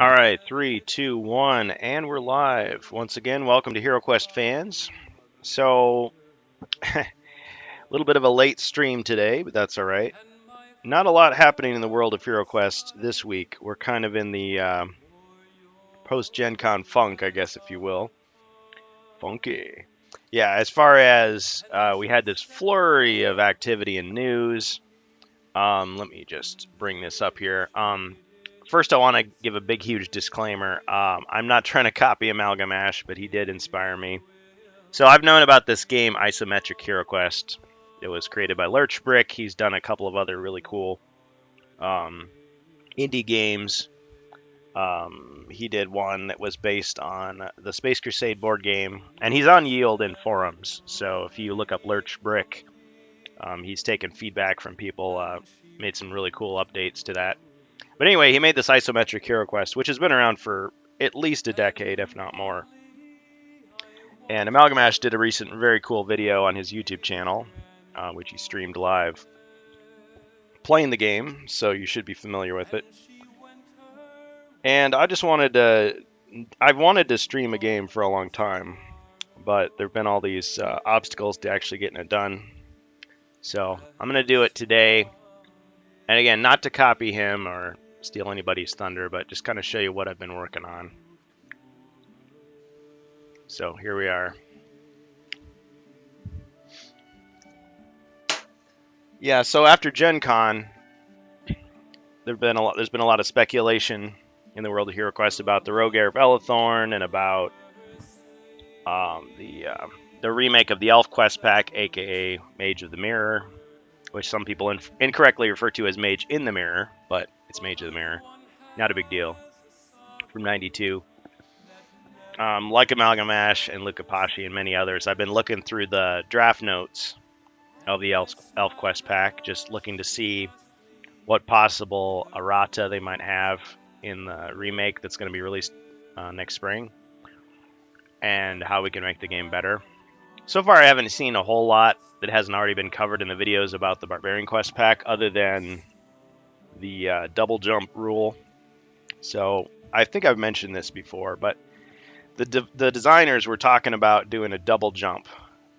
All right, three, two, one, and we're live. Once again, welcome to HeroQuest fans. So, a little bit of a late stream today, but that's all right. Not a lot happening in the world of HeroQuest this week. We're kind of in the post-Gen Con funk, I guess, if you will. Funky. Yeah, as far as we had this flurry of activity and news. Let me just bring this up here. First, I want to give a big, huge disclaimer. I'm not trying to copy Amalgamash, but he did inspire me. So I've known about this game, Isometric HeroQuest. It was created by Lurchbrick. He's done a couple of other really cool indie games. He did one that was based on the Space Crusade board game, and he's on Yield in forums. So if you look up Lurchbrick, he's taken feedback from people, made some really cool updates to that. But anyway, he made this Isometric HeroQuest, which has been around for at least a decade, if not more. And Amalgamash did a recent very cool video on his YouTube channel, which he streamed live, playing the game, so you should be familiar with it. And I just I've wanted to stream a game for a long time, but there have been all these obstacles to actually getting it done. So I'm going to do it today. And again, not to copy him or steal anybody's thunder, but just kind of show you what I've been working on. So here we are. Yeah, so after Gen Con, there's been a lot of speculation in the world of HeroQuest about the Rogue Heir of Elathorn and about the remake of the ElfQuest pack, aka Mage of the Mirror, which some people incorrectly refer to as Mage in the Mirror, but it's Mage of the Mirror. Not a big deal. From '92. Like Amalgamash and Lucapashi and many others, I've been looking through the draft notes of the ElfQuest pack, just looking to see what possible errata they might have in the remake that's going to be released next spring, and how we can make the game better. So far, I haven't seen a whole lot that hasn't already been covered in the videos about the Barbarian Quest pack, other than the double jump rule. So I think I've mentioned this before, but the designers were talking about doing a double jump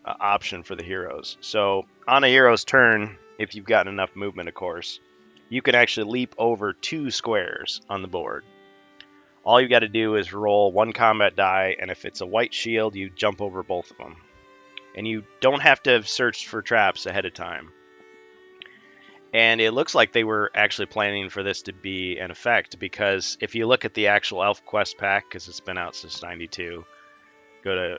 option for the heroes. So on a hero's turn, if you've got enough movement, of course, you can actually leap over 2 squares on the board. All you got to do is roll 1 combat die, and if it's a white shield, you jump over both of them. And you don't have to have searched for traps ahead of time. And it looks like they were actually planning for this to be an effect, because if you look at the actual ElfQuest pack, because it's been out since '92, go to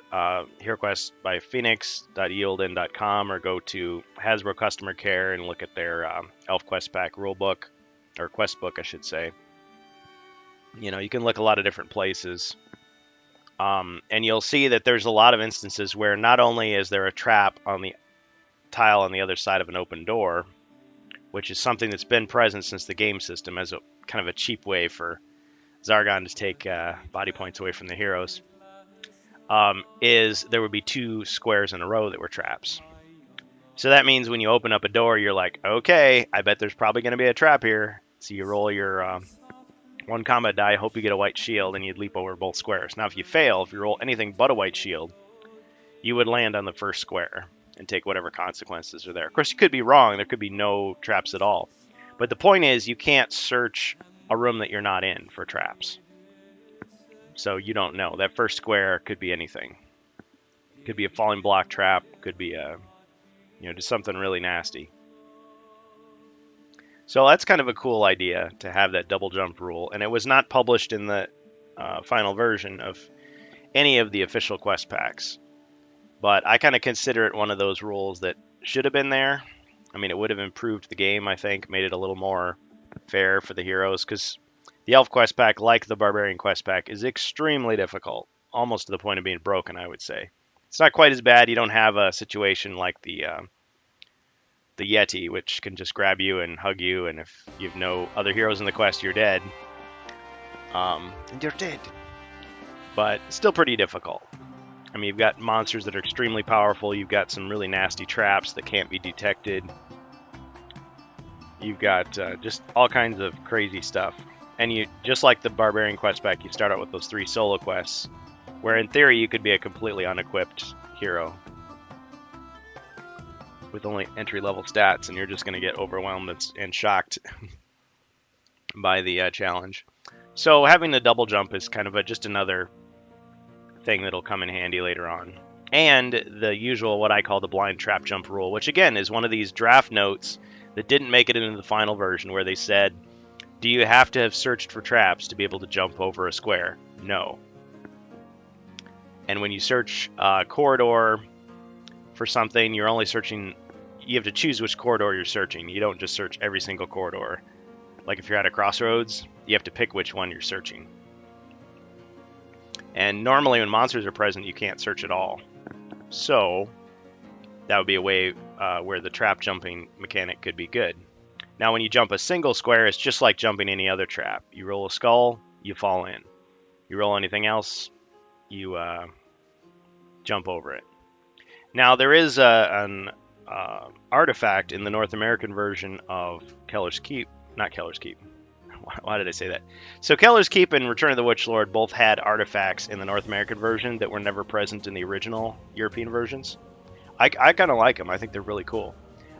HeroQuest by Phoenix.Eildon.com, or go to Hasbro Customer Care and look at their ElfQuest pack rulebook, or quest book, I should say. You know, you can look a lot of different places. And you'll see that there's a lot of instances where not only is there a trap on the tile on the other side of an open door, which is something that's been present since the game system as a kind of a cheap way for Zargon to take body points away from the heroes, is there would be 2 squares in a row that were traps. So that means when you open up a door, you're like, okay, I bet there's probably going to be a trap here. So you roll your 1 combat die, hope you get a white shield, and you'd leap over both squares. Now, if you fail, if you roll anything but a white shield, you would land on the first square and take whatever consequences are there. Of course, you could be wrong. There could be no traps at all. But the point is, you can't search a room that you're not in for traps. So you don't know. That first square could be anything. Could be a falling block trap. Could be just something really nasty. So that's kind of a cool idea to have that double jump rule. And it was not published in the final version of any of the official quest packs. But I kind of consider it one of those rules that should have been there. I mean, it would have improved the game, I think, made it a little more fair for the heroes, because the ElfQuest pack, like the Barbarian Quest pack, is extremely difficult, almost to the point of being broken, I would say. It's not quite as bad. You don't have a situation like the Yeti, which can just grab you and hug you, and if you have no other heroes in the quest, you're dead. And you're dead. But still pretty difficult. I mean, you've got monsters that are extremely powerful. You've got some really nasty traps that can't be detected. You've got just all kinds of crazy stuff. And you, just like the Barbarian quest pack, you start out with those 3 solo quests, where in theory you could be a completely unequipped hero with only entry-level stats, and you're just going to get overwhelmed and shocked by the challenge. So having the double jump is kind of just another thing that'll come in handy later on. And the usual, what I call the blind trap jump rule, which again is one of these draft notes that didn't make it into the final version, where they said, do you have to have searched for traps to be able to jump over a square? No. And when you search a corridor for something, you're only searching, you have to choose which corridor you're searching. You don't just search every single corridor. Like if you're at a crossroads, you have to pick which one you're searching. And normally when monsters are present, you can't search at all. So that would be a way where the trap jumping mechanic could be good. Now when you jump a single square, it's just like jumping any other trap. You roll a skull, you fall in. You roll anything else, you jump over it. Now there is an artifact in the North American version of Keller's Keep. Not Keller's Keep. Why did I say that? So Keller's Keep and Return of the Witch Lord both had artifacts in the North American version that were never present in the original European versions. I kind of like them. I think they're really cool.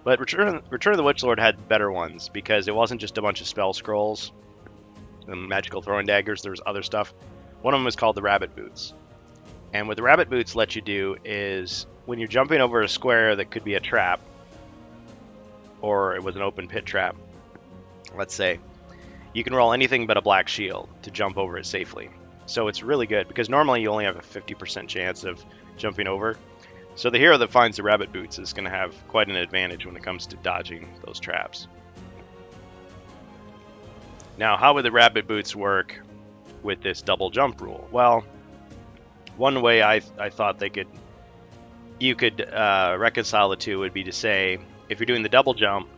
But Return of the Witch Lord had better ones, because it wasn't just a bunch of spell scrolls and magical throwing daggers. There was other stuff. One of them was called the Rabbit Boots. And what the Rabbit Boots let you do is, when you're jumping over a square that could be a trap, or it was an open pit trap, let's say, you can roll anything but a black shield to jump over it safely. So it's really good, because normally you only have a 50% chance of jumping over. So the hero that finds the Rabbit Boots is going to have quite an advantage when it comes to dodging those traps. Now, how would the Rabbit Boots work with this double jump rule? Well, one way I thought you could reconcile the two would be to say, if you're doing the double jump,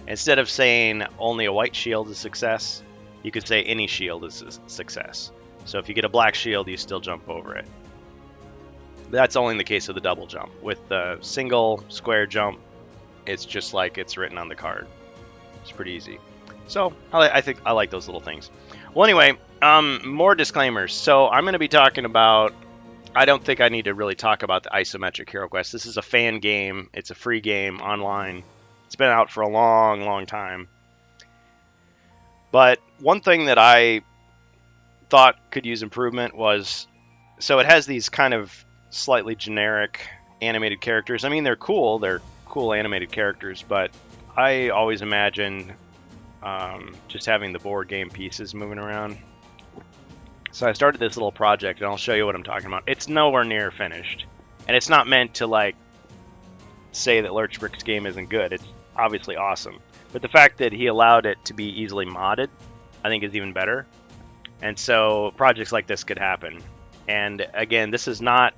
instead of saying only a white shield is success, you could say any shield is a success. So if you get a black shield, you still jump over it. That's only in the case of the double jump. With the single square jump, it's just like it's written on the card. It's pretty easy. So I think I like those little things. Well, anyway, more disclaimers. So I'm going to be talking about, I don't think I need to really talk about the isometric Hero Quest. This is a fan game. It's a free game online. It's been out for a long, long time. But one thing that I thought could use improvement was, so it has these kind of slightly generic animated characters. I mean, they're cool animated characters, but I always imagine just having the board game pieces moving around. So I started this little project, and I'll show you what I'm talking about. It's nowhere near finished, and it's not meant to like say that Lurchbrick's game isn't good. It's obviously awesome, but the fact that he allowed it to be easily modded, I think, is even better. And so projects like this could happen. And again, this is not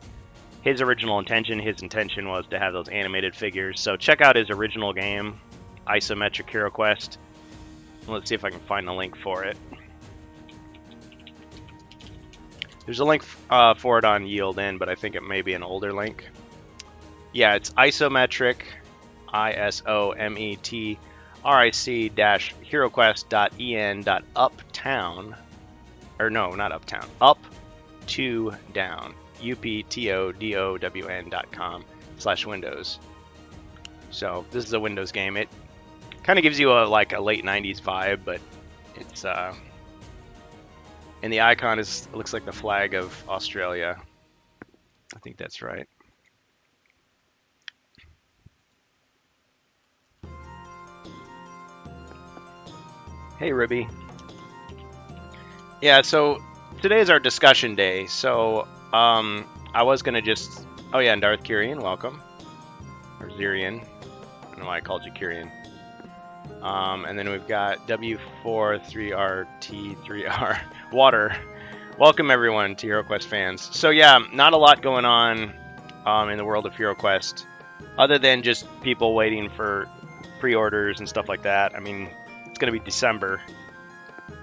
his original intention. His intention was to have those animated figures. So check out his original game, Isometric Hero Quest. Let's see if I can find a link for it. There's a link for it on Yield In, but I think it may be an older link. Yeah, it's Isometric, isometric-heroquest.en.uptown, or no, not uptown, up to down, uptodown.com/Windows. So this is a Windows game. It kind of gives you a late 90s vibe, but it's and the icon looks like the flag of Australia. I think that's right. Hey, Ribby. Yeah, so today is our discussion day. So I was gonna just, oh yeah, and Darth Kyrian, welcome, or Zirian. I don't know why I called you Kyrian. And then we've got W43RT3R Water. Welcome everyone to HeroQuest fans. So yeah, not a lot going on in the world of HeroQuest, other than just people waiting for pre-orders and stuff like that. I mean, it's going to be December.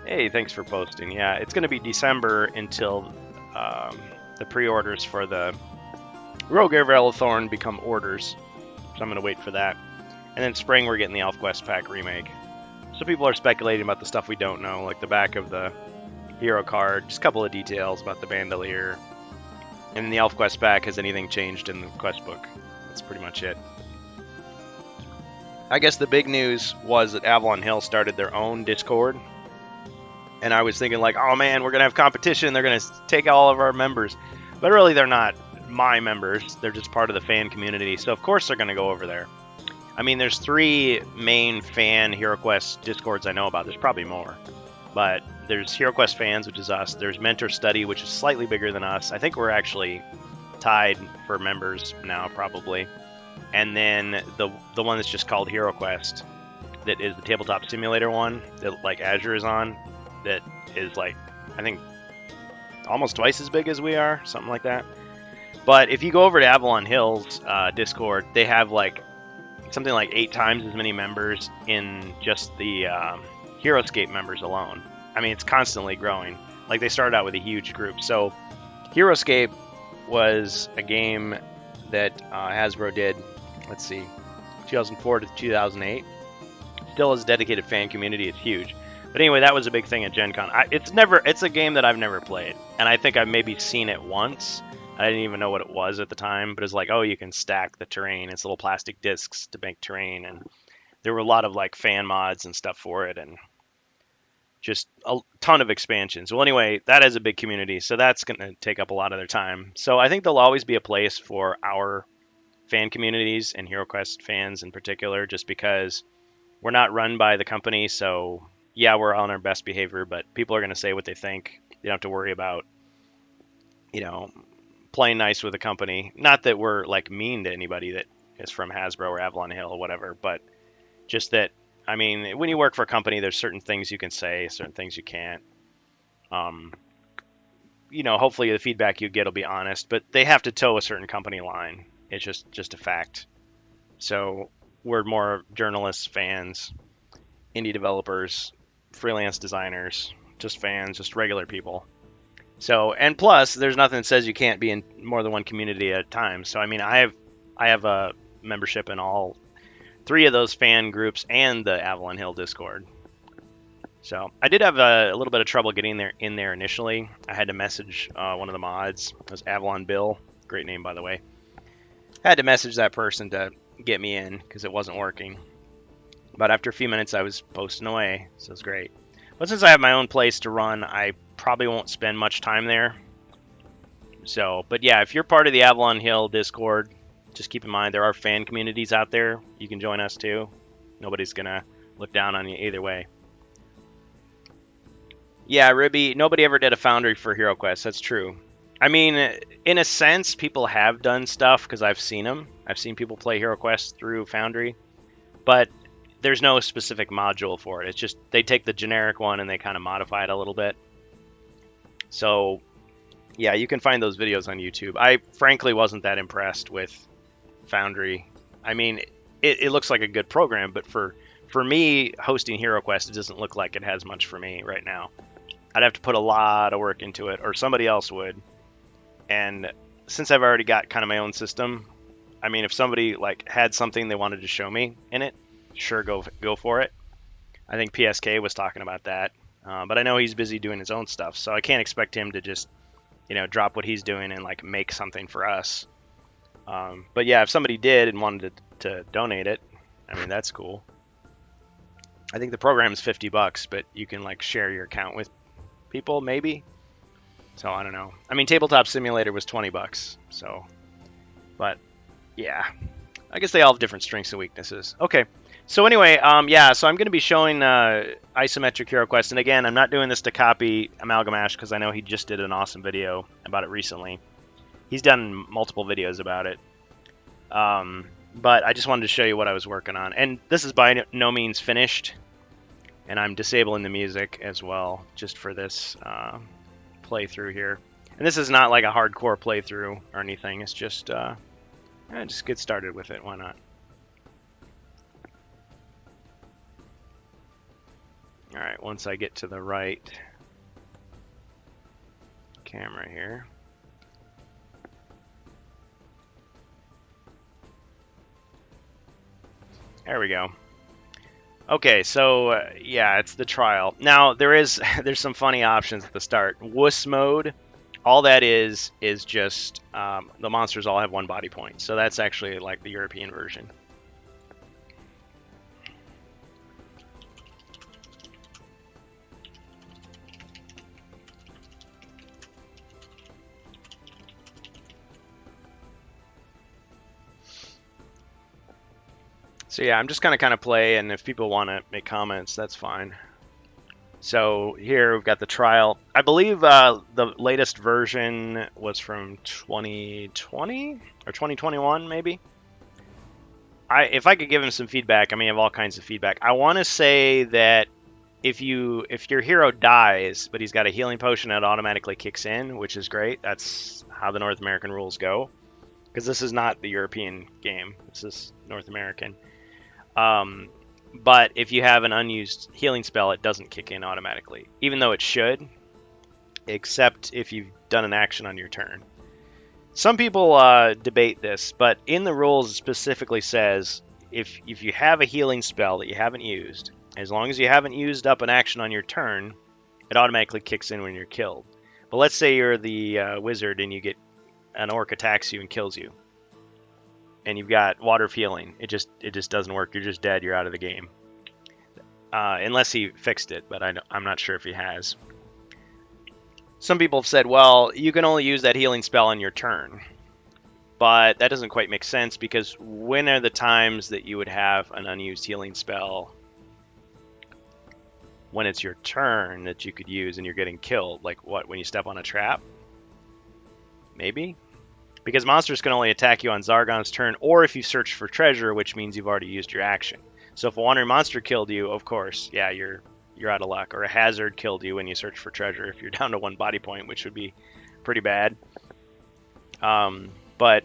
Hey, thanks for posting. Yeah, it's going to be December until the pre-orders for the Rogue Thorn become orders. So I'm going to wait for that. And then spring, we're getting the ElfQuest pack remake. So people are speculating about the stuff we don't know, like the back of the hero card, just a couple of details about the Bandolier. And in the ElfQuest pack, has anything changed in the quest book? That's pretty much it. I guess the big news was that Avalon Hill started their own Discord. And I was thinking like, oh man, we're going to have competition. They're going to take all of our members. But really, they're not my members. They're just part of the fan community. So of course they're going to go over there. I mean, there's 3 main fan HeroQuest Discords I know about. There's probably more. But there's HeroQuest Fans, which is us. There's Mentor Study, which is slightly bigger than us. I think we're actually tied for members now, probably. And then the one that's just called HeroQuest, that is the tabletop simulator one that like Azure is on, that is like, I think, almost twice as big as we are, something like that. But if you go over to Avalon Hill's Discord, they have like something like 8 times as many members in just the HeroScape members alone. I mean, it's constantly growing. Like, they started out with a huge group. So HeroScape was a game that Hasbro did, let's see, 2004 to 2008. Still has a dedicated fan community. It's huge. But anyway, that was a big thing at Gen Con. It's a game that I've never played. And I think I've maybe seen it once. I didn't even know what it was at the time, but it's like, oh, you can stack the terrain. It's little plastic discs to make terrain, and there were a lot of like fan mods and stuff for it, and just a ton of expansions. Well, anyway, that has a big community, so that's going to take up a lot of their time. So I think there'll always be a place for our fan communities and HeroQuest fans in particular, just because we're not run by the company. So yeah, we're on our best behavior, but people are going to say what they think. You don't have to worry about, playing nice with a company. Not that we're like mean to anybody that is from Hasbro or Avalon Hill or whatever, but just that, I mean, when you work for a company, there's certain things you can say, certain things you can't. Hopefully the feedback you get will be honest, but they have to toe a certain company line. It's just a fact. So we're more journalists, fans, indie developers, freelance designers, just fans, just regular people. So, and plus, there's nothing that says you can't be in more than one community at a time. So, I mean, I have a membership in all 3 of those fan groups and the Avalon Hill Discord. So, I did have a little bit of trouble getting in there initially. I had to message one of the mods. It was Avalon Bill. Great name, by the way. I had to message that person to get me in because it wasn't working. But after a few minutes, I was posting away, so it was great. But since I have my own place to run, I probably won't spend much time there. So, but yeah, if you're part of the Avalon Hill Discord, just keep in mind there are fan communities out there. You can join us too. Nobody's going to look down on you either way. Yeah, Ribby, nobody ever did a Foundry for HeroQuest. That's true. I mean, in a sense, people have done stuff because I've seen them. I've seen people play HeroQuest through Foundry. But there's no specific module for it. It's just they take the generic one and they kind of modify it a little bit. So, yeah, you can find those videos on YouTube. I frankly wasn't that impressed with Foundry. I mean, it looks like a good program, but for me, hosting HeroQuest, it doesn't look like it has much for me right now. I'd have to put a lot of work into it, or somebody else would. And since I've already got kind of my own system, I mean, if somebody like had something they wanted to show me in it, sure, go for it. I think PSK was talking about that, but I know he's busy doing his own stuff, so I can't expect him to just, drop what he's doing and like make something for us. But yeah, if somebody did and wanted to donate it, I mean, that's cool. I think the program is $50, but you can like share your account with people, maybe. So I don't know. I mean, Tabletop Simulator was $20, so, but yeah, I guess they all have different strengths and weaknesses. Okay. So anyway, so I'm going to be showing Isometric HeroQuest, and again, I'm not doing this to copy Amalgamash because I know he just did an awesome video about it recently. He's done multiple videos about it, but I just wanted to show you what I was working on. And this is by no means finished, and I'm disabling the music as well just for this playthrough here. And this is not like a hardcore playthrough or anything. It's just get started with it. Why not? All right, once I get to the right camera here. There we go. Okay, so yeah, it's the trial. Now there's some funny options at the start. Wuss mode, all that is just the monsters all have 1 body point. So that's actually like the European version. So yeah, I'm just gonna kind of play, and if people want to make comments, that's fine. So here we've got the trial. I believe the latest version was from 2020 or 2021, maybe. If I could give him some feedback, I mean, I have all kinds of feedback. I want to say that if your hero dies, but he's got a healing potion that automatically kicks in, which is great. That's how the North American rules go, because this is not the European game. This is North American. But if you have an unused healing spell, it doesn't kick in automatically, even though it should, except if you've done an action on your turn. Some people debate this, but in the rules it specifically says if you have a healing spell that you haven't used, as long as you haven't used up an action on your turn, it automatically kicks in when you're killed. But let's say you're the wizard and you get an orc attacks you and kills you, and you've got water of healing. It just doesn't work. You're just dead. You're out of the game. Unless he fixed it, but I'm not sure if he has. Some people have said, well, you can only use that healing spell on your turn. But that doesn't quite make sense, because when are the times that you would have an unused healing spell when it's your turn that you could use and you're getting killed? Like what, when you step on a trap? Maybe? Because monsters can only attack you on Zargon's turn, or if you search for treasure, which means you've already used your action. So if a wandering monster killed you, of course, yeah, you're out of luck. Or a hazard killed you when you search for treasure if you're down to 1 body point, which would be pretty bad. But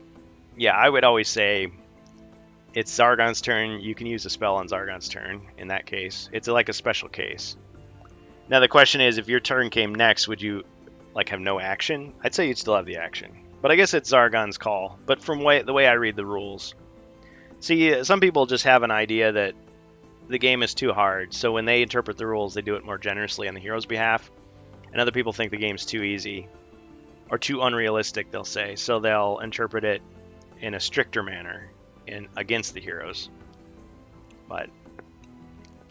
yeah, I would always say it's Zargon's turn. You can use a spell on Zargon's turn in that case. It's like a special case. Now the question is, if your turn came next, would you like have no action? I'd say you'd still have the action. But I guess it's Zargon's call. But from the way I read the rules, see, some people just have an idea that the game is too hard. So when they interpret the rules, they do it more generously on the hero's behalf. And other people think the game's too easy or too unrealistic, they'll say. So they'll interpret it in a stricter manner against the heroes. But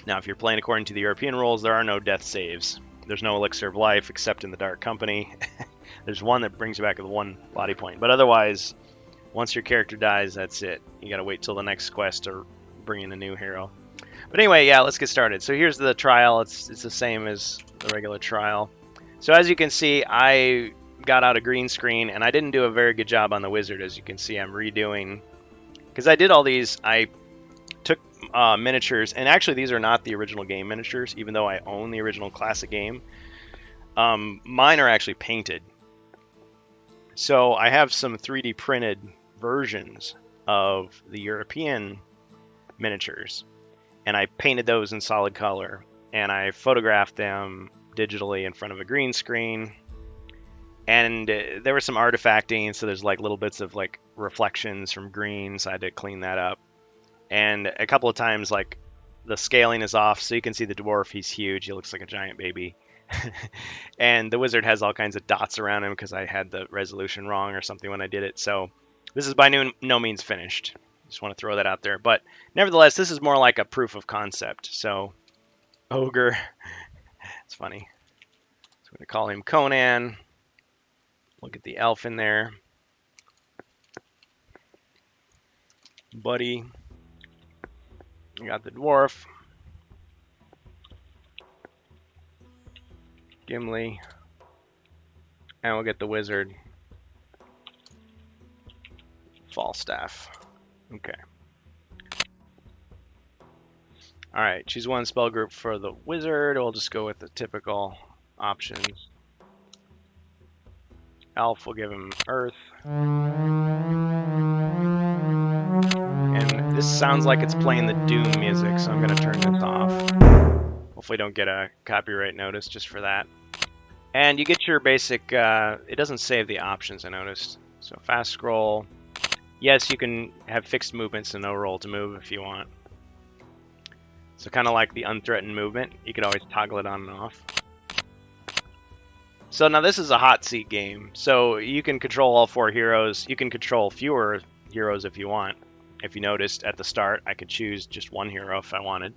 now, if you're playing according to the European rules, there are no death saves. There's no elixir of life except in the Dark Company. There's one that brings you back with 1 body point. But otherwise, once your character dies, that's it. You gotta wait till the next quest to bring in a new hero. But anyway, yeah, let's get started. So here's the trial. It's the same as the regular trial. So as you can see, I got out a green screen, and I didn't do a very good job on the wizard. As you can see, I'm redoing, because I did all these. I took miniatures, and actually these are not the original game miniatures, even though I own the original classic game. Mine are actually painted. So I have some 3D printed versions of the European miniatures, and I painted those in solid color, and I photographed them digitally in front of a green screen. And there was some artifacting, so there's like little bits of like reflections from green, so I had to clean that up. And a couple of times, like, the scaling is off, so you can see the dwarf. He's huge. He looks like a giant baby. And the wizard has all kinds of dots around him because I had the resolution wrong or something when I did it. So this is by no means finished. Just want to throw that out there. But nevertheless, this is more like a proof of concept. So ogre, it's funny. So I'm going to call him Conan. We'll get the elf in there. Buddy. We got the dwarf. Gimli. And we'll get the wizard. Falstaff. Okay. Alright, choose 1 spell group for the wizard. We'll just go with the typical options. Elf, we'll give him earth. And this sounds like it's playing the Doom music, so I'm going to turn this off. Hopefully don't get a copyright notice just for that. And you get your basic, it doesn't save the options, I noticed. So fast scroll. Yes, you can have fixed movements and no roll to move if you want. So kind of like the unthreatened movement. You could always toggle it on and off. So now this is a hot seat game. So you can control all 4 heroes. You can control fewer heroes if you want. If you noticed at the start, I could choose just 1 hero if I wanted.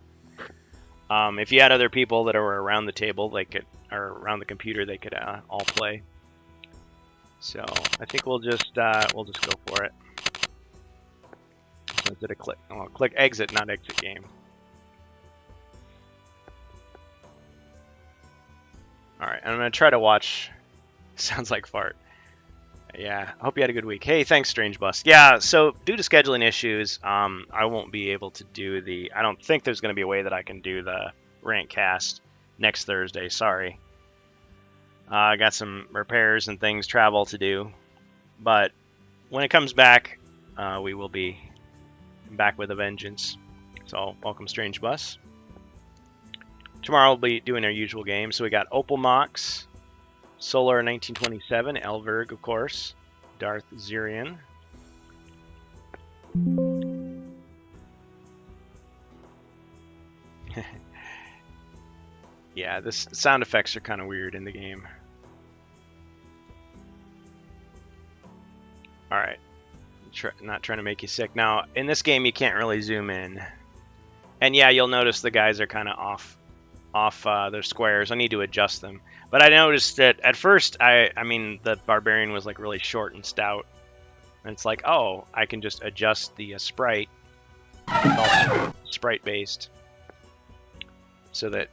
If you had other people that are around the table, they could, or around the computer, they could all play. So I think we'll just go for it. So instead of click exit, not exit game. All right, I'm gonna try to watch. Sounds like fart. Yeah, I hope you had a good week. Hey, thanks, Strange Bus. Yeah, so due to scheduling issues, I won't be able to do the. I don't think there's gonna be a way that I can do the rant cast next Thursday. Sorry. I got some repairs and things, travel to do, but when it comes back, we will be back with a vengeance. So welcome, Strange Bus. Tomorrow we'll be doing our usual game. So we got Opal Mox, Solar 1927, Elverg, of course, Darth Zirian. Yeah, the sound effects are kind of weird in the game. All right, not trying to make you sick. Now, in this game, you can't really zoom in. And yeah, you'll notice the guys are kind of off their squares. I need to adjust them. But I noticed that at first, I mean, the Barbarian was like really short and stout. And it's like, oh, I can just adjust the sprite. It's all sprite based. So that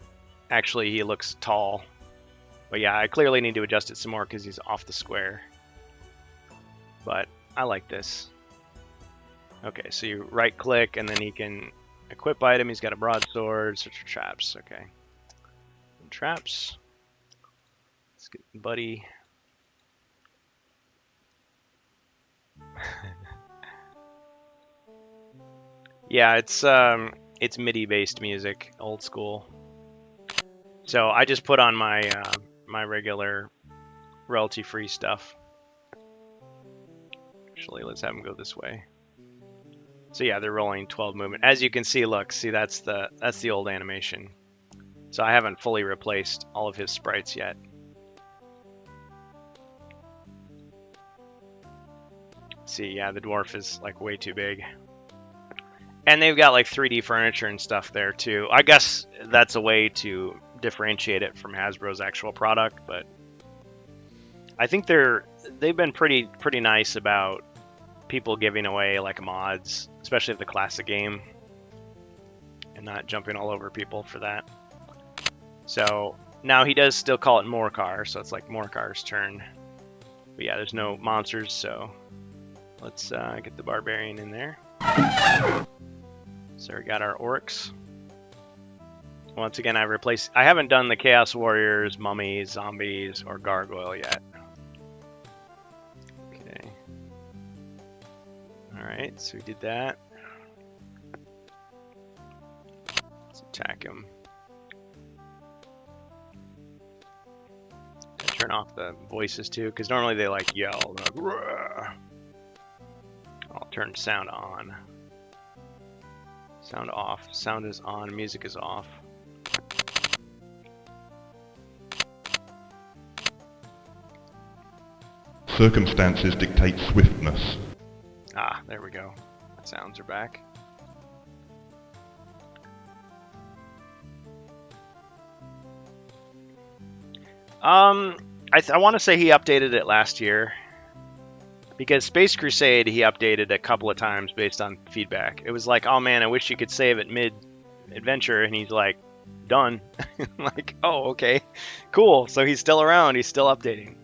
actually he looks tall. But yeah, I clearly need to adjust it some more because he's off the square. But I like this. Okay, so you right click and then he can equip item. He's got a broadsword, search for traps. Okay. Traps. Let's get Buddy. Yeah, it's MIDI based music, old school. So I just put on my my regular royalty free stuff. Actually, let's have them go this way. So yeah, they're rolling 12 movement. As you can see, look, see that's the old animation. So I haven't fully replaced all of his sprites yet. See, yeah, the dwarf is like way too big. And they've got like 3D furniture and stuff there too. I guess that's a way to differentiate it from Hasbro's actual product, but I think they've been pretty nice about people giving away like mods, especially of the classic game, and not jumping all over people for that. So now he does still call it Morcar, so it's like Morcar's turn. But yeah, there's no monsters, so let's get the Barbarian in there. So we got our orcs. Once again, I haven't done the Chaos Warriors, mummies, zombies, or gargoyle yet. Okay. Alright, so we did that. Let's attack him. Turn off the voices too, because normally they like yell. Like, "Rah!" I'll turn sound on. Sound off. Sound is on. Music is off. Circumstances dictate swiftness. Ah, there we go. Sounds are back. I want to say he updated it last year, because Space Crusade he updated a couple of times based on feedback. It was like, oh man, I wish you could save it mid-adventure, and he's like, done. Like, oh, okay, cool. So he's still around, he's still updating.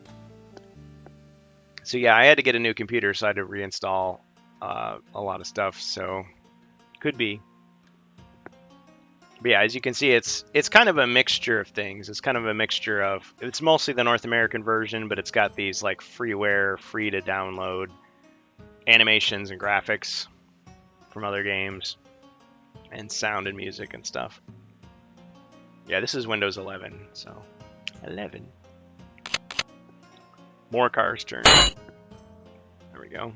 So yeah, I had to get a new computer, so I had to reinstall a lot of stuff, so could be. But yeah, as you can see, it's kind of a mixture of things. It's kind of a mixture of, it's mostly the North American version, but it's got these like freeware, free to download animations and graphics from other games, and sound and music and stuff. Yeah, this is Windows 11, so 11. Morcar's turn. There we go.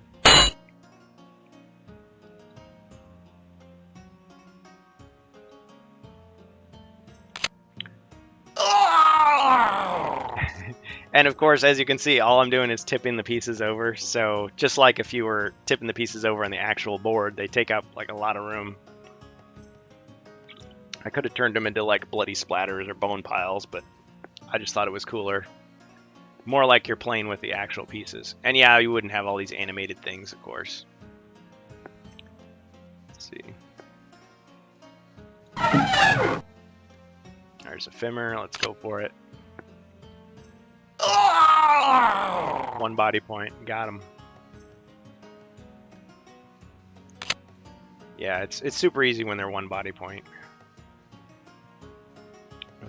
And of course, as you can see, all I'm doing is tipping the pieces over. So just like if you were tipping the pieces over on the actual board, they take up like a lot of room. I could have turned them into like bloody splatters or bone piles, but I just thought it was cooler. More like you're playing with the actual pieces. And yeah, you wouldn't have all these animated things, of course. Let's see. There's a Fimmer. Let's go for it. 1 body point. Got him. Yeah, it's super easy when they're 1 body point.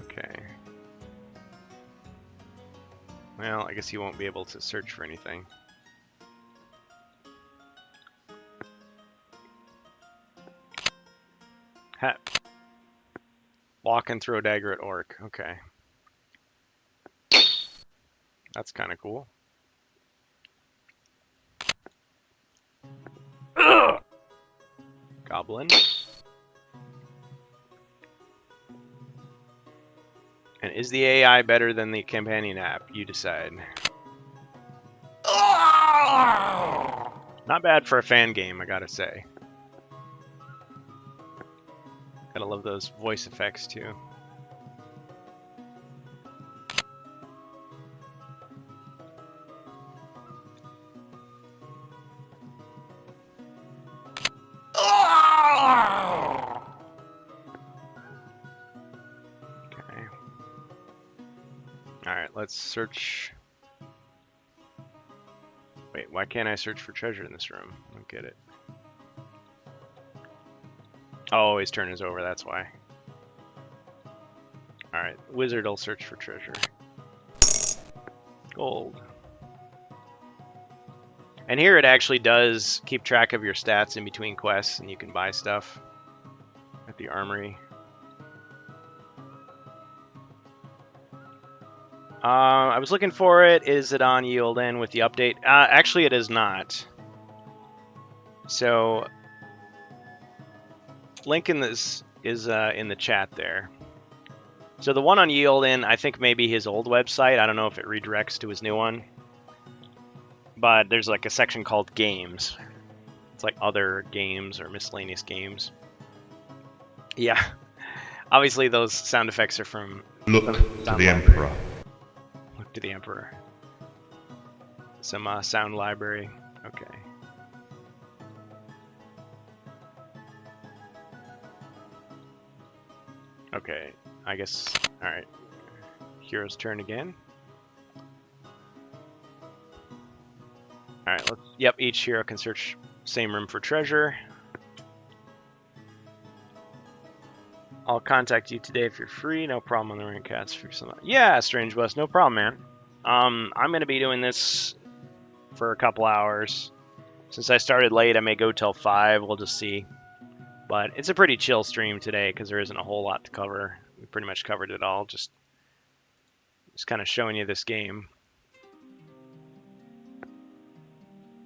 Okay. Well, I guess he won't be able to search for anything. Ha. Walk and throw dagger at orc. Okay. That's kind of cool. Ugh! Goblin. And is the AI better than the companion app? You decide. Not bad for a fan game, I gotta say. Gotta love those voice effects too. Okay. Alright, let's search. Wait, why can't I search for treasure in this room? I don't get it. Oh, his turn is over, that's why. Alright, wizard will search for treasure. Gold. And here it actually does keep track of your stats in between quests, and you can buy stuff at the armory. I was looking for it. Is it on Yield-In with the update? Actually, it is not. So, link in this is in the chat there. So the one on Yield-In, I think maybe his old website. I don't know if it redirects to his new one. But there's like a section called Games. It's like other games or miscellaneous games. Yeah. Obviously those sound effects are from... Look to the Emperor. Look to the Emperor. Some sound library. Okay. Okay. I guess... Alright. Hero's turn again. Alright, let's... Yep, each hero can search same room for treasure. I'll contact you today if you're free. No problem on the ring cats for some... Yeah, Strange Bus, no problem, man. I'm going to be doing this for a couple hours. Since I started late, I may go till 5. We'll just see. But it's a pretty chill stream today because there isn't a whole lot to cover. We pretty much covered it all. Just kind of showing you this game.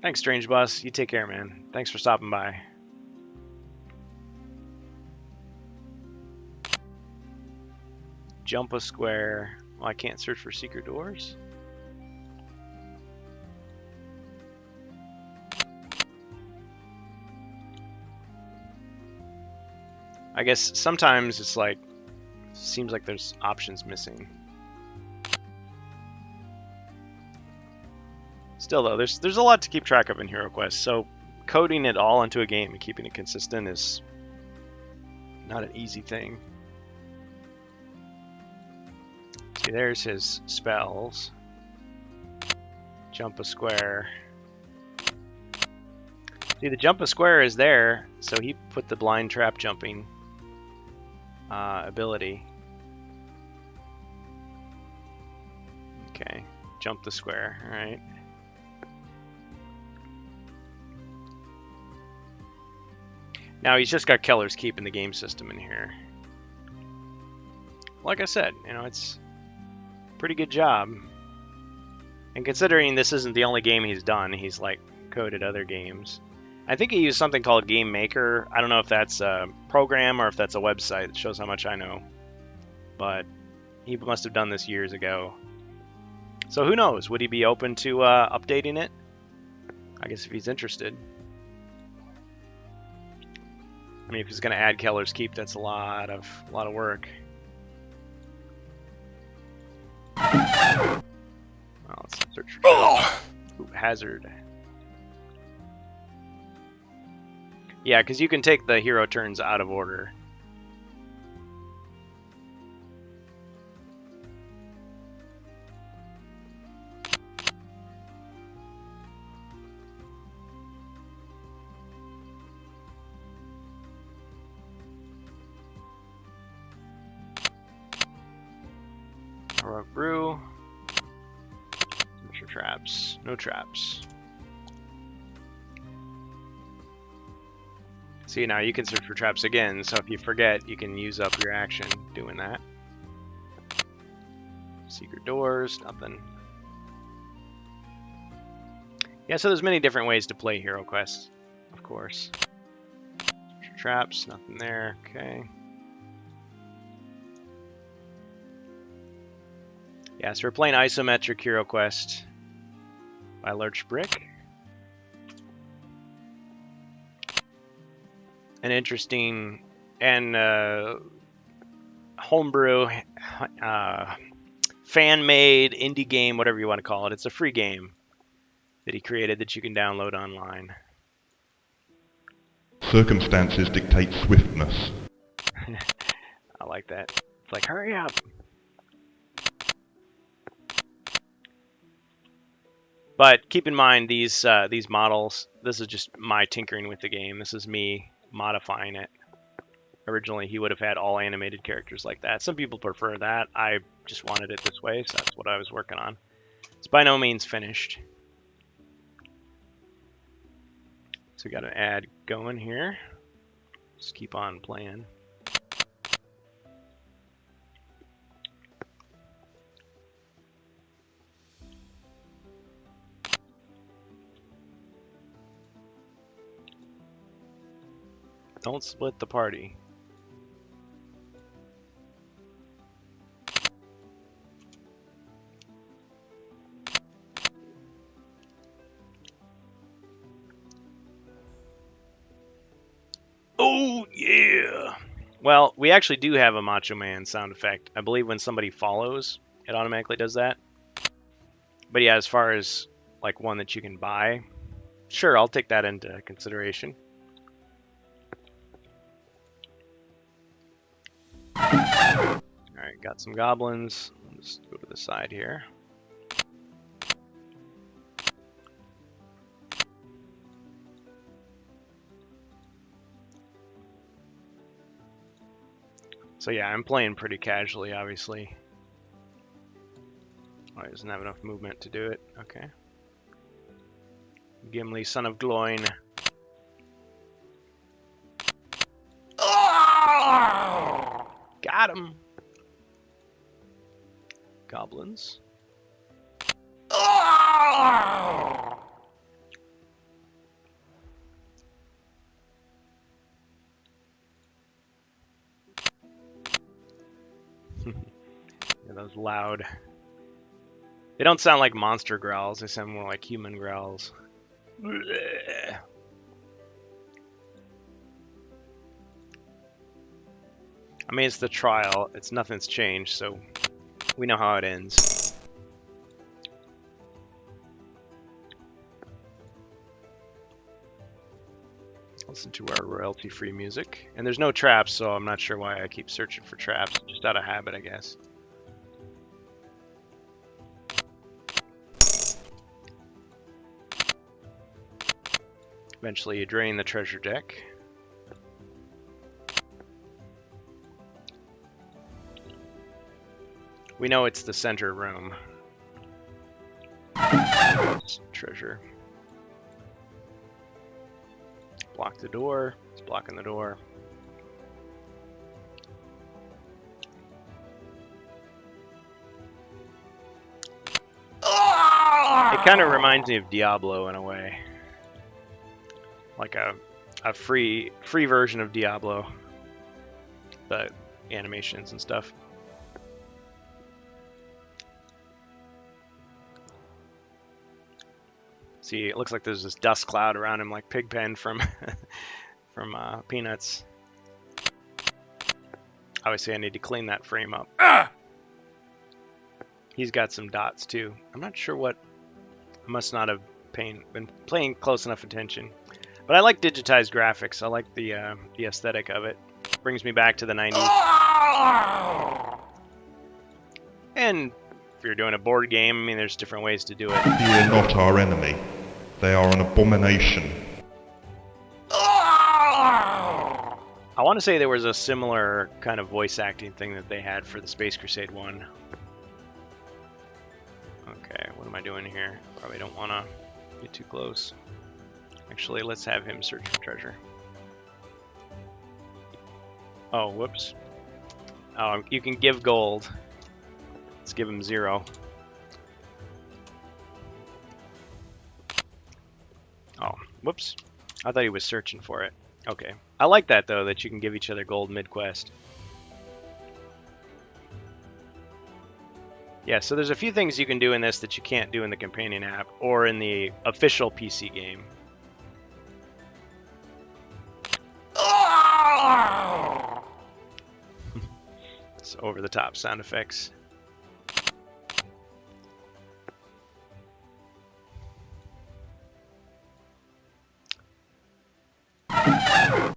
Thanks, Strange Bus. You take care, man. Thanks for stopping by. Jump a square. Well, I can't search for secret doors. I guess sometimes it's like, seems like there's options missing. Still though, there's a lot to keep track of in HeroQuest, so coding it all into a game and keeping it consistent is not an easy thing. See, there's his spells. Jump a square. See, the jump a square is there, so he put the blind trap jumping ability. Okay, jump the square, alright. Now he's just got Keller's Keep in the game system in here. Like I said, you know, it's a pretty good job. And considering this isn't the only game he's done, he's like coded other games. I think he used something called Game Maker. I don't know if that's a program or if that's a website that shows how much I know. But he must have done this years ago. So who knows? Would he be open to updating it? I guess if he's interested. I mean, if he's going to add Keller's Keep, that's a lot of work. Well, let's search for Hazard. Yeah, because you can take the hero turns out of order. Heroic Brew. Search for traps. No traps. See, now you can search for traps again, so if you forget, you can use up your action doing that. Secret doors, nothing. Yeah, so there's many different ways to play Hero Quest, of course. Search for traps, nothing there, okay. Yeah, so we're playing Isometric Hero Quest by Lurch Brick. An interesting and homebrew, fan-made indie game, whatever you want to call it. It's a free game that he created that you can download online. Circumstances dictate swiftness. I like that. It's like, hurry up. But keep in mind these models. This is just my tinkering with the game. This is me modifying it. Originally, he would have had all animated characters like that. Some people prefer that. I just wanted it this way, so that's what I was working on. It's by no means finished. So we got an ad going here. Just keep on playing. Don't split the party. Oh, yeah! Well, we actually do have a Macho Man sound effect. I believe when somebody follows, it automatically does that. But yeah, as far as like one that you can buy, sure, I'll take that into consideration. Alright, got some goblins. Let's go to the side here. So yeah, I'm playing pretty casually, obviously. Oh, he doesn't have enough movement to do it. Okay. Gimli, son of Gloin. Got him! Goblins. Yeah, those loud. They don't sound like monster growls, they sound more like human growls. Blech. I mean, it's the trial. It's nothing's changed, so we know how it ends. Listen to our royalty-free music. And there's no traps, so I'm not sure why I keep searching for traps. Just out of habit, I guess. Eventually you drain the treasure deck. We know it's the center room. Treasure. Block the door. It's blocking the door. It kind of reminds me of Diablo in a way. Like a free version of Diablo. The animations and stuff. See, it looks like there's this dust cloud around him, like Pigpen from from Peanuts. Obviously, I need to clean that frame up. He's got some dots too. I'm not sure what. I must not have been paying close enough attention. But I like digitized graphics. I like the aesthetic of it. Brings me back to the 90s. And if you're doing a board game, I mean, there's different ways to do it. Fear not our enemy. They are an abomination. I want to say there was a similar kind of voice acting thing that they had for the Space Crusade one. Okay, what am I doing here? Probably don't want to get too close. Actually, let's have him search for treasure. Oh, whoops. Oh, you can give gold. Let's give him 0. Oh, whoops. I thought he was searching for it. Okay. I like that, though, that you can give each other gold mid-quest. Yeah, so there's a few things you can do in this that you can't do in the companion app or in the official PC game. It's over-the-top sound effects.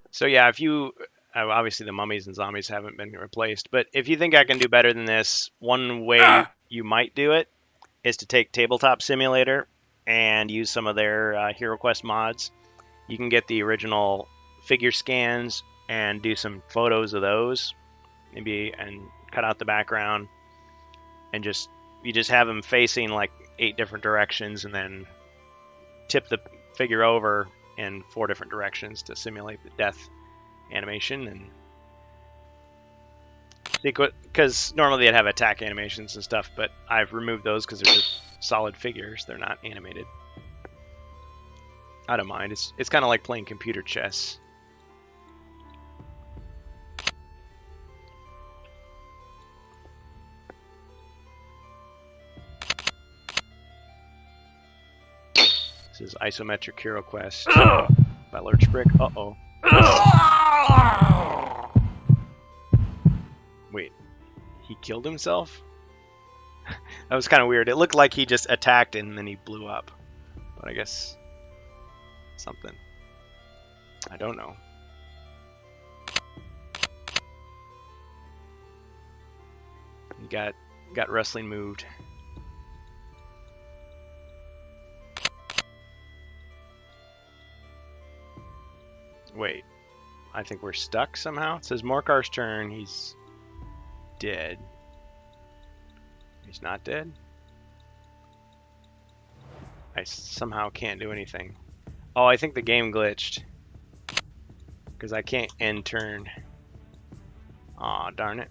So yeah, if you... obviously the mummies and zombies haven't been replaced, but if you think I can do better than this, one way you might do it is to take Tabletop Simulator and use some of their HeroQuest mods. You can get the original figure scans and do some photos of those, maybe, and cut out the background, and you just have them facing like 8 different directions, and then tip the figure over in 4 different directions to simulate the death animation. And because normally they'd have attack animations and stuff, but I've removed those because they're just solid figures. They're not animated. I don't mind. It's kind of like playing computer chess. This is Isometric Hero Quest by Lurch Brick. Uh-oh. Wait, he killed himself? That was kind of weird. It looked like he just attacked and then he blew up. But I guess something. I don't know. He got wrestling moved. Wait, I think we're stuck somehow. It says Morkar's turn. He's dead. He's not dead? I somehow can't do anything. Oh, I think the game glitched. Because I can't end turn. Aw, darn it.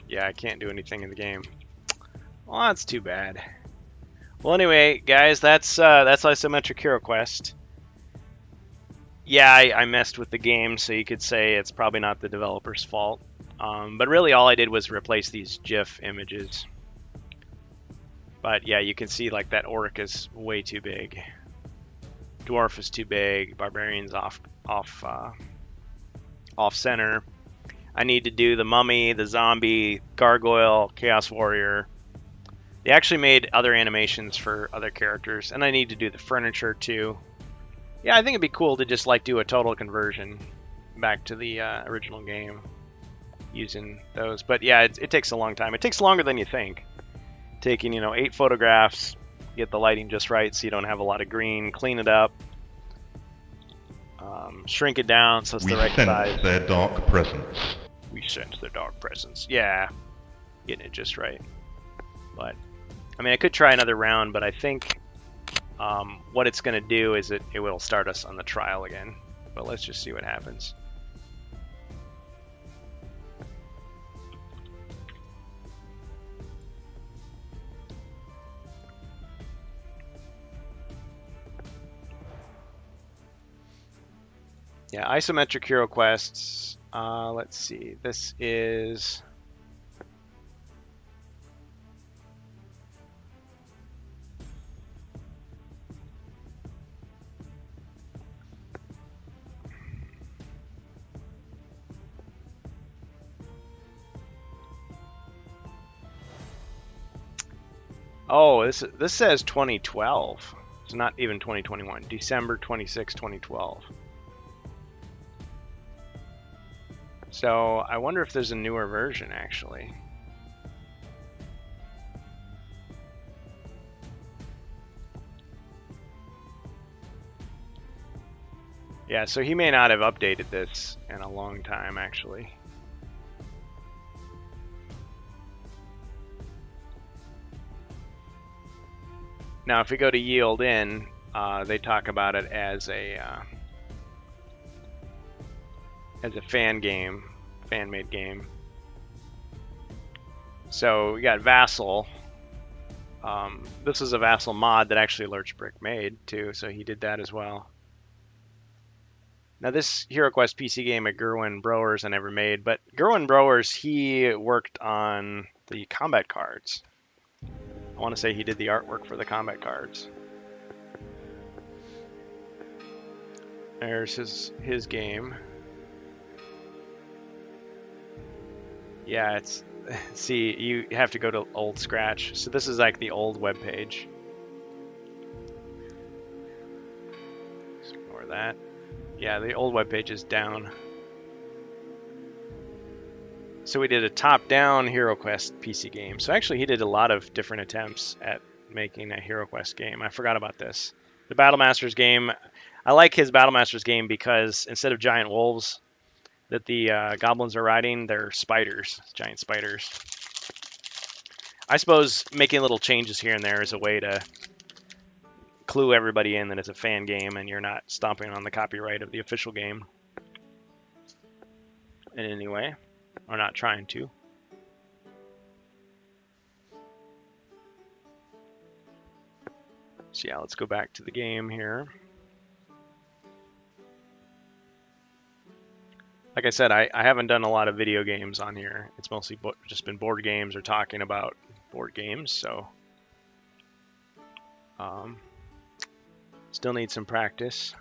Yeah, I can't do anything in the game. Well, that's too bad. Well, anyway, guys, that's Isometric Hero Quest. Yeah, I messed with the game, so you could say it's probably not the developer's fault. But really, all I did was replace these GIF images. But yeah, you can see like that orc is way too big. Dwarf is too big. Barbarian's off center. I need to do the mummy, the zombie, gargoyle, chaos warrior. They actually made other animations for other characters, and I need to do the furniture too. Yeah, I think it'd be cool to just like do a total conversion back to the original game using those. But yeah, it takes a long time. It takes longer than you think. Taking 8 photographs, get the lighting just right so you don't have a lot of green, clean it up, shrink it down so it's the right size. We sense their dark presence. We sense their dark presence. Yeah, getting it just right. But I mean, I could try another round, but I think what it's going to do is it will start us on the trial again. But let's just see what happens. Yeah, Isometric Hero Quests. Let's see. This is... Oh, this says 2012. It's not even 2021. December 26, 2012. So I wonder if there's a newer version actually. Yeah, so he may not have updated this in a long time actually. Now, if we go to yield in, they talk about it as a fan game, fan-made game. So we got Vassal. This is a Vassal mod that actually Lurchbrick made too, so he did that as well. Now this HeroQuest PC game at Gerwin Browers I never made, but Gerwin Browers, he worked on the combat cards. I want to say he did the artwork for the combat cards. There's his game. Yeah, it's, see, you have to go to old Scratch. So this is like the old web page. Just ignore that. Yeah, the old web page is down. So we did a top-down HeroQuest PC game. So actually he did a lot of different attempts at making a HeroQuest game. I forgot about this. The Battle Masters game, I like his Battle Masters game because instead of giant wolves that the goblins are riding, they're spiders, giant spiders. I suppose making little changes here and there is a way to clue everybody in that it's a fan game and you're not stomping on the copyright of the official game in any way, or not trying to. So yeah, let's go back to the game here. Like I said, I haven't done a lot of video games on here. It's mostly just been board games or talking about board games, so still need some practice.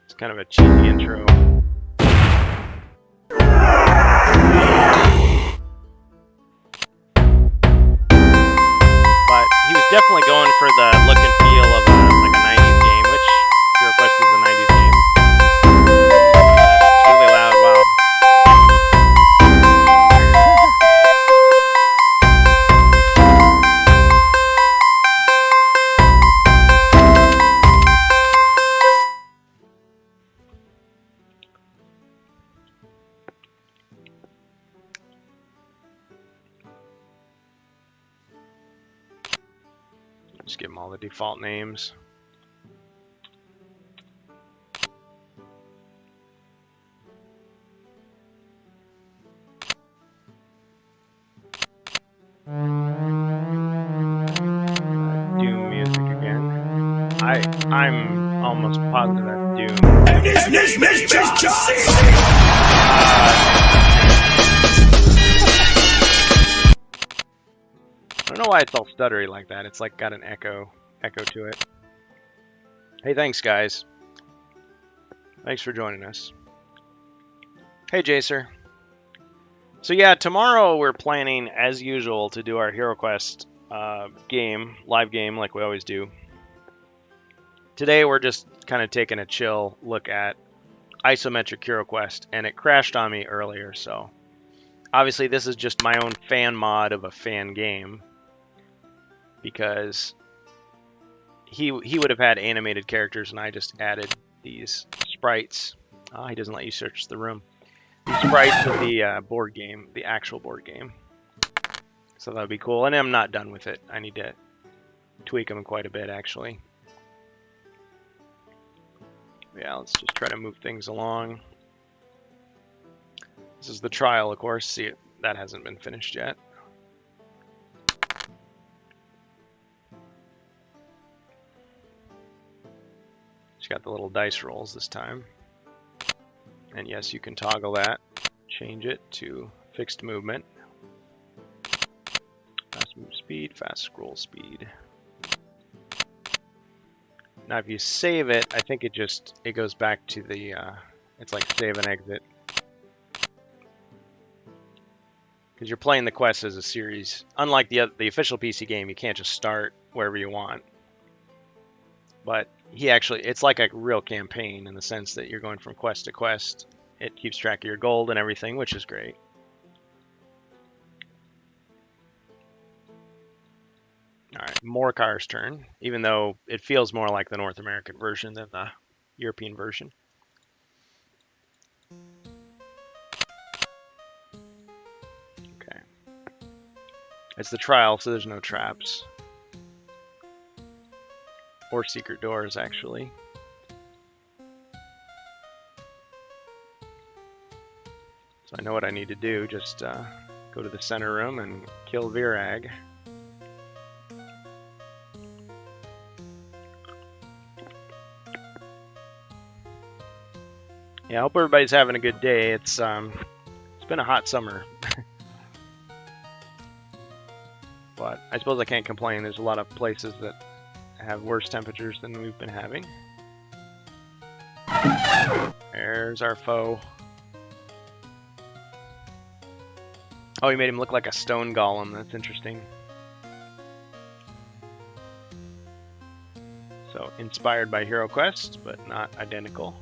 It's kind of a cheesy intro. Definitely going for the look and feel of like a 90s game, which HeroQuest is a 90s game. It's really loud, wow. Just give them all the default names. Doom music again. I'm almost positive that's Doom. I don't know why it's all stuttery like that. It's like got an echo to it. Hey, thanks guys. Thanks for joining us. Hey Jacer. So yeah, tomorrow we're planning as usual to do our HeroQuest game, live game like we always do. Today we're just kind of taking a chill look at isometric HeroQuest, and it crashed on me earlier, so obviously this is just my own fan mod of a fan game, because he would have had animated characters and I just added these sprites. Oh, he doesn't let you search the room. These sprites of the board game, the actual board game. So that would be cool, and I'm not done with it. I need to tweak them quite a bit, actually. Yeah, let's just try to move things along. This is the trial, of course. See, that hasn't been finished yet. She's got the little dice rolls this time. And yes, you can toggle that, change it to fixed movement. speed, fast scroll speed. Now if you save it, I think it goes back to the, it's like save and exit. Because you're playing the quest as a series. Unlike the official PC game, you can't just start wherever you want. But it's like a real campaign in the sense that you're going from quest to quest. It keeps track of your gold and everything, which is great. Alright, Morkar's turn, even though it feels more like the North American version than the European version. Okay. It's the trial, so there's no traps. Or secret doors, actually. So I know what I need to do, just go to the center room and kill Virag. Yeah, I hope everybody's having a good day. It's been a hot summer. But I suppose I can't complain. There's a lot of places that have worse temperatures than we've been having. There's our foe. Oh, he made him look like a stone golem. That's interesting. So, inspired by HeroQuest, but not identical.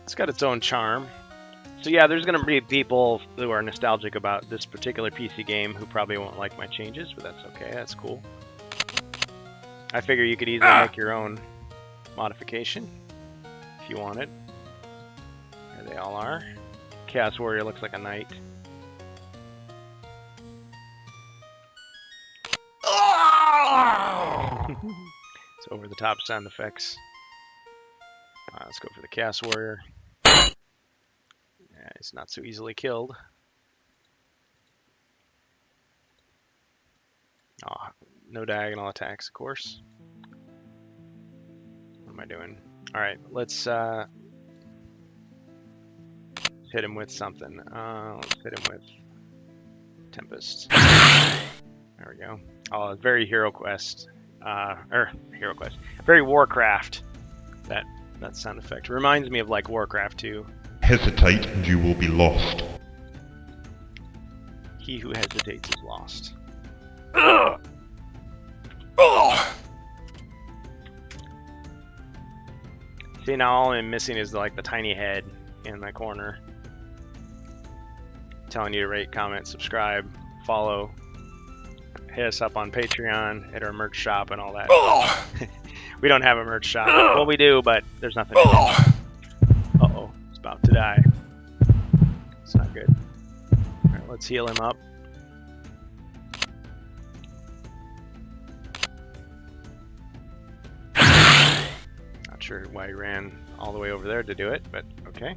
It's got its own charm. So yeah, there's going to be people who are nostalgic about this particular PC game who probably won't like my changes, but that's okay. That's cool. I figure you could easily make your own modification if you wanted. There they all are. Chaos Warrior looks like a knight. It's over the top sound effects. Let's go for the Chaos Warrior. Yeah, he's not so easily killed. Oh, no diagonal attacks, of course. What am I doing? Alright, let's hit him with something. Let's hit him with Tempest. There we go. Oh, very HeroQuest. HeroQuest. Very Warcraft. That sound effect. Reminds me of like Warcraft 2. Hesitate and you will be lost. He who hesitates is lost. See, now all I'm missing is like the tiny head in my corner. Telling you to rate, comment, subscribe, follow. Hit us up on Patreon, hit our merch shop and all that. We don't have a merch shop. Well, we do, but there's nothing in it. Uh-oh, it's about to die. It's not good. Alright, let's heal him up. Not sure why he ran all the way over there to do it, but okay.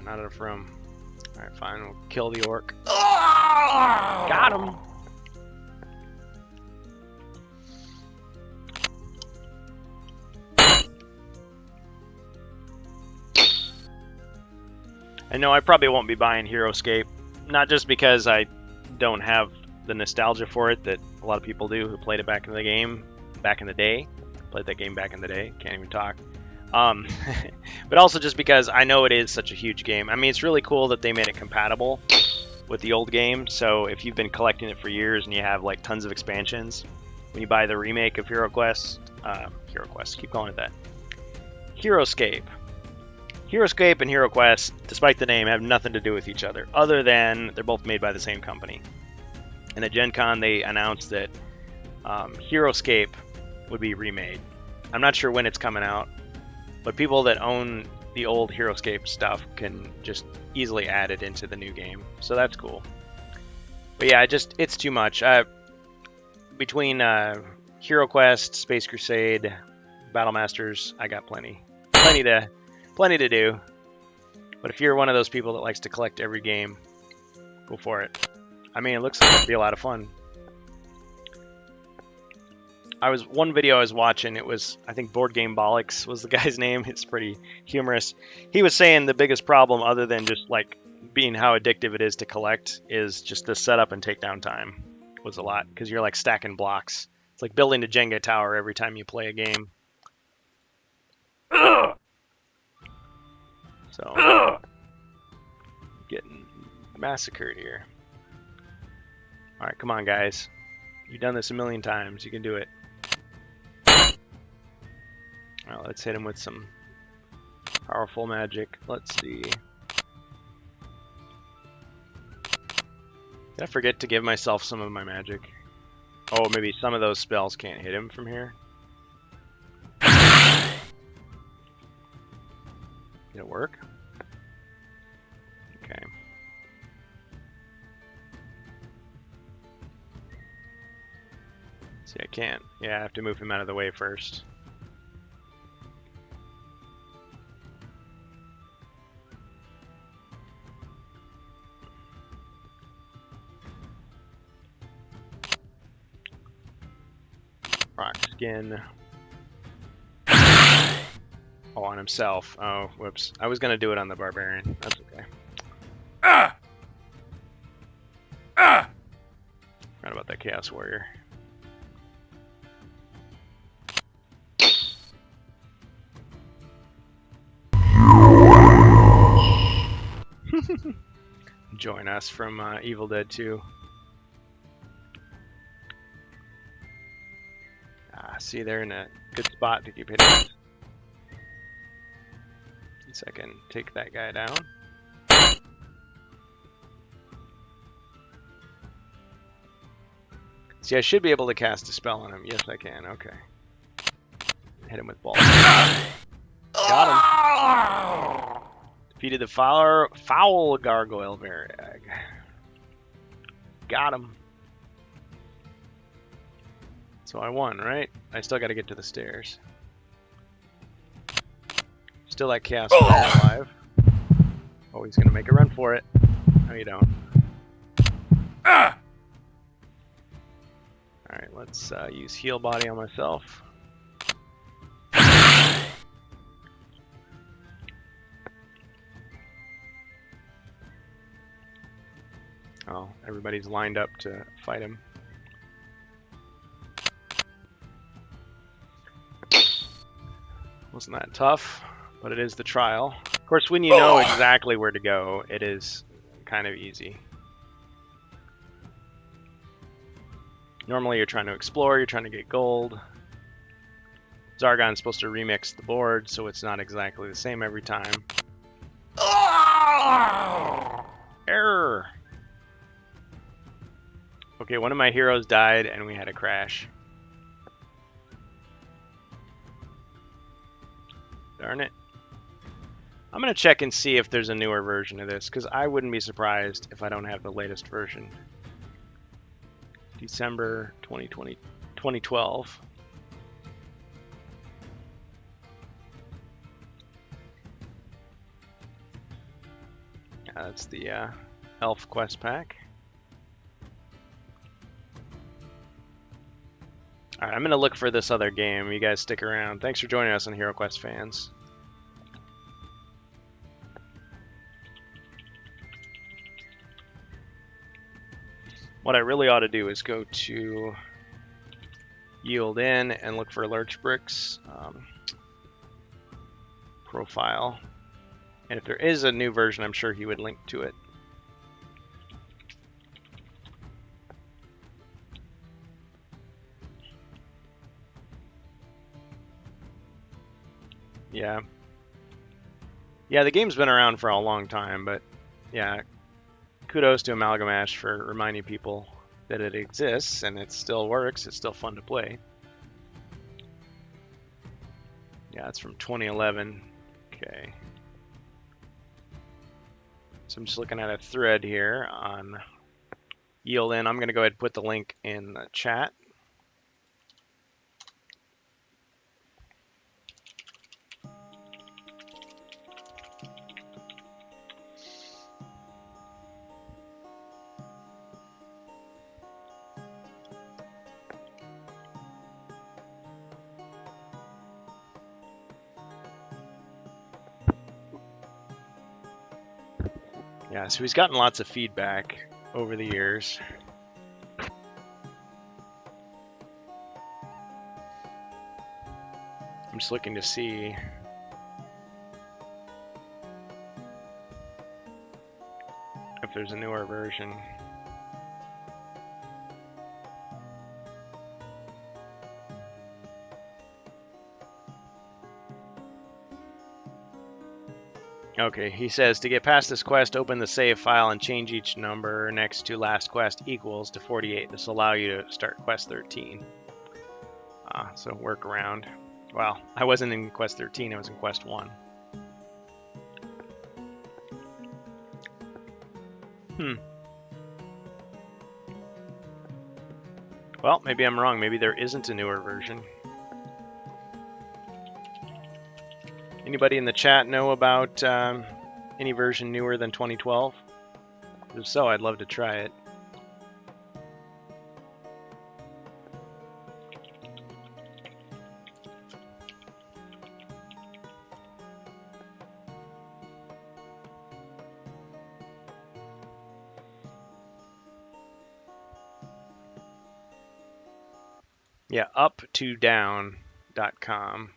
Not enough room. Alright, fine. We'll kill the orc. Got him! I know I probably won't be buying HeroScape. Not just because I don't have the nostalgia for it that a lot of people do who played it back in the game, back in the day. Played that game back in the day. Can't even talk. But also just because I know it is such a huge game. I mean, it's really cool that they made it compatible with the old game. So if you've been collecting it for years and you have like tons of expansions, when you buy the remake of HeroQuest, keep calling it that. HeroScape. HeroScape and HeroQuest, despite the name, have nothing to do with each other, other than they're both made by the same company. And at Gen Con, they announced that HeroScape would be remade. I'm not sure when it's coming out, but people that own the old HeroScape stuff can just easily add it into the new game. So that's cool. But yeah, it's too much. Between HeroQuest, Space Crusade, Battle Masters, I got plenty to do. But if you're one of those people that likes to collect every game, go for it. I mean, it looks like it'd be a lot of fun. One video I was watching, it was, I think Board Game Bollocks was the guy's name. It's pretty humorous. He was saying the biggest problem, other than just like being how addictive it is to collect, is just the setup and takedown time was a lot, because you're like stacking blocks. It's like building a Jenga tower every time you play a game. So, getting massacred here. All right, come on, guys. You've done this a million times. You can do it. Well, let's hit him with some powerful magic. Let's see. Did I forget to give myself some of my magic? Oh, maybe some of those spells can't hit him from here. Did it work? Okay. See, I can't. Yeah, I have to move him out of the way first. Rock skin. Oh, on himself. Oh, whoops. I was gonna do it on the barbarian. That's okay. Forgot about that chaos warrior. Join us from Evil Dead 2. See, they're in a good spot to keep hitting us. So I can take that guy down. See, I should be able to cast a spell on him. Yes, I can. Okay. Hit him with balls. Got him. Defeated the foul gargoyle Varag. Got him. So I won, right? I still got to get to the stairs. Still that chaos alive. Oh, he's gonna make a run for it. No, you don't. All right, let's use heal body on myself. Oh, everybody's lined up to fight him. Wasn't that tough, but it is the trial. Of course, when you know exactly where to go, it is kind of easy. Normally you're trying to explore, you're trying to get gold. Zargon's supposed to remix the board, so it's not exactly the same every time. Error! Okay, one of my heroes died and we had a crash. Darn it. I'm going to check and see if there's a newer version of this, because I wouldn't be surprised if I don't have the latest version. December 2012. Yeah, that's the Elf Quest Pack. Alright, I'm going to look for this other game. You guys stick around. Thanks for joining us on Hero Quest Fans. What I really ought to do is go to Yield In and look for Lurch Bricks profile. And if there is a new version, I'm sure he would link to it. Yeah. Yeah, the game's been around for a long time, but yeah, kudos to Amalgamash for reminding people that it exists and it still works. It's still fun to play. Yeah, it's from 2011. Okay. So I'm just looking at a thread here on Yield In. I'm going to go ahead and put the link in the chat. Yeah, so he's gotten lots of feedback over the years. I'm just looking to see if there's a newer version. Okay, he says to get past this quest, open the save file and change each number next to last quest equals to 48. This will allow you to start quest 13. So workaround. Well, I wasn't in quest 13, I was in quest 1. Well, maybe I'm wrong. Maybe there isn't a newer version. Anybody in the chat know about any version newer than 2012? If so, I'd love to try it. Yeah, up2down.com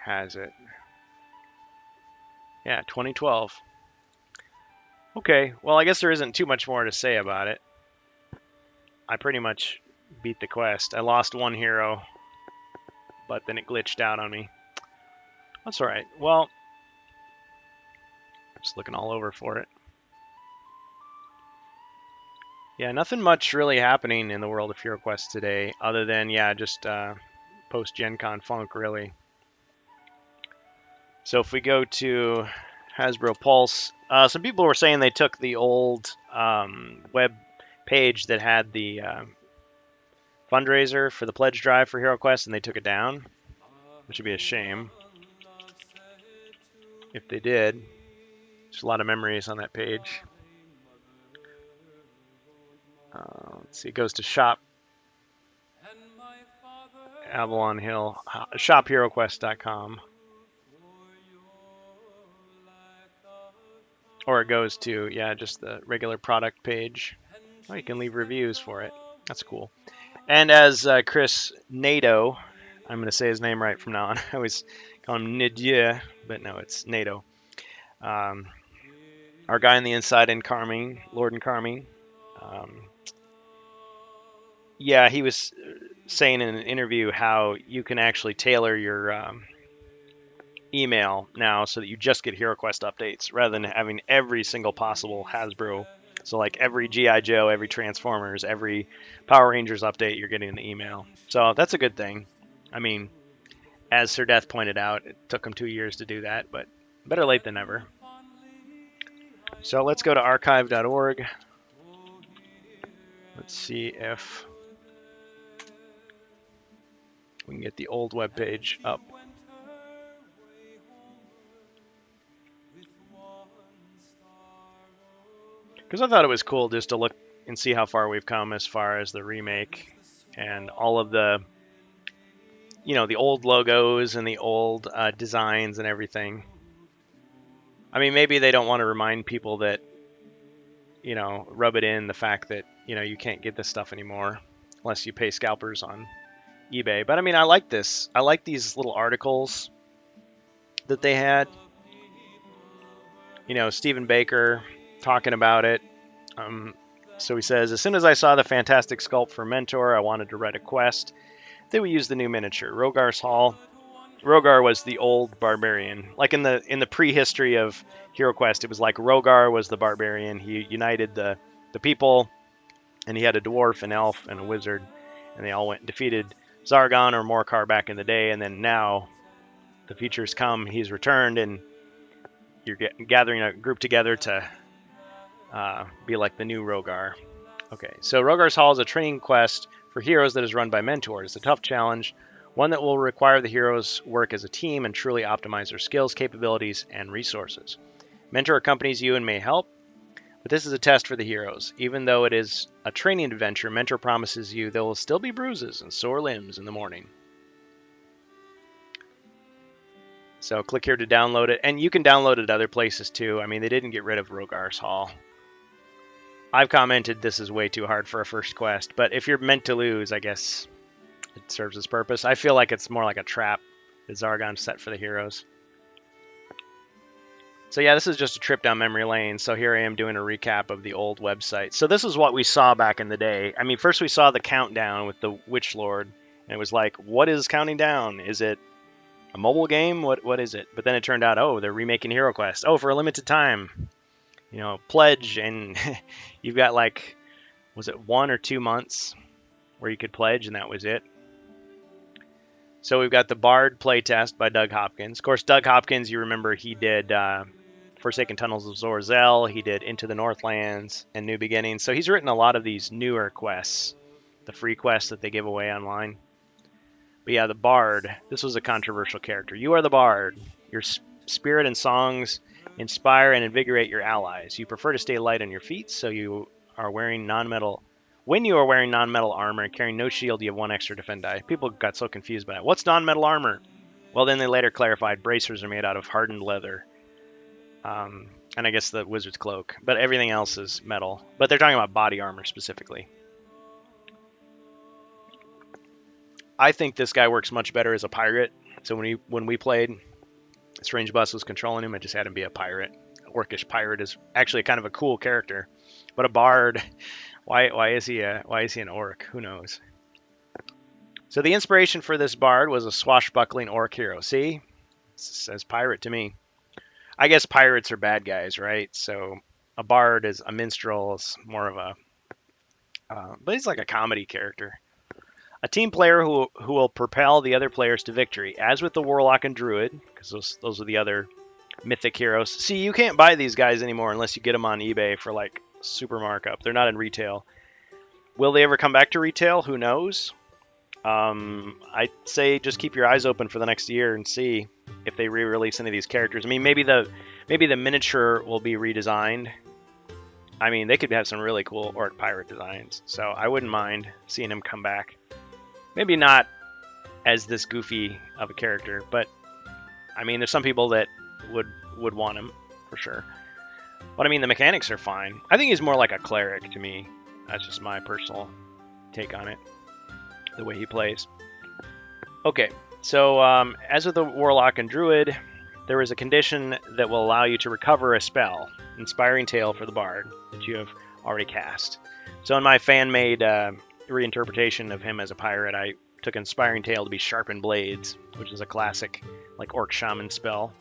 has it. Yeah, 2012. Okay, well, I guess there isn't too much more to say about it. I pretty much beat the quest. I lost one hero, but then it glitched out on me. That's alright. Well, just looking all over for it. Yeah, nothing much really happening in the world of HeroQuest today, other than, yeah, just post-Gen Con funk, really. So if we go to Hasbro Pulse, some people were saying they took the old web page that had the fundraiser for the pledge drive for HeroQuest, and they took it down, which would be a shame if they did. There's a lot of memories on that page. Let's see, it goes to shop Avalon Hill, shopheroquest.com. Or it goes to, yeah, just the regular product page. Oh, you can leave reviews for it. That's cool. And as Chris Nadeau, I'm going to say his name right from now on. I always call him Nidieu, but no, it's Nadeau. Our guy on the inside in Carmine, Lord and Carmine. Yeah, he was saying in an interview how you can actually tailor your email now so that you just get HeroQuest updates rather than having every single possible Hasbro. So like every G.I. Joe, every Transformers, every Power Rangers update, you're getting an email. So that's a good thing. I mean, as Sir Death pointed out, it took him 2 years to do that, but better late than never. So let's go to archive.org. Let's see if we can get the old web page up. Because I thought it was cool just to look and see how far we've come as far as the remake and all of the, you know, the old logos and the old designs and everything. I mean, maybe they don't want to remind people that, you know, rub it in the fact that, you know, you can't get this stuff anymore unless you pay scalpers on eBay. But I mean, I like this. I like these little articles that they had. You know, Stephen Baker talking about it. So he says, as soon as I saw the fantastic sculpt for Mentor, I wanted to write a quest. Then we used the new miniature, Rogar's Hall. Rogar was the old barbarian. Like in the prehistory of HeroQuest, it was like Rogar was the barbarian. He united the people, and he had a dwarf, an elf, and a wizard, and they all went and defeated Zargon or Morkar back in the day. And then now the features come, he's returned, and you're gathering a group together to be like the new Rogar. Okay, so Rogar's Hall is a training quest for heroes that is run by mentors. It's a tough challenge, one that will require the heroes work as a team and truly optimize their skills, capabilities, and resources. Mentor accompanies you and may help, but this is a test for the heroes. Even though it is a training adventure, Mentor promises you there will still be bruises and sore limbs in the morning. So click here to download it, and you can download it other places too. I mean, they didn't get rid of Rogar's Hall. I've commented this is way too hard for a first quest, but if you're meant to lose, I guess it serves its purpose. I feel like it's more like a trap that Zargon set for the heroes. So yeah, this is just a trip down memory lane. So here I am doing a recap of the old website. So this is what we saw back in the day. I mean, first we saw the countdown with the Witch Lord, and it was like, what is counting down? Is it a mobile game? What is it? But then it turned out, oh, they're remaking Hero Quest. Oh, for a limited time. You know, pledge, and you've got like, was it 1 or 2 months where you could pledge, and that was it. So we've got the Bard playtest by Doug Hopkins. Of course, Doug Hopkins, you remember he did Forsaken Tunnels of Zorzel, he did Into the Northlands and New Beginnings. So he's written a lot of these newer quests, the free quests that they give away online. But yeah, the Bard, this was a controversial character. You are the Bard. Your spirit and songs inspire and invigorate your allies. You prefer to stay light on your feet, so you are wearing non-metal. When you are wearing non-metal armor and carrying no shield, you have 1 extra defend die. People got so confused by that. What's non-metal armor? Well, then they later clarified bracers are made out of hardened leather. And I guess the wizard's cloak. But everything else is metal. But they're talking about body armor specifically. I think this guy works much better as a pirate. So when we played, Strange Bus was controlling him. I just had him be a pirate. Orcish pirate is actually kind of a cool character. But a bard, why is he an orc? Who knows? So the inspiration for this bard was a swashbuckling orc hero. See? It says pirate to me. I guess pirates are bad guys, right? So a bard is a minstrel, is more of a... but he's like a comedy character. A team player who will propel the other players to victory, as with the Warlock and Druid, because those are the other mythic heroes. See, you can't buy these guys anymore unless you get them on eBay for like super markup. They're not in retail. Will they ever come back to retail? Who knows? I'd say just keep your eyes open for the next year and see if they re-release any of these characters. I mean, maybe the miniature will be redesigned. I mean, they could have some really cool orc pirate designs, so I wouldn't mind seeing him come back. Maybe not as this goofy of a character, but I mean, there's some people that would want him for sure. But I mean, the mechanics are fine. I think he's more like a cleric to me. That's just my personal take on it, the way he plays. Okay, so as with the Warlock and Druid, there is a condition that will allow you to recover a spell, Inspiring Tale for the Bard, that you have already cast. So in my fan-made reinterpretation of him as a pirate, I took Inspiring Tale to be Sharpened Blades, which is a classic like orc shaman spell.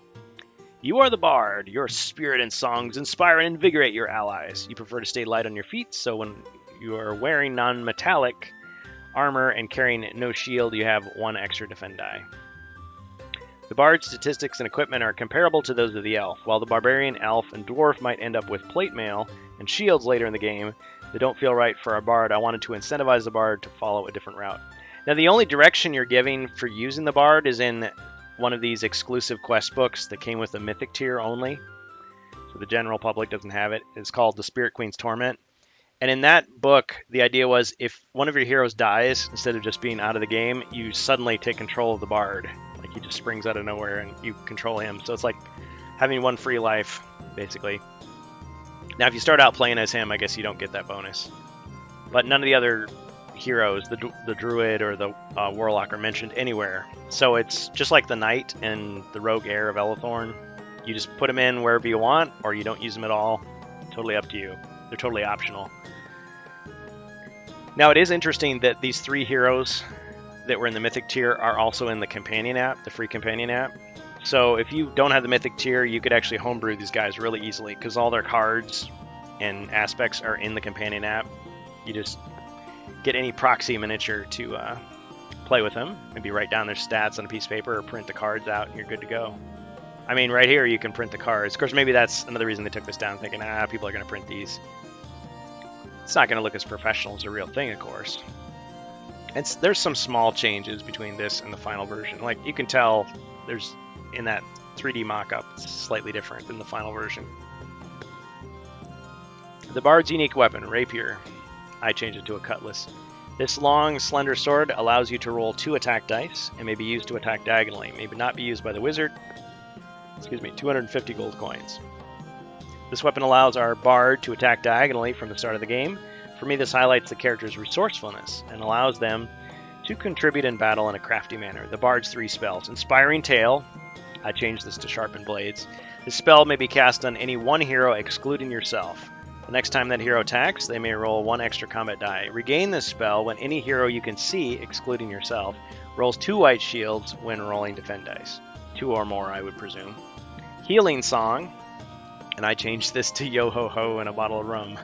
You are the Bard. Your spirit and songs inspire and invigorate your allies. You prefer to stay light on your feet, so when you are wearing non-metallic armor and carrying no shield, you have 1 extra defend die. The Bard's statistics and equipment are comparable to those of the Elf. While the Barbarian, Elf, and Dwarf might end up with plate mail and shields later in the game, they don't feel right for a Bard. I wanted to incentivize the Bard to follow a different route. Now, the only direction you're giving for using the Bard is in one of these exclusive quest books that came with the Mythic tier only. So the general public doesn't have it. It's called The Spirit Queen's Torment. And in that book, the idea was if one of your heroes dies, instead of just being out of the game, you suddenly take control of the Bard. Like he just springs out of nowhere and you control him. So it's like having 1 free life, basically. Now, if you start out playing as him, I guess you don't get that bonus. But none of the other heroes, the Druid or the Warlock, are mentioned anywhere. So it's just like the Knight and the Rogue Heir of Elethorn. You just put them in wherever you want, or you don't use them at all. Totally up to you. They're totally optional. Now, it is interesting that these 3 heroes that were in the Mythic tier are also in the Companion app, the free Companion app. So if you don't have the Mythic tier, you could actually homebrew these guys really easily because all their cards and aspects are in the Companion app. You just get any proxy miniature to play with them. Maybe write down their stats on a piece of paper or print the cards out and you're good to go. I mean, right here you can print the cards. Of course, maybe that's another reason they took this down, thinking, people are going to print these. It's not going to look as professional as a real thing, of course. There's some small changes between this and the final version. Like, you can tell there's, in that 3D mock-up, it's slightly different than the final version. The Bard's unique weapon, Rapier. I changed it to a cutlass. This long, slender sword allows you to roll 2 attack dice and may be used to attack diagonally. May not be used by the wizard. 250 gold coins. This weapon allows our bard to attack diagonally from the start of the game. For me, this highlights the character's resourcefulness and allows them to contribute in battle in a crafty manner. The bard's 3 spells. Inspiring Tale. I changed this to Sharpened Blades. This spell may be cast on any one hero excluding yourself. The next time that hero attacks, they may roll 1 extra combat die. Regain this spell when any hero you can see, excluding yourself, rolls 2 white shields when rolling defend dice. 2 or more, I would presume. Healing Song. And I changed this to Yo-Ho-Ho and a bottle of rum.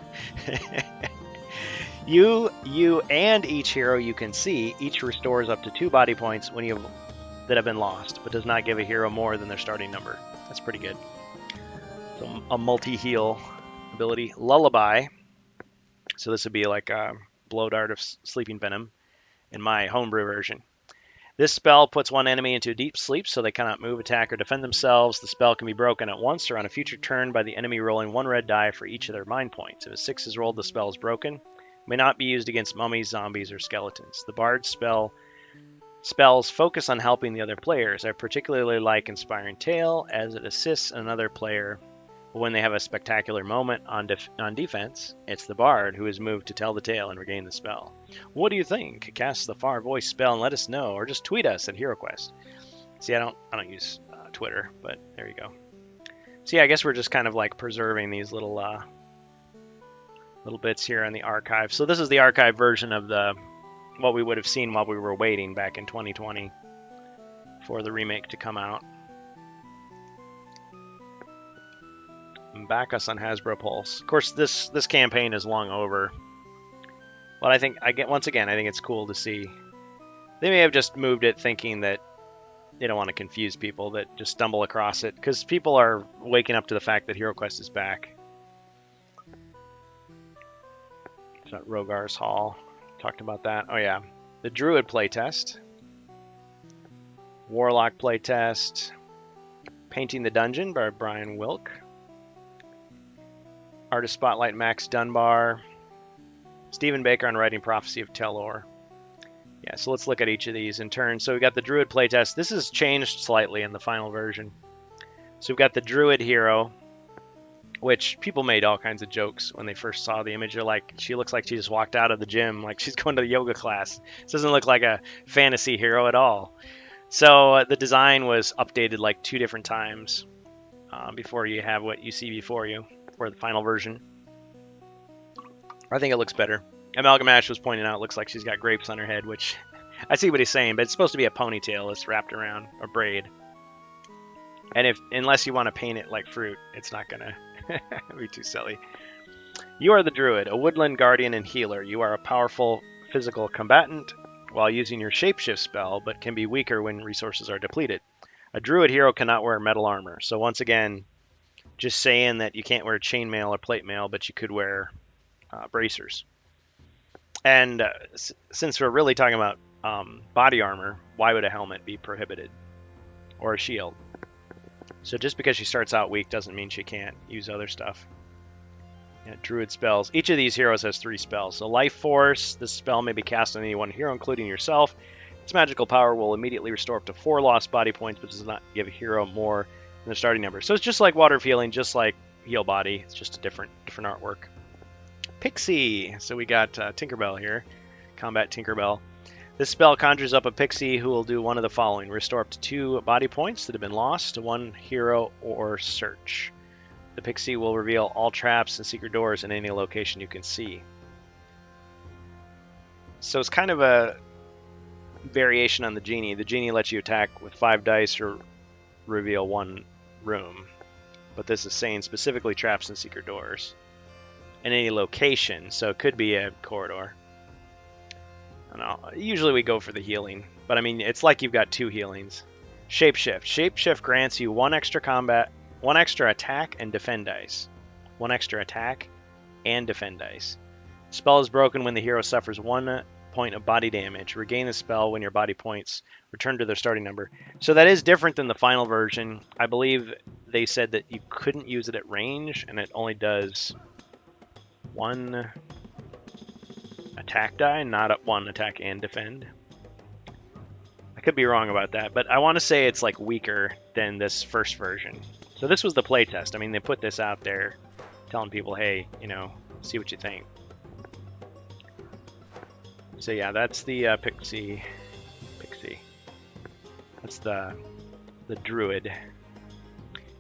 You and each hero you can see each restores up to 2 body points that have been lost, but does not give a hero more than their starting number. That's pretty good. So a multi-heal ability. Lullaby. So this would be like a blow dart of sleeping venom in my homebrew version. This spell puts one enemy into a deep sleep so they cannot move, attack, or defend themselves. The spell can be broken at once or on a future turn by the enemy rolling 1 red die for each of their mind points. If a 6 is rolled, the spell is broken. May not be used against mummies, zombies, or skeletons. The bard's spells focus on helping the other players. I particularly like Inspiring Tale as it assists another player when they have a spectacular moment on defense. It's the bard who is moved to tell the tale and regain the spell. What do you think? Cast the Far Voice spell and let us know, or just tweet us at HeroQuest. See, I don't use Twitter, but there you go. So yeah, I guess we're just kind of like preserving these little bits here in the archive. So this is the archive version of what we would have seen while we were waiting back in 2020 for the remake to come out. And back us on Hasbro Pulse. Of course, this campaign is long over, but I think it's cool to see. They may have just moved it thinking that they don't want to confuse people that just stumble across it, because people are waking up to the fact that HeroQuest is back. Rogar's Hall. Talked about that. Oh yeah. The Druid playtest. Warlock playtest. Painting the Dungeon by Brian Wilk. Artist Spotlight Max Dunbar. Stephen Baker on writing Prophecy of Telor. Yeah, so let's look at each of these in turn. So we've got the Druid playtest. This has changed slightly in the final version. So we've got the Druid hero, which people made all kinds of jokes when they first saw the image. They're like, she looks like she just walked out of the gym, like she's going to the yoga class. This doesn't look like a fantasy hero at all. So the design was updated like 2 different times before you have what you see before you for the final version. I think it looks better. Amalgam Ash was pointing out it looks like she's got grapes on her head, which I see what he's saying, but it's supposed to be a ponytail that's wrapped around a braid. And unless you want to paint it like fruit, it's not gonna be too silly. You are the Druid, a woodland guardian and healer. You are a powerful physical combatant while using your shapeshift spell, but can be weaker when resources are depleted. A Druid hero cannot wear metal armor. So once again, just saying that you can't wear chainmail or plate mail, but you could wear bracers. And since we're really talking about body armor, why would a helmet be prohibited? Or a shield? So just because she starts out weak doesn't mean she can't use other stuff. Yeah, Druid spells. Each of these heroes has 3 spells. So Life Force, this spell may be cast on any one hero, including yourself. Its magical power will immediately restore up to 4 lost body points, but does not give a hero more than their starting number. So it's just like Water of Healing, just like Heal Body. It's just a different artwork. Pixie. So we got Tinkerbell here. Combat Tinkerbell. This spell conjures up a pixie who will do one of the following. Restore up to 2 body points that have been lost to one hero or search. The pixie will reveal all traps and secret doors in any location you can see. So it's kind of a variation on the genie. The genie lets you attack with 5 dice or reveal 1 room. But this is saying specifically traps and secret doors in any location. So it could be a corridor. I don't know. Usually we go for the healing, but I mean, it's like you've got 2 healings. Shapeshift. Shapeshift grants you 1 extra attack and defend dice. 1 extra attack and defend dice. Spell is broken when the hero suffers 1 point of body damage. Regain the spell when your body points return to their starting number. So that is different than the final version. I believe they said that you couldn't use it at range, and it only does 1 attack die, not at 1 attack and defend. I could be wrong about that, but I want to say it's like weaker than this first version. So this was the playtest. I mean, they put this out there telling people, hey, you know, see what you think. So yeah, that's the Pixie. That's the druid.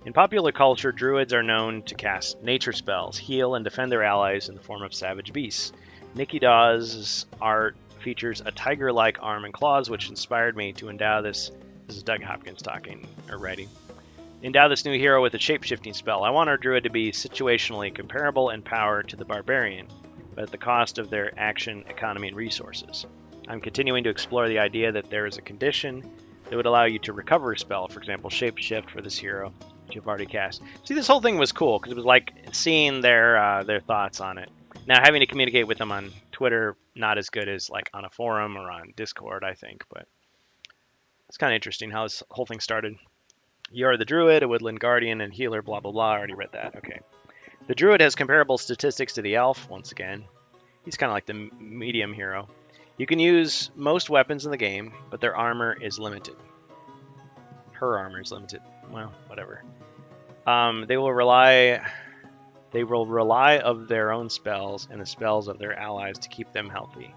In popular culture, druids are known to cast nature spells, heal, and defend their allies in the form of savage beasts. Nikki Dawes' art features a tiger-like arm and claws, which inspired me to endow this. This is Doug Hopkins talking or writing. Endow this new hero with a shape-shifting spell. I want our druid to be situationally comparable in power to the barbarian, but at the cost of their action, economy, and resources. I'm continuing to explore the idea that there is a condition that would allow you to recover a spell, for example, shapeshift for this hero that you've already cast. See, this whole thing was cool because it was like seeing their thoughts on it. Now, having to communicate with them on Twitter, not as good as like on a forum or on Discord, I think, but it's kind of interesting how this whole thing started. You are the druid, a woodland guardian, and healer, blah, blah, blah. I already read that. Okay. The druid has comparable statistics to the elf, once again. He's kind of like the medium hero. You can use most weapons in the game, but their armor is limited. Her armor is limited. Well, whatever. They will rely of their own spells and the spells of their allies to keep them healthy.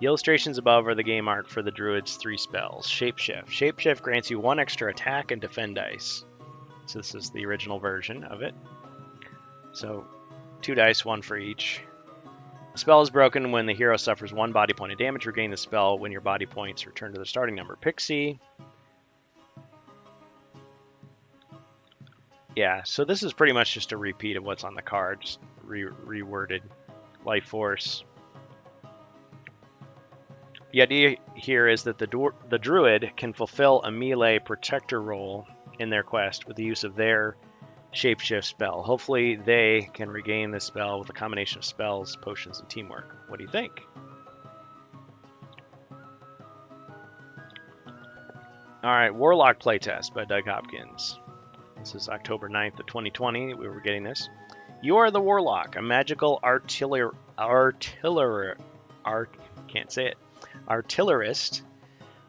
The illustrations above are the game art for the druid's 3 spells. Shapeshift. Shapeshift grants you 1 extra attack and defend dice. So this is the original version of it. So 2 dice, 1 for each. The spell is broken when the hero suffers 1 body point of damage. Regain the spell when your body points return to their starting number. Pixie. Yeah, so this is pretty much just a repeat of what's on the card, just reworded. Life Force. The idea here is that the druid can fulfill a melee protector role in their quest with the use of their shapeshift spell. Hopefully they can regain this spell with a combination of spells, potions, and teamwork. What do you think? Alright, Warlock playtest by Doug Hopkins. This is October 9th of 2020. We were getting this. You are the Warlock, a magical artillerist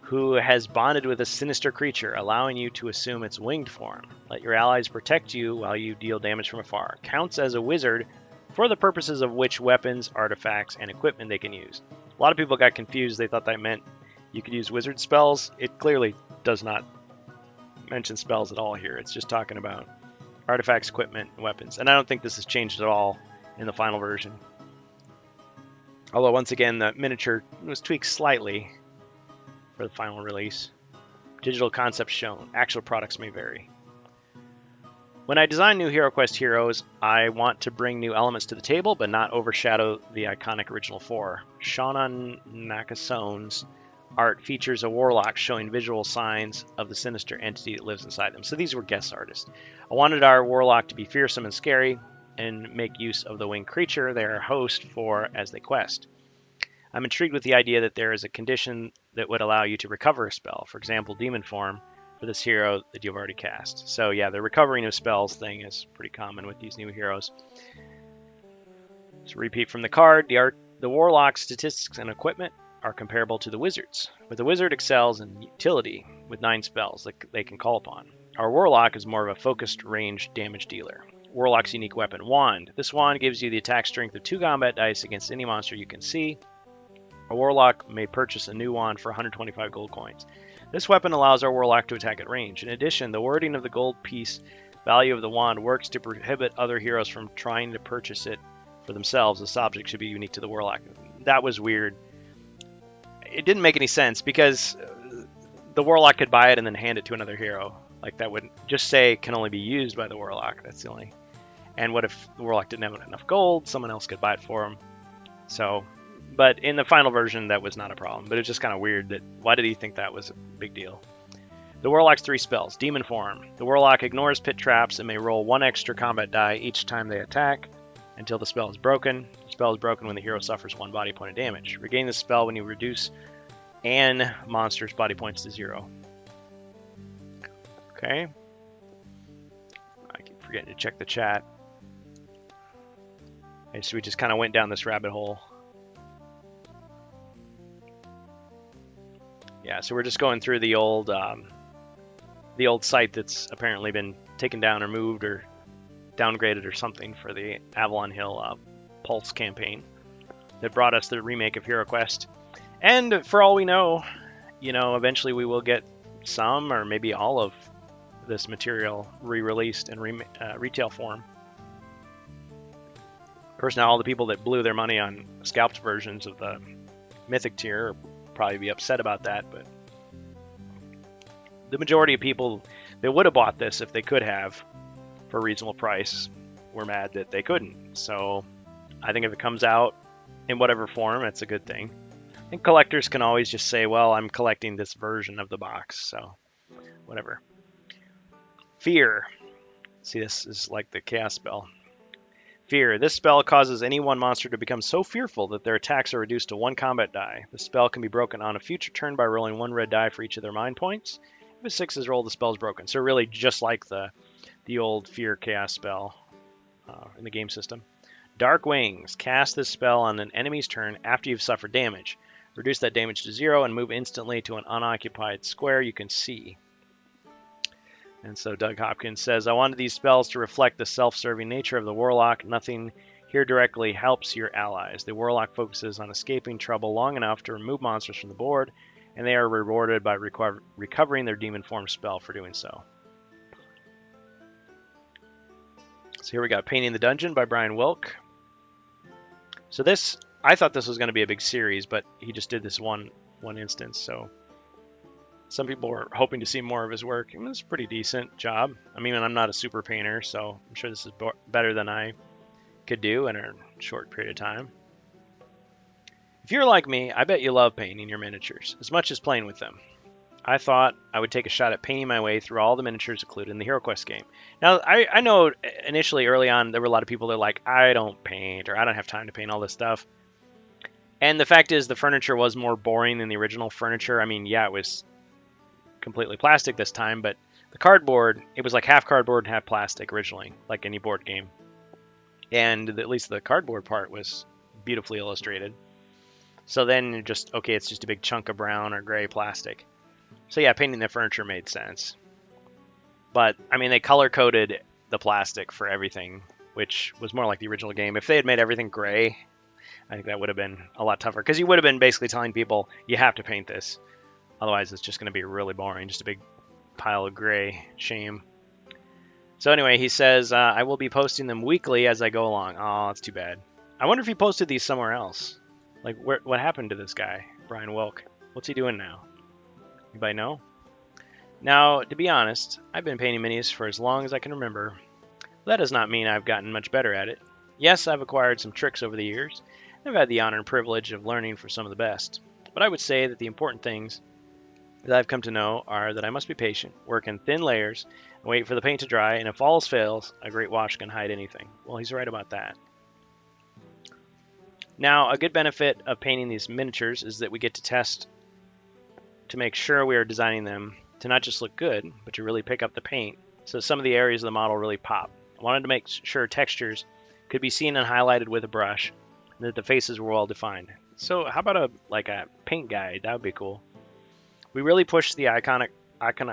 who has bonded with a sinister creature, allowing you to assume its winged form. Let your allies protect you while you deal damage from afar. Counts as a wizard for the purposes of which weapons, artifacts, and equipment they can use. A lot of people got confused. They thought that meant you could use wizard spells. It clearly does not mention spells at all here. It's just talking about artifacts, equipment, and weapons. And I don't think this has changed at all in the final version. Although, once again, the miniature was tweaked slightly for the final release. Digital concepts shown. Actual products may vary. When I design new HeroQuest heroes, I want to bring new elements to the table, but not overshadow the iconic original 4. Shauna Nakasone's art features a warlock showing visual signs of the sinister entity that lives inside them. So these were guest artists. I wanted our warlock to be fearsome and scary and make use of the winged creature they are a host for as they quest. I'm intrigued with the idea that there is a condition that would allow you to recover a spell, for example, demon form, for this hero that you've already cast. So yeah, the recovering of spells thing is pretty common with these new heroes. So repeat from the card, the warlock's statistics and equipment are comparable to the wizard's, but the wizard excels in utility with 9 spells that they can call upon. Our warlock is more of a focused range damage dealer. Warlock's unique weapon, Wand. This wand gives you the attack strength of 2 combat dice against any monster you can see. A warlock may purchase a new wand for 125 gold coins. This weapon allows our warlock to attack at range. In addition, the wording of the gold piece value of the wand works to prohibit other heroes from trying to purchase it for themselves. This object should be unique to the warlock. That was weird. It didn't make any sense because the warlock could buy it and then hand it to another hero. Like that would just say can only be used by the warlock. That's the only. And what if the warlock didn't have enough gold? Someone else could buy it for him. So, but in the final version, that was not a problem. But it's just kind of weird that why did he think that was a big deal? The warlock's 3 spells. Demon form. The warlock ignores pit traps and may roll 1 extra combat die each time they attack until the spell is broken. The spell is broken when the hero suffers 1 body point of damage. Regain the spell when you reduce an monster's body points to 0. Okay. I keep forgetting to check the chat. Okay, so we just kind of went down this rabbit hole. Yeah, Yeah, so we're just going through the old site that's apparently been taken down or moved or downgraded or something for the Avalon Hill Pulse campaign that brought us the remake of HeroQuest. And for all we know, eventually we will get some or maybe all of this material re-released in retail form. Of course, now all the people that blew their money on scalped versions of the Mythic tier will probably be upset about that, but the majority of people that would have bought this if they could have for a reasonable price were mad that they couldn't. So I think if it comes out in whatever form, it's a good thing. I think collectors can always just say, well, I'm collecting this version of the box, so whatever. Fear. See, this is like the chaos spell. Fear. This spell causes any one monster to become so fearful that their attacks are reduced to 1 combat die. The spell can be broken on a future turn by rolling 1 red die for each of their mind points. If a 6 is rolled, the spell is broken. So really just like the old Fear chaos spell in the game system. Dark Wings. Cast this spell on an enemy's turn after you've suffered damage. Reduce that damage to 0 and move instantly to an unoccupied square you can see. And so Doug Hopkins says, I wanted these spells to reflect the self-serving nature of the Warlock. Nothing here directly helps your allies. The Warlock focuses on escaping trouble long enough to remove monsters from the board, and they are rewarded by recovering their demon form spell for doing so. So here we got Painting the Dungeon by Brian Wilk. So this, I thought this was going to be a big series, but he just did this one instance, so some people were hoping to see more of his work. It was a pretty decent job. I mean, I'm not a super painter, so I'm sure this is better than I could do in a short period of time. If you're like me, I bet you love painting your miniatures as much as playing with them. I thought I would take a shot at painting my way through all the miniatures included in the HeroQuest game. Now, I know initially, early on, there were a lot of people that were like, I don't paint, or I don't have time to paint all this stuff. And the fact is, the furniture was more boring than the original furniture. I mean, yeah, it was completely plastic this time, but the cardboard, it was like half cardboard and half plastic originally, like any board game. And at least the cardboard part was beautifully illustrated. So then it's just a big chunk of brown or gray plastic. So yeah, painting the furniture made sense. But, I mean, they color-coded the plastic for everything, which was more like the original game. If they had made everything gray, I think that would have been a lot tougher. Because you would have been basically telling people, you have to paint this. Otherwise, it's just going to be really boring. Just a big pile of gray. Shame. So anyway, he says, I will be posting them weekly as I go along. Oh, that's too bad. I wonder if he posted these somewhere else. Like, what happened to this guy, Brian Wilk? What's he doing now? Anybody know? Now, to be honest, I've been painting minis for as long as I can remember. That does not mean I've gotten much better at it. Yes, I've acquired some tricks over the years. I've had the honor and privilege of learning from some of the best. But I would say that the important things that I've come to know are that I must be patient, work in thin layers, and wait for the paint to dry, and if all else fails, a great wash can hide anything. Well, he's right about that. Now, a good benefit of painting these miniatures is that we get to test to make sure we are designing them to not just look good, but to really pick up the paint, so some of the areas of the model really pop. I wanted to make sure textures could be seen and highlighted with a brush, and that the faces were well defined. So how about a paint guide? That would be cool. We really pushed the iconography. I don't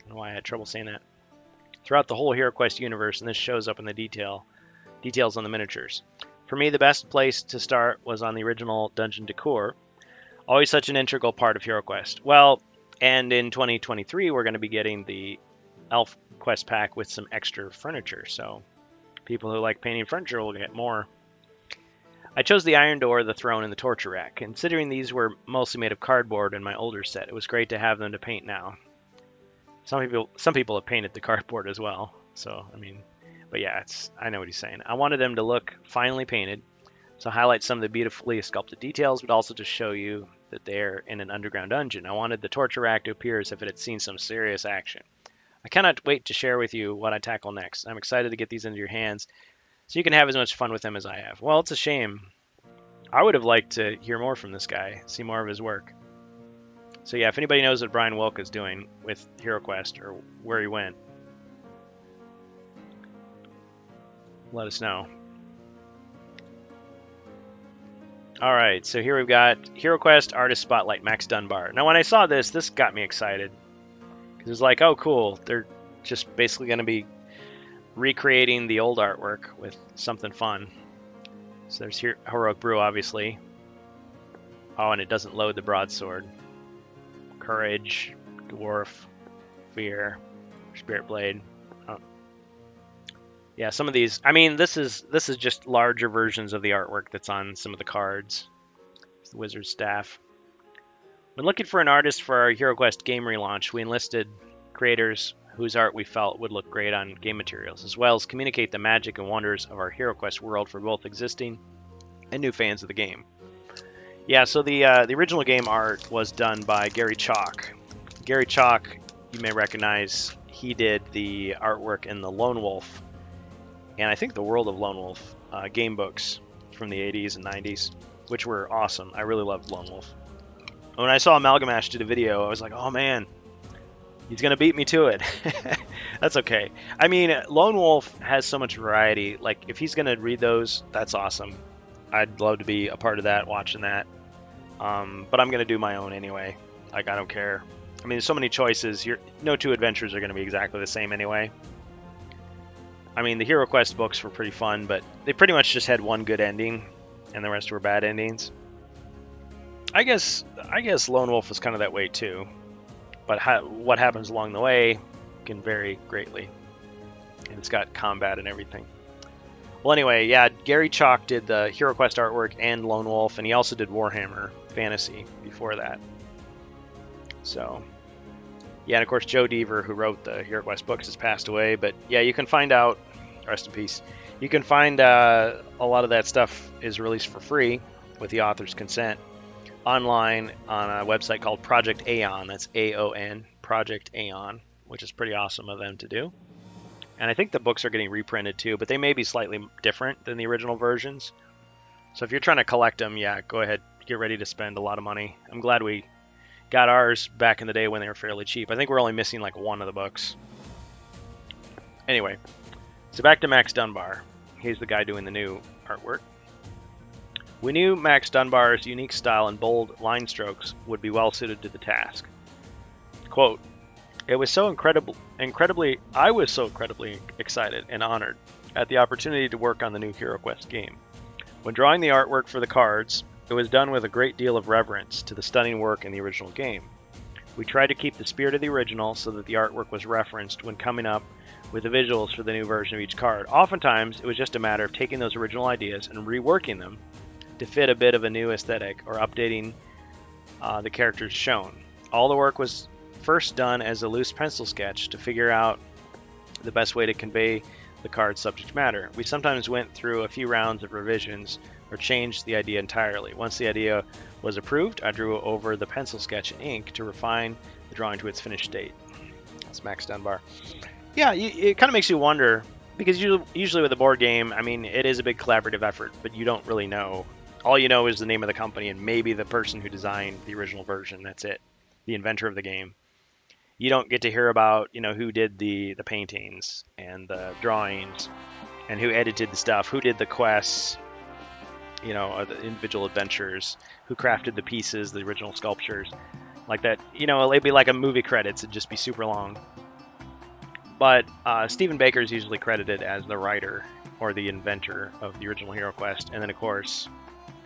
know why I had trouble saying that. Throughout the whole HeroQuest universe, and this shows up in the details on the miniatures. For me, the best place to start was on the original Dungeon Decor. Always such an integral part of HeroQuest. Well, and in 2023, we're going to be getting the Elf Quest pack with some extra furniture. So people who like painting furniture will get more. I chose the Iron Door, the Throne, and the Torture Rack. Considering these were mostly made of cardboard in my older set, it was great to have them to paint now. Some people have painted the cardboard as well. So, I mean, but yeah, I know what he's saying. I wanted them to look finely painted, so highlight some of the beautifully sculpted details, but also to show you that they're in an underground dungeon. I wanted the Torture Rack to appear as if it had seen some serious action. I cannot wait to share with you what I tackle next. I'm excited to get these into your hands, so you can have as much fun with them as I have. Well, it's a shame. I would have liked to hear more from this guy, see more of his work. So yeah, if anybody knows what Brian Wilk is doing with HeroQuest or where he went, let us know. All right, so here we've got Hero Quest Artist Spotlight Max Dunbar. Now, when I saw this got me excited because it's like, oh, cool. They're just basically going to be recreating the old artwork with something fun. So there's Heroic Brew, obviously. Oh, and it doesn't load the broadsword. Courage, Dwarf, Fear, Spirit Blade. Oh. Yeah, some of these. I mean, this is just larger versions of the artwork that's on some of the cards. It's the Wizard's Staff. When looking for an artist for our HeroQuest game relaunch, we enlisted creators whose art we felt would look great on game materials, as well as communicate the magic and wonders of our HeroQuest world for both existing and new fans of the game. Yeah, so the original game art was done by Gary Chalk. Gary Chalk, you may recognize, he did the artwork in the Lone Wolf, and I think the World of Lone Wolf game books from the 80s and 90s, which were awesome. I really loved Lone Wolf. When I saw Amalgamash did a video, I was like, oh man, he's going to beat me to it. That's okay. I mean, Lone Wolf has so much variety. Like, if he's going to read those, that's awesome. I'd love to be a part of that, watching that. But I'm going to do my own anyway. Like, I don't care. I mean, there's so many choices. No two adventures are going to be exactly the same anyway. I mean, the HeroQuest books were pretty fun, but they pretty much just had one good ending, and the rest were bad endings. I guess Lone Wolf was kind of that way too, but what happens along the way can vary greatly, and it's got combat and everything. Well, anyway, yeah, Gary Chalk did the HeroQuest artwork and Lone Wolf, and he also did Warhammer Fantasy before that. So, yeah, and of course Joe Deaver, who wrote the HeroQuest books, has passed away. But yeah, you can find out, rest in peace. You can find a lot of that stuff is released for free with the author's consent online on a website called Project Aeon. That's AON, Project Aeon, which is pretty awesome of them to do. And I think the books are getting reprinted too, but they may be slightly different than the original versions. So if you're trying to collect them, yeah, go ahead, get ready to spend a lot of money. I'm glad we got ours back in the day when they were fairly cheap. I think we're only missing like one of the books. Anyway, so back to Max Dunbar. He's the guy doing the new artwork. We knew Max Dunbar's unique style and bold line strokes would be well suited to the task. Quote, I was so incredibly excited and honored at the opportunity to work on the new HeroQuest game. When drawing the artwork for the cards, it was done with a great deal of reverence to the stunning work in the original game. We tried to keep the spirit of the original so that the artwork was referenced when coming up with the visuals for the new version of each card. Oftentimes, it was just a matter of taking those original ideas and reworking them to fit a bit of a new aesthetic or updating the characters shown. All the work was first done as a loose pencil sketch to figure out the best way to convey the card's subject matter. We sometimes went through a few rounds of revisions or changed the idea entirely. Once the idea was approved, I drew over the pencil sketch in ink to refine the drawing to its finished state. That's Max Dunbar. Yeah, it kind of makes you wonder, because usually with a board game, I mean, it is a big collaborative effort, but you don't really know. All you know is the name of the company and maybe the person who designed the original version. That's it. The inventor of the game. You don't get to hear about, who did the paintings and the drawings and who edited the stuff, who did the quests, the individual adventures, who crafted the pieces, the original sculptures, like that. It'd be like a movie credits. It'd just be super long. But Stephen Baker is usually credited as the writer or the inventor of the original HeroQuest. And then, of course,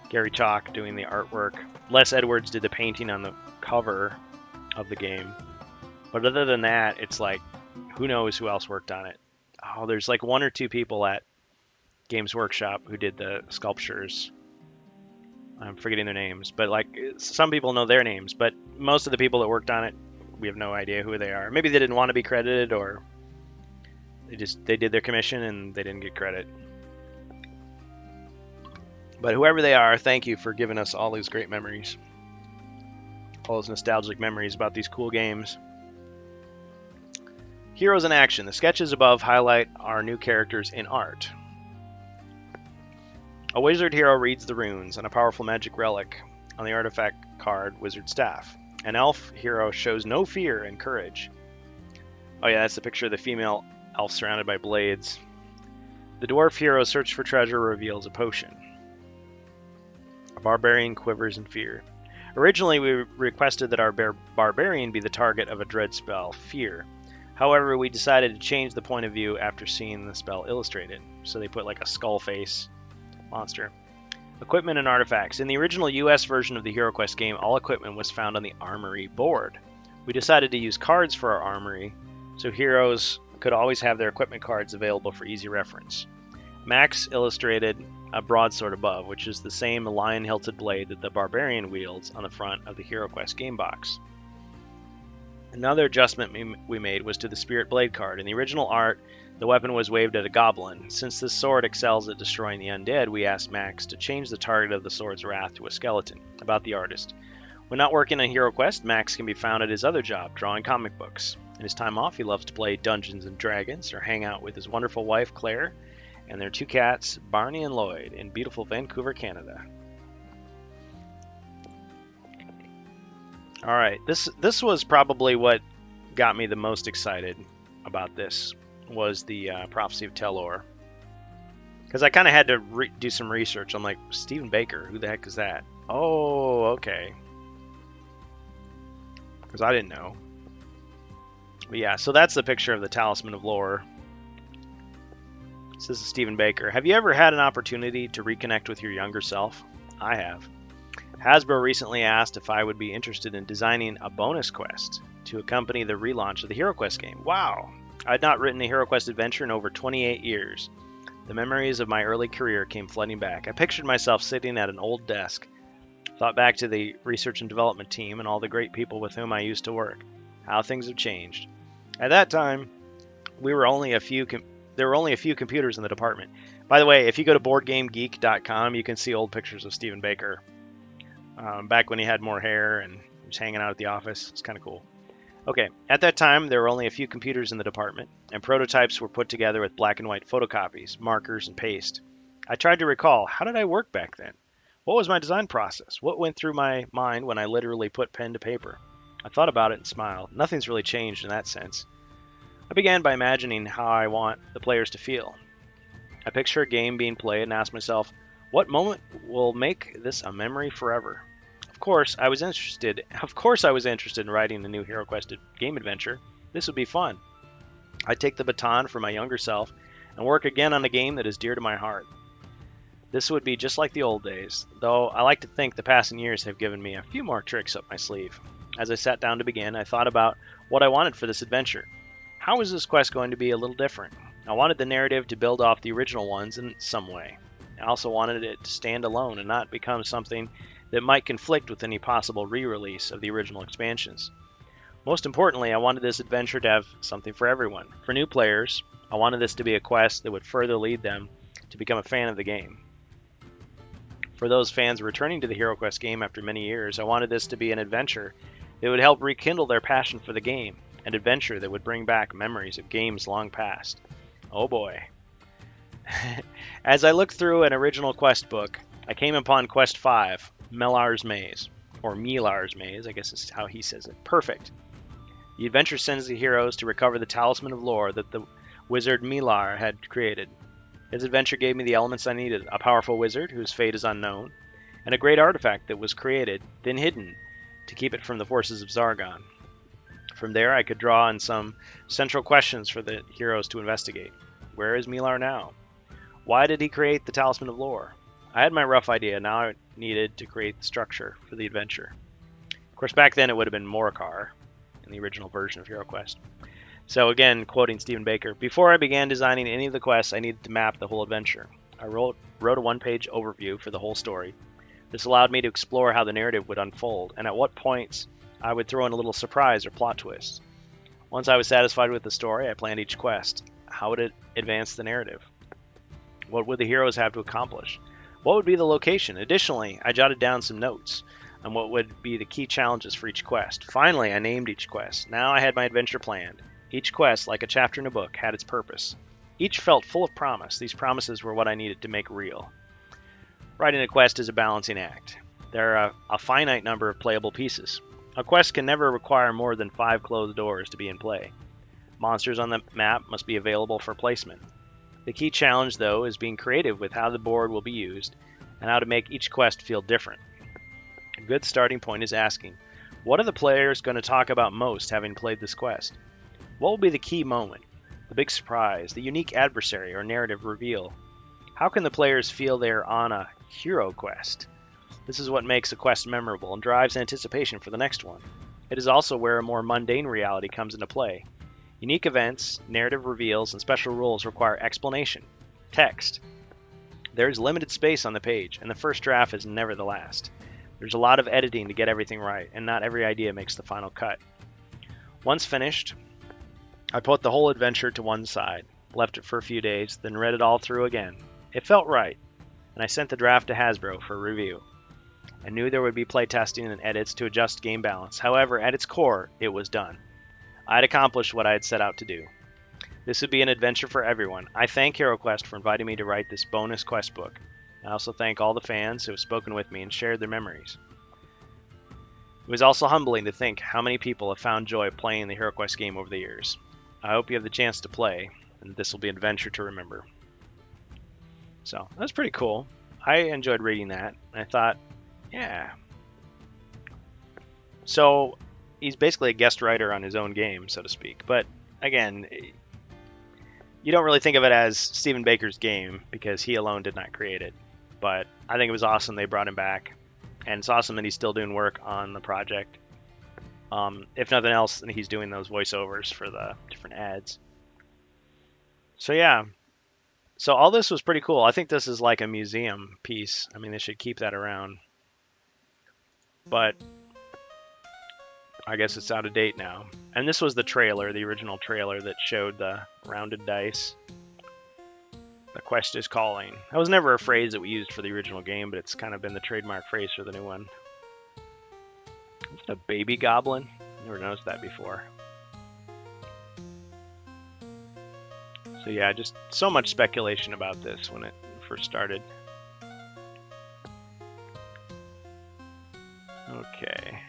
Gary Chalk doing the artwork. Les Edwards did the painting on the cover of the game. But other than that, it's like, who knows who else worked on it? Oh, there's like one or two people at Games Workshop who did the sculptures. I'm forgetting their names, but like some people know their names, but most of the people that worked on it, we have no idea who they are. Maybe they didn't want to be credited, or they did their commission and they didn't get credit. But whoever they are, thank you for giving us all these great memories. All those nostalgic memories about these cool games. Heroes in action. The sketches above highlight our new characters in art. A wizard hero reads the runes on a powerful magic relic on the artifact card Wizard Staff. An elf hero shows no fear and courage. Oh yeah, that's the picture of the female elf surrounded by blades. The dwarf hero search for treasure reveals a potion. A Barbarian quivers in fear. Originally, we requested that our barbarian be the target of a dread spell, Fear. However, we decided to change the point of view after seeing the spell illustrated. So they put like a skull face monster. Equipment and artifacts. In the original US version of the HeroQuest game, all equipment was found on the Armory board. We decided to use cards for our Armory, so heroes could always have their equipment cards available for easy reference. Max illustrated a broadsword above, which is the same lion-hilted blade that the barbarian wields on the front of the HeroQuest game box. Another adjustment we made was to the Spirit Blade card. In the original art, the weapon was waved at a goblin. Since this sword excels at destroying the undead, we asked Max to change the target of the sword's wrath to a skeleton. About the artist. When not working on HeroQuest, Max can be found at his other job, drawing comic books. In his time off, he loves to play Dungeons & Dragons or hang out with his wonderful wife, Claire, and their 2 cats, Barney and Lloyd, in beautiful Vancouver, Canada. Alright, this was probably what got me the most excited about this, was the Prophecy of Telor. Because I kind of had to do some research. I'm like, Stephen Baker, who the heck is that? Oh, okay. Because I didn't know. But yeah, so that's the picture of the Talisman of Lore. This is Stephen Baker. Have you ever had an opportunity to reconnect with your younger self? I have. Hasbro recently asked if I would be interested in designing a bonus quest to accompany the relaunch of the HeroQuest game. Wow! I had not written a HeroQuest adventure in over 28 years. The memories of my early career came flooding back. I pictured myself sitting at an old desk, thought back to the research and development team and all the great people with whom I used to work. How things have changed. At that time, there were only a few computers in the department. By the way, if you go to BoardGameGeek.com, you can see old pictures of Stephen Baker. Back when he had more hair and he was hanging out at the office. It's kind of cool. Okay, at that time, there were only a few computers in the department, and prototypes were put together with black and white photocopies, markers, and paste. I tried to recall, how did I work back then? What was my design process? What went through my mind when I literally put pen to paper? I thought about it and smiled. Nothing's really changed in that sense. I began by imagining how I want the players to feel. I picture a game being played and ask myself, what moment will make this a memory forever? Of course, I was interested in writing a new HeroQuest game adventure. This would be fun. I'd take the baton from my younger self and work again on a game that is dear to my heart. This would be just like the old days, though I like to think the passing years have given me a few more tricks up my sleeve. As I sat down to begin, I thought about what I wanted for this adventure. How was this quest going to be a little different? I wanted the narrative to build off the original ones in some way. I also wanted it to stand alone and not become something that might conflict with any possible re-release of the original expansions. Most importantly, I wanted this adventure to have something for everyone. For new players, I wanted this to be a quest that would further lead them to become a fan of the game. For those fans returning to the HeroQuest game after many years, I wanted this to be an adventure that would help rekindle their passion for the game, an adventure that would bring back memories of games long past. Oh boy. As I looked through an original quest book, I came upon Quest 5, Melar's Maze, or Milar's Maze, I guess is how he says it. Perfect. The adventure sends the heroes to recover the Talisman of Lore that the wizard Milar had created. His adventure gave me the elements I needed, a powerful wizard whose fate is unknown, and a great artifact that was created, then hidden, to keep it from the forces of Zargon. From there, I could draw on some central questions for the heroes to investigate. Where is Milar now? Why did he create the Talisman of Lore? I had my rough idea, now I needed to create the structure for the adventure. Of course, back then it would have been Morcar in the original version of HeroQuest. So again, quoting Stephen Baker, before I began designing any of the quests, I needed to map the whole adventure. I wrote a one-page overview for the whole story. This allowed me to explore how the narrative would unfold, and at what points I would throw in a little surprise or plot twist. Once I was satisfied with the story, I planned each quest. How would it advance the narrative? What would the heroes have to accomplish? What would be the location? Additionally, I jotted down some notes on what would be the key challenges for each quest. Finally, I named each quest. Now I had my adventure planned. Each quest, like a chapter in a book, had its purpose. Each felt full of promise. These promises were what I needed to make real. Writing a quest is a balancing act. There are a finite number of playable pieces. A quest can never require more than 5 closed doors to be in play. Monsters on the map must be available for placement. The key challenge, though, is being creative with how the board will be used and how to make each quest feel different. A good starting point is asking, what are the players going to talk about most having played this quest? What will be the key moment, the big surprise, the unique adversary or narrative reveal? How can the players feel they're on a hero quest? This is what makes a quest memorable and drives anticipation for the next one. It is also where a more mundane reality comes into play. Unique events, narrative reveals, and special rules require explanation, text. There is limited space on the page, and the first draft is never the last. There's a lot of editing to get everything right, and not every idea makes the final cut. Once finished, I put the whole adventure to one side, left it for a few days, then read it all through again. It felt right, and I sent the draft to Hasbro for review. I knew there would be playtesting and edits to adjust game balance. However, at its core, it was done. I had accomplished what I had set out to do. This would be an adventure for everyone. I thank HeroQuest for inviting me to write this bonus quest book. I also thank all the fans who have spoken with me and shared their memories. It was also humbling to think how many people have found joy playing the HeroQuest game over the years. I hope you have the chance to play, and this will be an adventure to remember. So, that was pretty cool. I enjoyed reading that, and I thought, yeah. So, he's basically a guest writer on his own game, so to speak. But, again, you don't really think of it as Stephen Baker's game, because he alone did not create it. But I think it was awesome they brought him back. And it's awesome that he's still doing work on the project. If nothing else, he's doing those voiceovers for the different ads. So yeah. So all this was pretty cool. I think this is like a museum piece. I mean, they should keep that around. But I guess it's out of date now. And this was the trailer, the original trailer that showed the rounded dice. The quest is calling. That was never a phrase that we used for the original game, but it's kind of been the trademark phrase for the new one. Is it a baby goblin? Never noticed that before. So yeah, just so much speculation about this when it first started. Okay.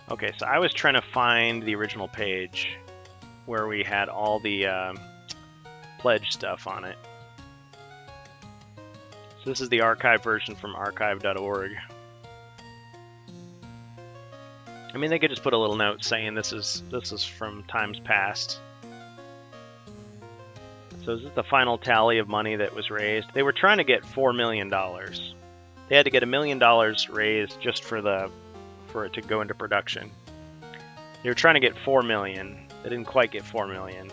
Okay, so I was trying to find the original page where we had all the pledge stuff on it. So this is the archive version from archive.org. I mean, they could just put a little note saying this is from times past. So this is the final tally of money that was raised. They were trying to get $4 million. They had to get $1 million raised just for it to go into production. They were trying to get 4 million. They didn't quite get 4 million.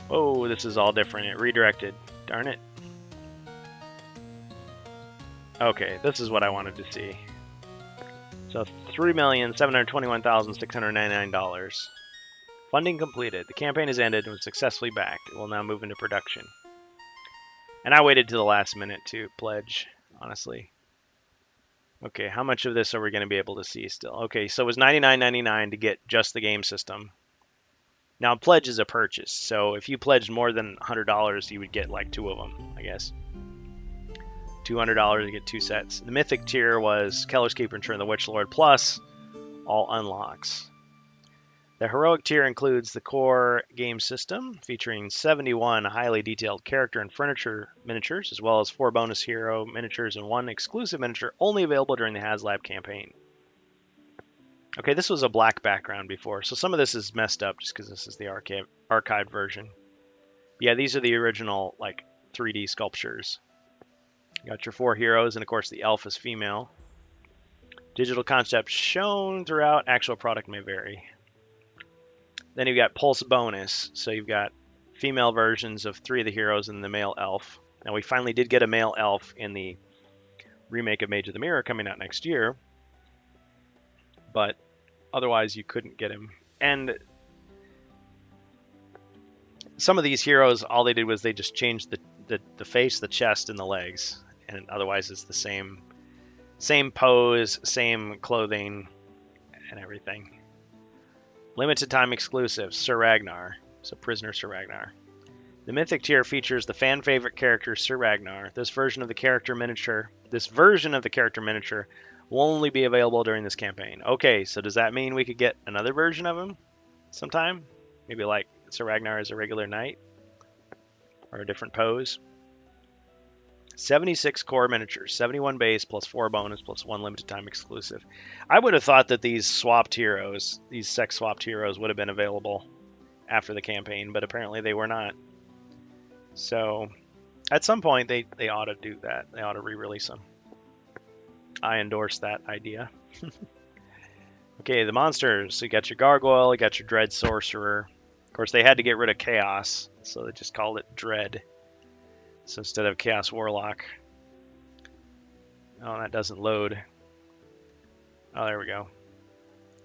Oh, this is all different. It redirected. Darn it. Okay, this is what I wanted to see. So $3,721,699. Funding completed. The campaign has ended and was successfully backed. It will now move into production. And I waited to the last minute to pledge, honestly. Okay, how much of this are we going to be able to see still? Okay, so it was $99.99 to get just the game system. Now, pledge is a purchase, so if you pledged more than $100, you would get like 2 of them, I guess. $200 to get 2 sets. The Mythic tier was Keller's Keeper and Return of the Witch Lord, plus all unlocks. The Heroic tier includes the core game system, featuring 71 highly detailed character and furniture miniatures, as well as 4 bonus hero miniatures and 1 exclusive miniature only available during the HasLab campaign. Okay, this was a black background before, so some of this is messed up just because this is the archived version. Yeah, these are the original, like, 3D sculptures. You got your 4 heroes, and of course the elf is female. Digital concepts shown throughout, actual product may vary. Then you've got Pulse Bonus, so you've got female versions of 3 of the heroes and the male elf. Now we finally did get a male elf in the remake of Mage of the Mirror coming out next year, but otherwise you couldn't get him. And some of these heroes, all they did was they just changed the face, the chest, and the legs, and otherwise it's the same pose, same clothing, and everything. Limited time exclusive, Sir Ragnar. So Prisoner Sir Ragnar. The Mythic tier features the fan favorite character Sir Ragnar. This version of the character miniature will only be available during this campaign. Okay, so does that mean we could get another version of him sometime? Maybe like Sir Ragnar as a regular knight or a different pose. 76 core miniatures, 71 base plus 4 bonus plus 1 limited time exclusive. I would have thought that these swapped heroes, these sex swapped heroes, would have been available after the campaign, but apparently they were not. So at some point they ought to do that. They ought to re-release them. I endorse that idea. Okay, the monsters. So you got your Gargoyle, you got your Dread Sorcerer. Of course, they had to get rid of Chaos, so they just called it Dread. So instead of Chaos Warlock. Oh, that doesn't load. Oh, there we go.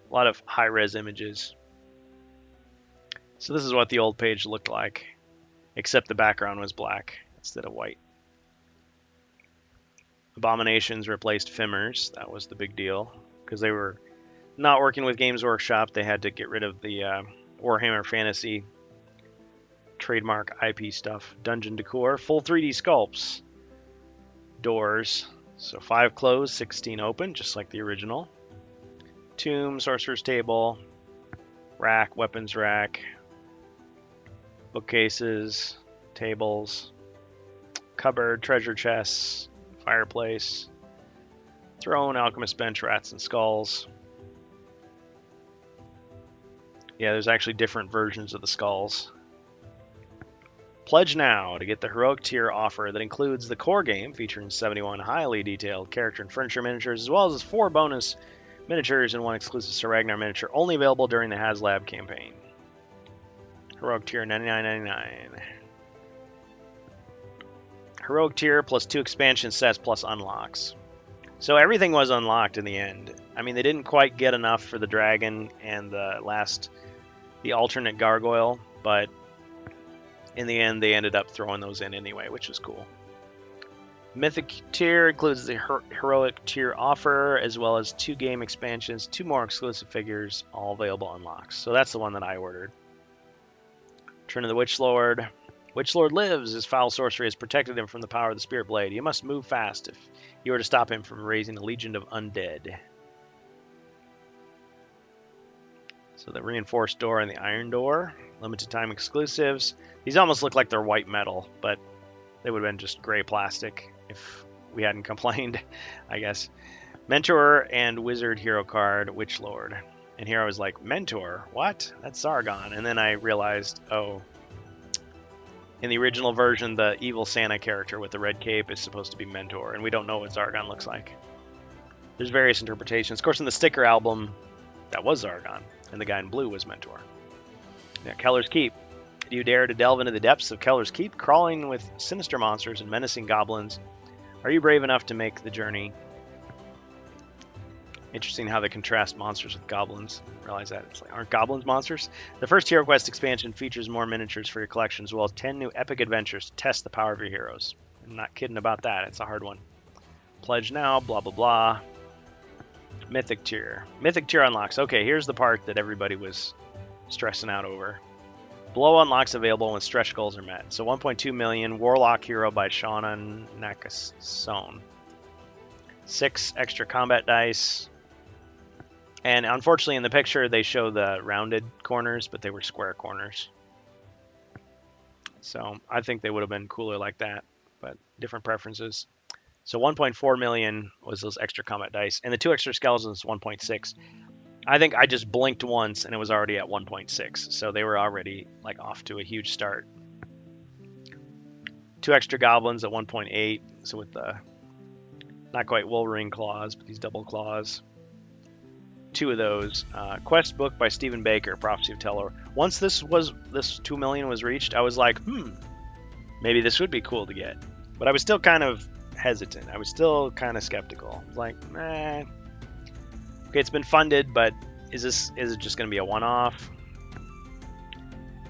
A lot of high-res images. So this is what the old page looked like, except the background was black instead of white. Abominations replaced Fimmers. That was the big deal, because they were not working with Games Workshop. They had to get rid of the Warhammer Fantasy trademark IP stuff. Dungeon decor, full 3D sculpts. Doors, so 5 closed, 16 open, just like the original. Tomb, Sorcerer's Table, rack, weapons rack, bookcases, tables, cupboard, treasure chests, fireplace, throne, alchemist bench, rats and skulls. Yeah, there's actually different versions of the skulls. Pledge now to get the Heroic Tier offer that includes the core game featuring 71 highly detailed character and furniture miniatures, as well as 4 bonus miniatures and 1 exclusive Sir Ragnar miniature, only available during the HasLab campaign. Heroic Tier $99.99. Heroic Tier plus 2 expansion sets plus unlocks. So everything was unlocked in the end. I mean, they didn't quite get enough for the dragon and the alternate gargoyle, but in the end, they ended up throwing those in anyway, which was cool. Mythic Tier includes the Heroic Tier offer, as well as 2 game expansions, 2 more exclusive figures, all available unlocks. So that's the one that I ordered. Turn of the Witchlord. Witchlord lives. His foul sorcery has protected him from the power of the Spirit Blade. You must move fast if you are to stop him from raising a legion of undead. So the reinforced door and the iron door, limited time exclusives. These almost look like they're white metal, but they would have been just gray plastic if we hadn't complained, I guess. Mentor and Wizard hero card, Witchlord. And here I was like, Mentor? What? That's Zargon. And then I realized, oh, in the original version, the evil Santa character with the red cape is supposed to be Mentor, and we don't know what Zargon looks like. There's various interpretations. Of course, in the sticker album, that was Zargon, and the guy in blue was Mentor. Now, Keller's Keep. Do you dare to delve into the depths of Keller's Keep, crawling with sinister monsters and menacing goblins? Are you brave enough to make the journey? Interesting how they contrast monsters with goblins. Realize that. It's like, aren't goblins monsters? The first Hero Quest expansion features more miniatures for your collection, as well as 10 new epic adventures to test the power of your heroes. I'm not kidding about that. It's a hard one. Pledge now, blah, blah, blah. Mythic Tier. Mythic Tier unlocks. Okay, here's the part that everybody was stressing out over. Below unlocks available when stretch goals are met. So 1.2 million, Warlock Hero by Shauna Nakasone. 6 extra combat dice. And unfortunately in the picture they show the rounded corners, but they were square corners. So I think they would have been cooler like that, but different preferences. So 1.4 million was those extra combat dice, and the 2 extra skeletons 1.6. I think I just blinked once and it was already at 1.6, so they were already like off to a huge start. 2 extra goblins at 1.8, so with the not quite Wolverine claws, but these double claws. 2 of those. Quest book by Stephen Baker, Prophecy of Telor. Once this 2 million was reached, I was like, maybe this would be cool to get. But I was still kind of hesitant. I was still kind of skeptical. I was like, okay, it's been funded, but is it just going to be a one-off?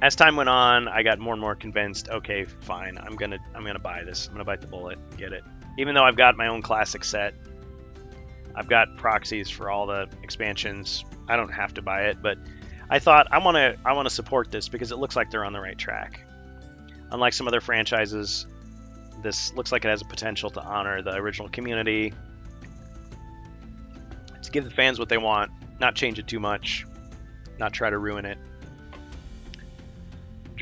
As time went on, I got more and more convinced. Okay, fine, I'm gonna buy this. I'm gonna bite the bullet, and get it. Even though I've got my own classic set, I've got proxies for all the expansions. I don't have to buy it, but I thought I want to support this because it looks like they're on the right track. Unlike some other franchises, this looks like it has a potential to honor the original community, to give the fans what they want, not change it too much, not try to ruin it.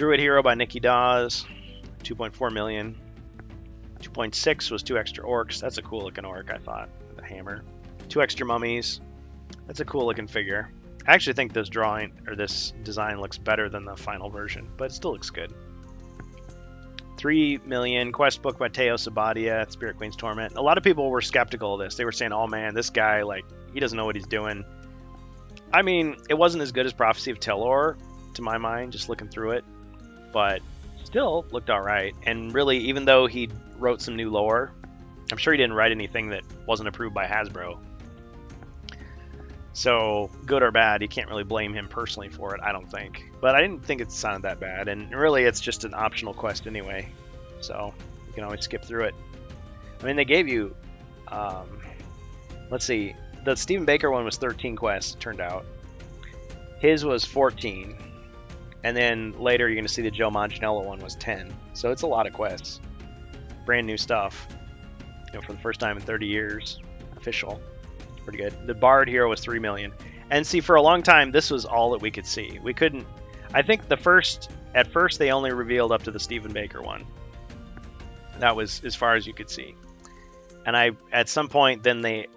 Druid Hero by Nikki Dawes, 2.4 million. 2.6 was 2 extra orcs. That's a cool looking orc, I thought. The hammer. 2 extra mummies. That's a cool looking figure. I actually think this design looks better than the final version, but it still looks good. 3 million quest book by Teo Sabadia, Spirit Queen's Torment. A lot of people were skeptical of this. They were saying, "Oh man, this guy, like, he doesn't know what he's doing." I mean, it wasn't as good as Prophecy of Telor, to my mind, just looking through it, but still looked all right. And really, even though he wrote some new lore, I'm sure he didn't write anything that wasn't approved by Hasbro. So, good or bad, you can't really blame him personally for it, I don't think. But I didn't think it sounded that bad, and really it's just an optional quest anyway. So, you can always skip through it. I mean, they gave you, let's see, the Stephen Baker one was 13 quests, it turned out. His was 14. And then later you're going to see the Joe Manganiello one was 10. So it's a lot of quests. Brand new stuff. For the first time in 30 years. Official. Pretty good. The Bard Hero was 3 million. And see, for a long time, this was all that we could see. We couldn't... I think at first they only revealed up to the Stephen Baker one. That was as far as you could see. And at some point, then they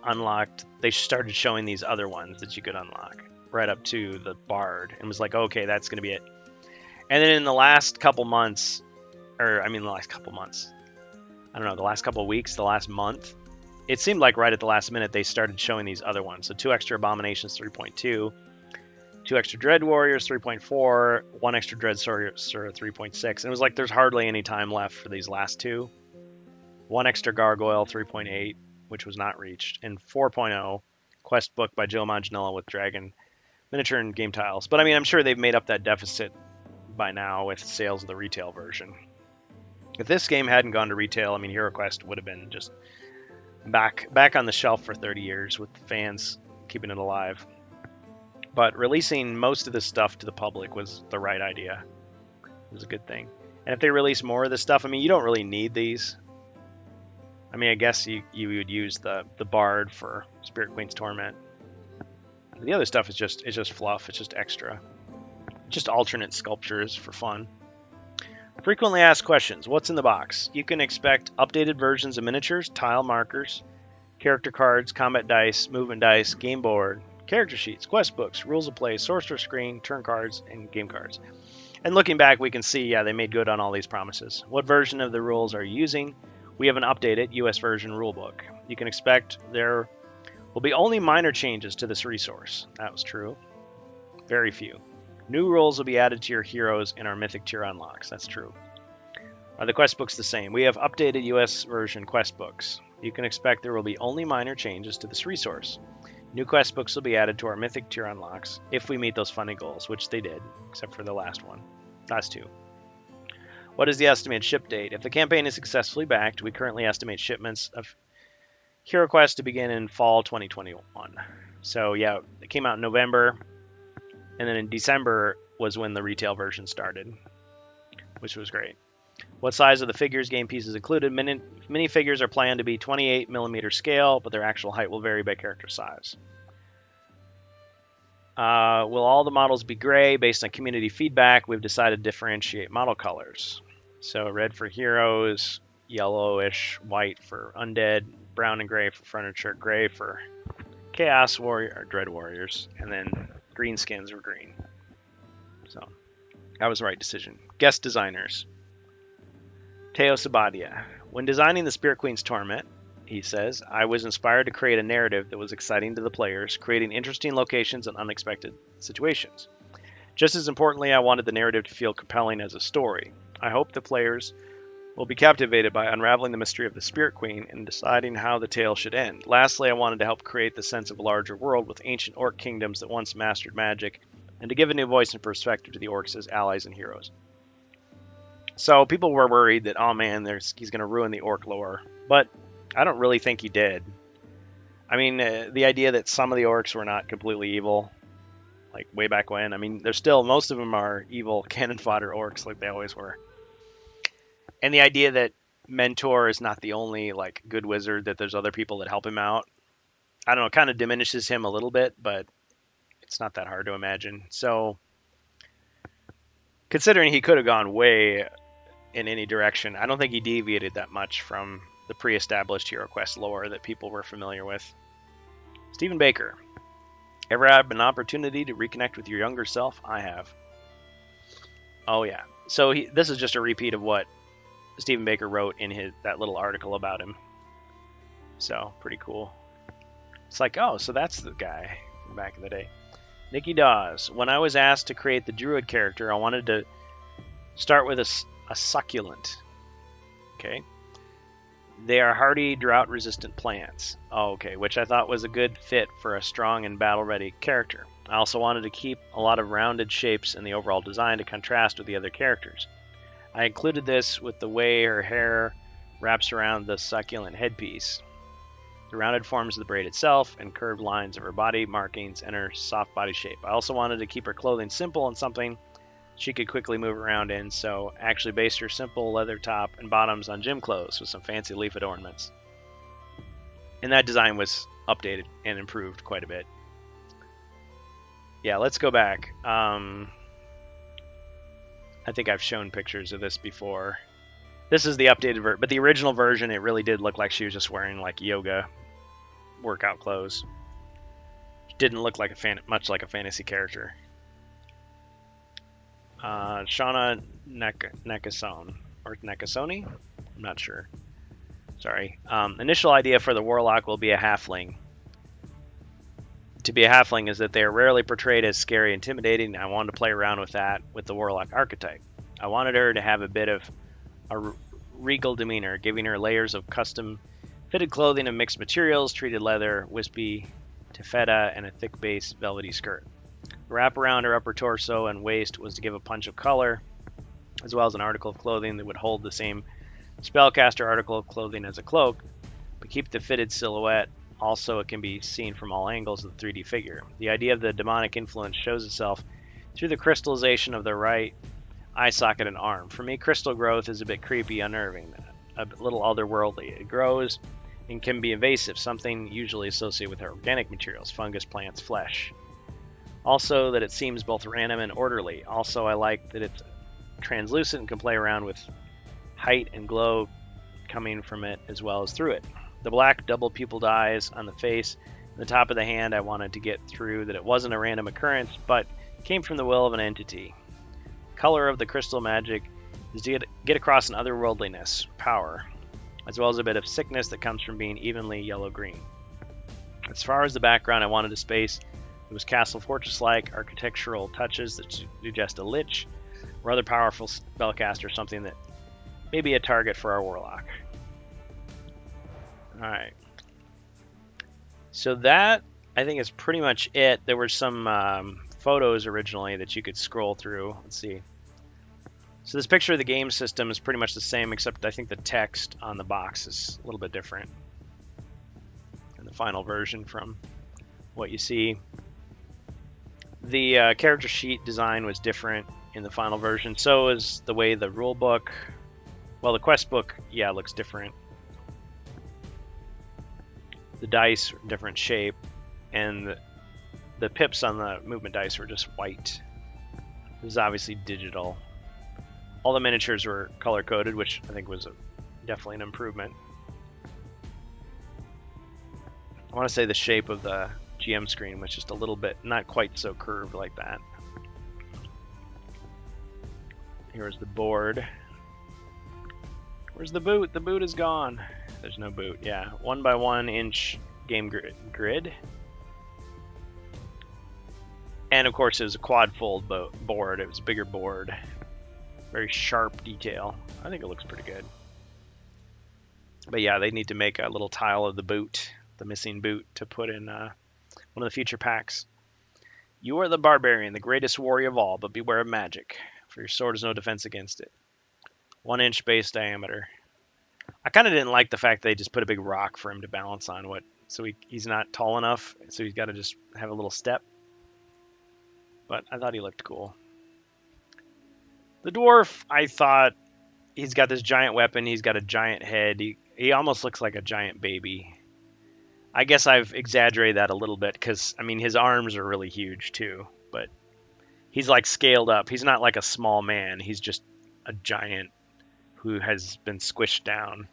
started showing these other ones that you could unlock. Right up to the Bard. And was like, okay, that's going to be it. And then in the last couple months, the last couple weeks, the last month, it seemed like right at the last minute they started showing these other ones. So 2 extra Abominations, 3.2, 2 extra Dread Warriors, 3.4, 1 extra Dread Sorcerer, 3.6. And it was like there's hardly any time left for these last 2. 1 extra Gargoyle, 3.8, which was not reached, and 4.0 quest book by Joe Manganiello with Dragon miniature and game tiles. But I mean, I'm sure they've made up that deficit by now with sales of the retail version. If this game hadn't gone to retail, I mean, HeroQuest would have been just back on the shelf for 30 years with fans keeping it alive. But releasing most of this stuff to the public was the right idea. It was a good thing. And if they release more of this stuff, I mean, you don't really need these. I mean, I guess you would use the Bard for Spirit Queen's Torment. The other stuff is just fluff. It's just extra. Just alternate sculptures for fun. Frequently asked questions. What's in the box? You can expect updated versions of miniatures, tile markers, character cards, combat dice, movement dice, game board, character sheets, quest books, rules of play, sorcerer screen, turn cards, and game cards. And looking back, we can see, yeah, they made good on all these promises. What version of the rules are you using? We have an updated US version rulebook. You can expect there will be only minor changes to this resource. That was true. Very few. New rules will be added to your heroes in our Mythic tier unlocks. That's true. Are the quest books the same? We have updated US version quest books. You can expect there will be only minor changes to this resource. New quest books will be added to our Mythic tier unlocks if we meet those funding goals, which they did, except for the last 2. What is the estimated ship date? If the campaign is successfully backed, we currently estimate shipments of HeroQuest to begin in fall 2021. So yeah, it came out in November, and then in December was when the retail version started, which was great. What size of the figures, game pieces included? Minifigures are planned to be 28mm scale, but their actual height will vary by character size. Will all the models be gray? Based on community feedback, we've decided to differentiate model colors. So red for heroes, yellowish, white for undead, brown and gray for furniture, gray for chaos warrior or dread warriors, and then green skins were green. So that was the right decision. Guest designers. Teo Sabadia. When designing the Spirit Queen's Torment, he says, I was inspired to create a narrative that was exciting to the players, creating interesting locations and unexpected situations. Just as importantly, I wanted the narrative to feel compelling as a story. I hope the players will be captivated by unraveling the mystery of the Spirit Queen and deciding how the tale should end. Lastly, I wanted to help create the sense of a larger world with ancient orc kingdoms that once mastered magic, and to give a new voice and perspective to the orcs as allies and heroes. So people were worried that, oh man, he's going to ruin the orc lore, but I don't really think he did. I mean, the idea that some of the orcs were not completely evil, like way back when, I mean, most of them are evil cannon fodder orcs like they always were. And the idea that Mentor is not the only like good wizard, that there's other people that help him out, I don't know, kind of diminishes him a little bit, but it's not that hard to imagine. So Considering he could have gone way in any direction, I don't think he deviated that much from the pre-established HeroQuest lore that people were familiar with. Stephen Baker. Ever had an opportunity to reconnect with your younger self? I have. Oh yeah. So this is just a repeat of what Stephen Baker wrote in that little article about him. So pretty cool. It's like, oh, so that's the guy from back in the day. Nikki Dawes. When I was asked to create the Druid character, I wanted to start with a succulent. Okay. They are hardy, drought-resistant plants. Oh, okay, which I thought was a good fit for a strong and battle-ready character. I also wanted to keep a lot of rounded shapes in the overall design to contrast with the other characters. I included this with the way her hair wraps around the succulent headpiece, the rounded forms of the braid itself, and curved lines of her body markings and her soft body shape. I also wanted to keep her clothing simple and something she could quickly move around in, so actually based her simple leather top and bottoms on gym clothes with some fancy leaf ornaments. And that design was updated and improved quite a bit. Yeah, let's go back. I think I've shown pictures of this before. This is the updated version, but the original version, it really did look like she was just wearing like yoga workout clothes. She didn't look like much like a fantasy character. Shauna Nakasone, or Nakasone? I'm not sure. Sorry. Initial idea for the Warlock will be a halfling. To be a halfling is that they are rarely portrayed as scary, intimidating. I wanted to play around with that with the Warlock archetype. I wanted her to have a bit of a regal demeanor, giving her layers of custom fitted clothing of mixed materials, treated leather, wispy taffeta, and a thick base velvety skirt. The wrap around her upper torso and waist was to give a punch of color, as well as an article of clothing that would hold the same spellcaster article of clothing as a cloak, but keep the fitted silhouette. Also, it can be seen from all angles of the 3D figure. The idea of the demonic influence shows itself through the crystallization of the right eye socket and arm. For me, crystal growth is a bit creepy, unnerving, a little otherworldly. It grows and can be invasive, something usually associated with organic materials, fungus, plants, flesh. Also, that it seems both random and orderly. Also, I like that it's translucent and can play around with height and glow coming from it as well as through it. The black double-pupiled eyes on the face and the top of the hand, I wanted to get through that it wasn't a random occurrence, but came from the will of an entity. Color of the crystal magic is to get across an otherworldliness, power, as well as a bit of sickness that comes from being evenly yellow-green. As far as the background, I wanted a space that was castle fortress-like, architectural touches that suggest a lich or other powerful spellcaster, something that may be a target for our warlock. Alright. So that, I think, is pretty much it. There were some photos originally that you could scroll through. Let's see. So this picture of the game system is pretty much the same, except I think the text on the box is a little bit different in the final version from what you see. The character sheet design was different in the final version. So is the way the rule book. Well, the quest book, yeah, looks different. The dice are different shape, and the pips on the movement dice were just white. This is obviously digital. All the miniatures were color-coded, which I think was definitely an improvement. I want to say the shape of the GM screen was just a little bit, not quite so curved like that. Here's the board. Where's the boot? The boot is gone. There's no boot. Yeah, 1 by 1 inch game grid. And of course, it was a quad fold board. It was a bigger board. Very sharp detail. I think it looks pretty good. But yeah, they need to make a little tile of the boot, the missing boot, to put in one of the future packs. You are the barbarian, the greatest warrior of all, but beware of magic, for your sword has no defense against it. 1 inch base diameter. I kind of didn't like the fact they just put a big rock for him to balance on. So he's not tall enough, so he's got to just have a little step. But I thought he looked cool. The dwarf, I thought, he's got this giant weapon. He's got a giant head. He almost looks like a giant baby. I guess I've exaggerated that a little bit because, I mean, his arms are really huge too. But He's like scaled up. He's not like a small man. He's just a giant who has been squished down.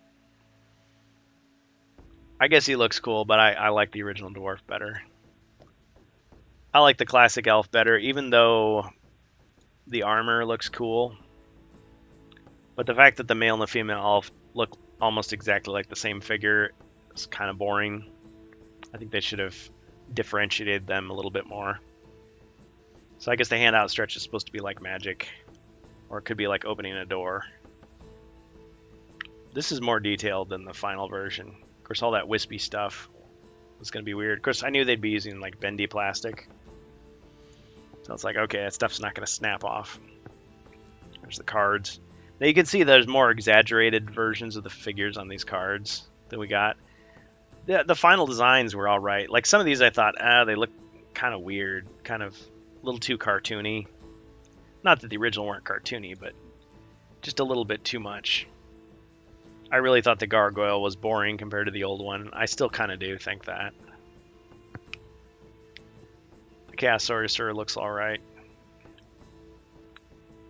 I guess he looks cool, but I like the original dwarf better. I like the classic elf better, even though the armor looks cool. But the fact that the male and the female elf look almost exactly like the same figure is kind of boring. I think they should have differentiated them a little bit more. So I guess the hand outstretch is supposed to be like magic, or it could be like opening a door. This is more detailed than the final version. Of course, all that wispy stuff was going to be weird. Of course, I knew they'd be using like bendy plastic. So it's like, okay, that stuff's not going to snap off. There's the cards. Now you can see there's more exaggerated versions of the figures on these cards that we got. The final designs were all right. Like some of these I thought, they look kind of weird, kind of a little too cartoony. Not that the original weren't cartoony, but just a little bit too much. I really thought the gargoyle was boring compared to the old one. I still kind of do think that. The Chaos Sorcerer looks alright.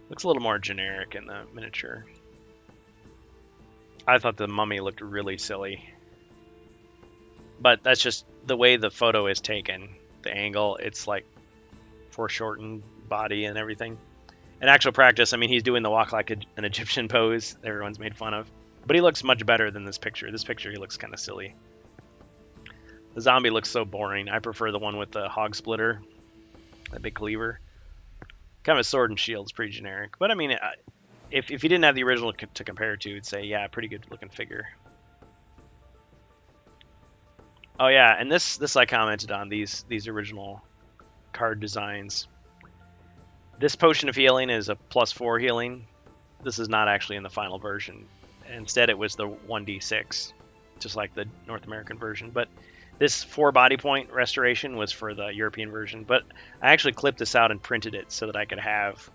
Looks a little more generic in the miniature. I thought the mummy looked really silly. But that's just the way the photo is taken. The angle, it's like foreshortened body and everything. In actual practice, I mean, he's doing the walk like an Egyptian pose that everyone's made fun of. But he looks much better than this picture. This picture, he looks kind of silly. The zombie looks so boring. I prefer the one with the hog splitter, that big cleaver. Kind of a sword and shield is pretty generic. But I mean, if you didn't have the original to compare it to, you'd say, yeah, pretty good looking figure. Oh yeah, and this I commented on, these original card designs. This potion of healing is a +4 healing. This is not actually in the final version. Instead, it was the 1d6, just like the North American version. But this 4 body point restoration was for the European version. But I actually clipped this out and printed it so that I could have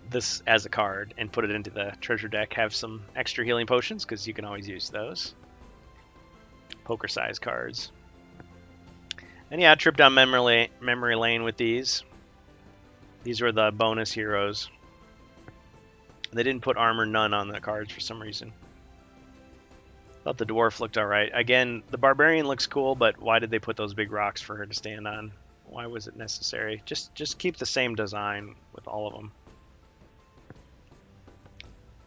this as a card and put it into the treasure deck, have some extra healing potions, because you can always use those. Poker size cards. And yeah, I tripped down memory lane with these. These were the bonus heroes. They didn't put armor none on the cards for some reason. Thought the dwarf looked alright. Again, the barbarian looks cool, but why did they put those big rocks for her to stand on? Why was it necessary? Just keep the same design with all of them.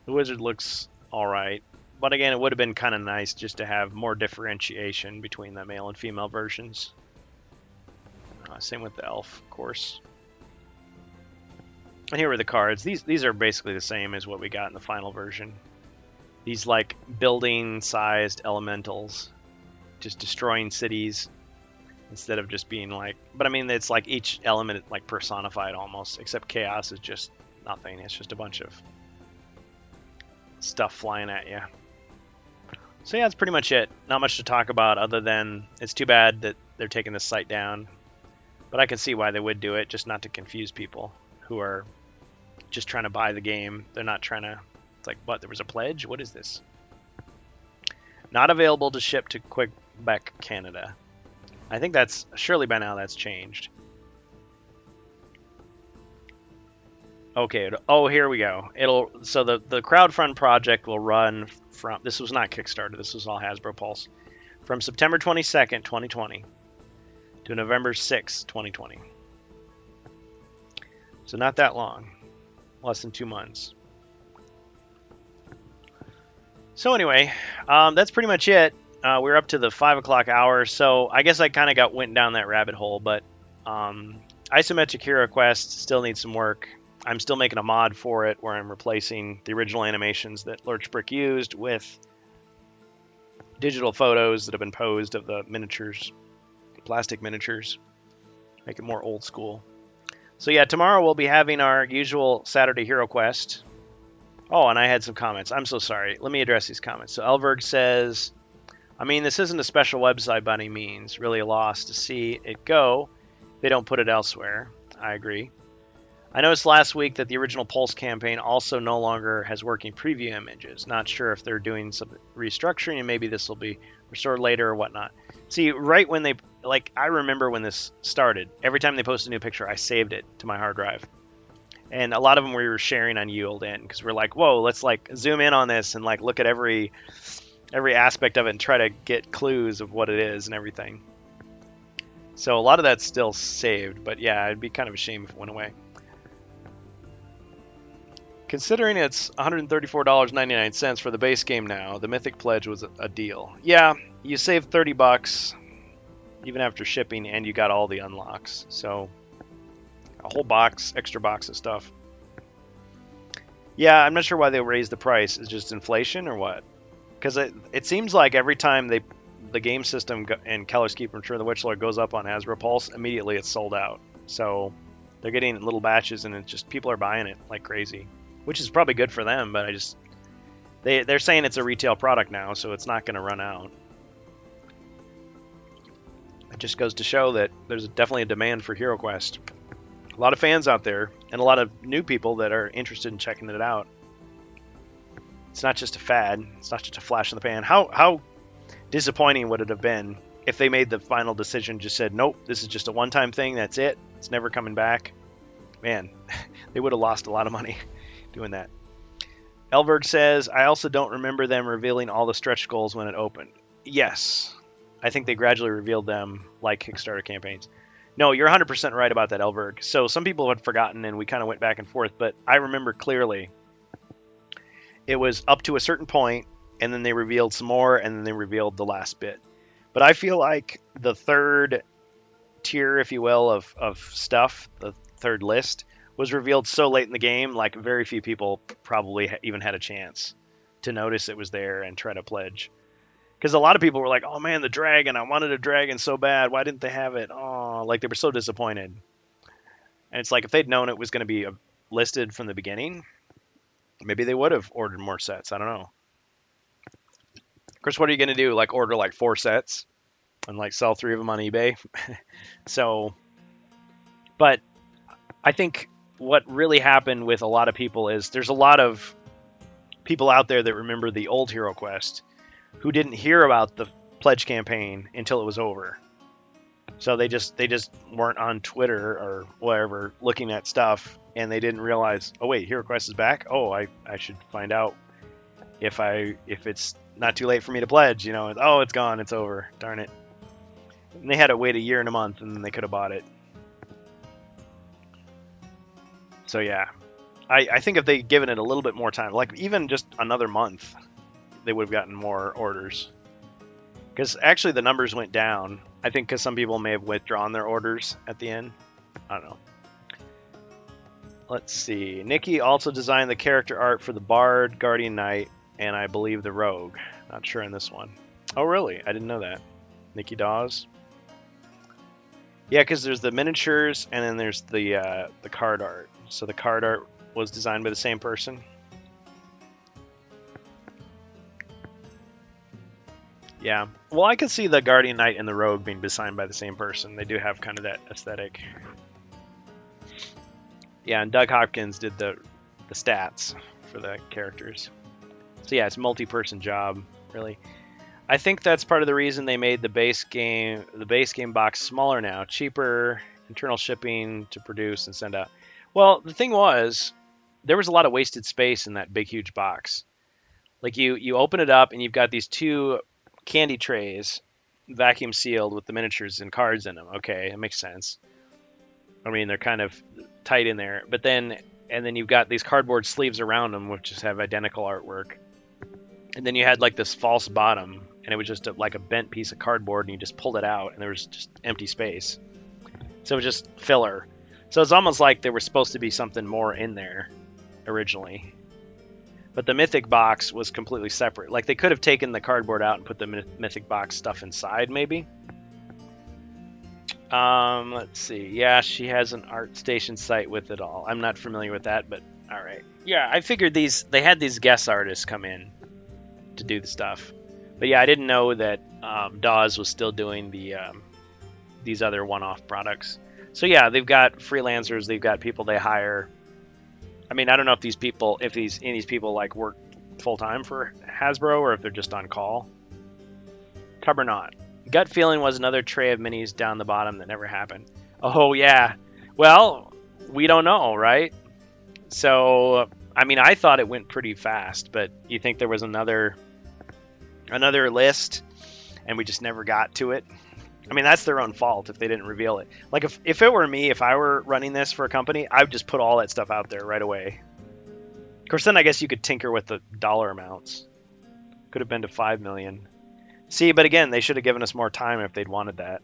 The wizard looks alright. But again, it would have been kind of nice just to have more differentiation between the male and female versions. Same with the elf, of course. And here were the cards. These are basically the same as what we got in the final version. These like building-sized elementals, just destroying cities instead of just being like. But I mean, it's like each element like personified almost, except chaos is just nothing. It's just a bunch of stuff flying at you. So yeah, that's pretty much it. Not much to talk about other than it's too bad that they're taking this site down. But I can see why they would do it, just not to confuse people who are just trying to buy the game. They're not trying to. It's like, what? There was a pledge? What is this? Not available to ship to Quebec, Canada. I think that's surely by now that's changed. Okay. Oh, here we go. So the crowdfund project will run from. This was not Kickstarter. This was all Hasbro Pulse. From September 22nd, 2020, to November 6th, 2020. So not that long. Less than 2 months. So anyway, that's pretty much it. We're up to the 5 o'clock hour, so I guess I kind of went down that rabbit hole, but Isometric Hero Quest still needs some work. I'm still making a mod for it where I'm replacing the original animations that Lurch Brick used with digital photos that have been posed of the miniatures, plastic miniatures. Make it more old school. So yeah, tomorrow we'll be having our usual Saturday Hero Quest. Oh, and I had some comments. I'm so sorry. Let me address these comments. So Elberg says, I mean, this isn't a special website by any means. Really a loss to see it go. They don't put it elsewhere. I agree. I noticed last week that the original Pulse campaign also no longer has working preview images. Not sure if they're doing some restructuring and maybe this will be restored later or whatnot. See, right when they, like, I remember when this started, every time they post a new picture, I saved it to my hard drive. And a lot of them we were sharing on UILD because we're like, whoa, let's like zoom in on this and like look at every aspect of it and try to get clues of what it is and everything. So a lot of that's still saved, but yeah, it'd be kind of a shame if it went away. Considering it's $134.99 for the base game now, the Mythic Pledge was a deal. Yeah, you save $30 even after shipping, and you got all the unlocks. So a whole box, extra box of stuff. Yeah, I'm not sure why they raised the price. Is it just inflation or what? Because it seems like every time the game system in Keller's Keep and Return of the Witch Lord goes up on Hasbro Pulse, immediately it's sold out. So they're getting little batches, and it's just people are buying it like crazy. Which is probably good for them, but they're saying it's a retail product now, so it's not going to run out. It just goes to show that there's definitely a demand for HeroQuest. A lot of fans out there, and a lot of new people that are interested in checking it out. It's not just a fad. It's not just a flash in the pan. How disappointing would it have been if they made the final decision, just said, nope, this is just a one-time thing, that's it, it's never coming back. Man, they would have lost a lot of money doing that. Elberg says, I also don't remember them revealing all the stretch goals when it opened. Yes, I think they gradually revealed them like Kickstarter campaigns. No, you're 100% right about that, Elberg. So some people had forgotten and we kind of went back and forth, but I remember clearly it was up to a certain point and then they revealed some more and then they revealed the last bit. But I feel like the third tier, if you will, of stuff, the third list, was revealed so late in the game, like very few people probably even had a chance to notice it was there and try to pledge. Because a lot of people were like, oh man, the dragon, I wanted a dragon so bad, why didn't they have it? Oh, like they were so disappointed. And it's like, if they'd known it was going to be listed from the beginning, maybe they would have ordered more sets. I don't know. Of course, what are you going to do? Like order like 4 sets and like sell 3 of them on eBay? So, but I think what really happened with a lot of people is there's a lot of people out there that remember the old HeroQuest who didn't hear about the pledge campaign until it was over. So they just weren't on Twitter or whatever looking at stuff, and they didn't realize, oh wait, HeroQuest is back. Oh, I should find out if it's not too late for me to pledge. You know, oh, it's gone, it's over. Darn it. And they had to wait a year and a month, and then they could have bought it. So yeah, I think if they'd given it a little bit more time, like even just another month, they would have gotten more orders. Because actually the numbers went down. I think because some people may have withdrawn their orders at the end. I don't know. Let's see. Nikki also designed the character art for the Bard, Guardian Knight, and I believe the Rogue. Not sure in this one. Oh really? I didn't know that. Nikki Dawes. Yeah, because there's the miniatures and then there's the card art. So the card art was designed by the same person. Yeah. Well, I could see the Guardian Knight and the Rogue being designed by the same person. They do have kind of that aesthetic. Yeah, and Doug Hopkins did the stats for the characters. So yeah, it's a multi-person job, really. I think that's part of the reason they made the base game box smaller now, cheaper, internal shipping to produce and send out. Well, the thing was, there was a lot of wasted space in that big, huge box. Like you open it up and you've got these 2 candy trays, vacuum sealed with the miniatures and cards in them. Okay, it makes sense. I mean, they're kind of tight in there. But then you've got these cardboard sleeves around them, which just have identical artwork. And then you had like this false bottom, and it was just like a bent piece of cardboard, and you just pulled it out, and there was just empty space. So it was just filler. So it's almost like there was supposed to be something more in there originally. But the Mythic box was completely separate. Like they could have taken the cardboard out and put the Mythic box stuff inside, maybe. Let's see. Yeah, she has an ArtStation site with it all. I'm not familiar with that, but all right. Yeah, I figured they had these guest artists come in to do the stuff. But yeah, I didn't know that Dawes was still doing the these other one-off products. So yeah, they've got freelancers, they've got people they hire. I mean, I don't know if these people, if any of these people like work full time for Hasbro or if they're just on call. Tubbernaut. Gut feeling was another tray of minis down the bottom that never happened. Oh yeah. Well, we don't know, right? So, I mean, I thought it went pretty fast, but you think there was another list and we just never got to it? I mean, that's their own fault if they didn't reveal it. Like, if it were me, if I were running this for a company, I would just put all that stuff out there right away. Of course, then I guess you could tinker with the dollar amounts. Could have been to 5 million. See, but again, they should have given us more time if they'd wanted that.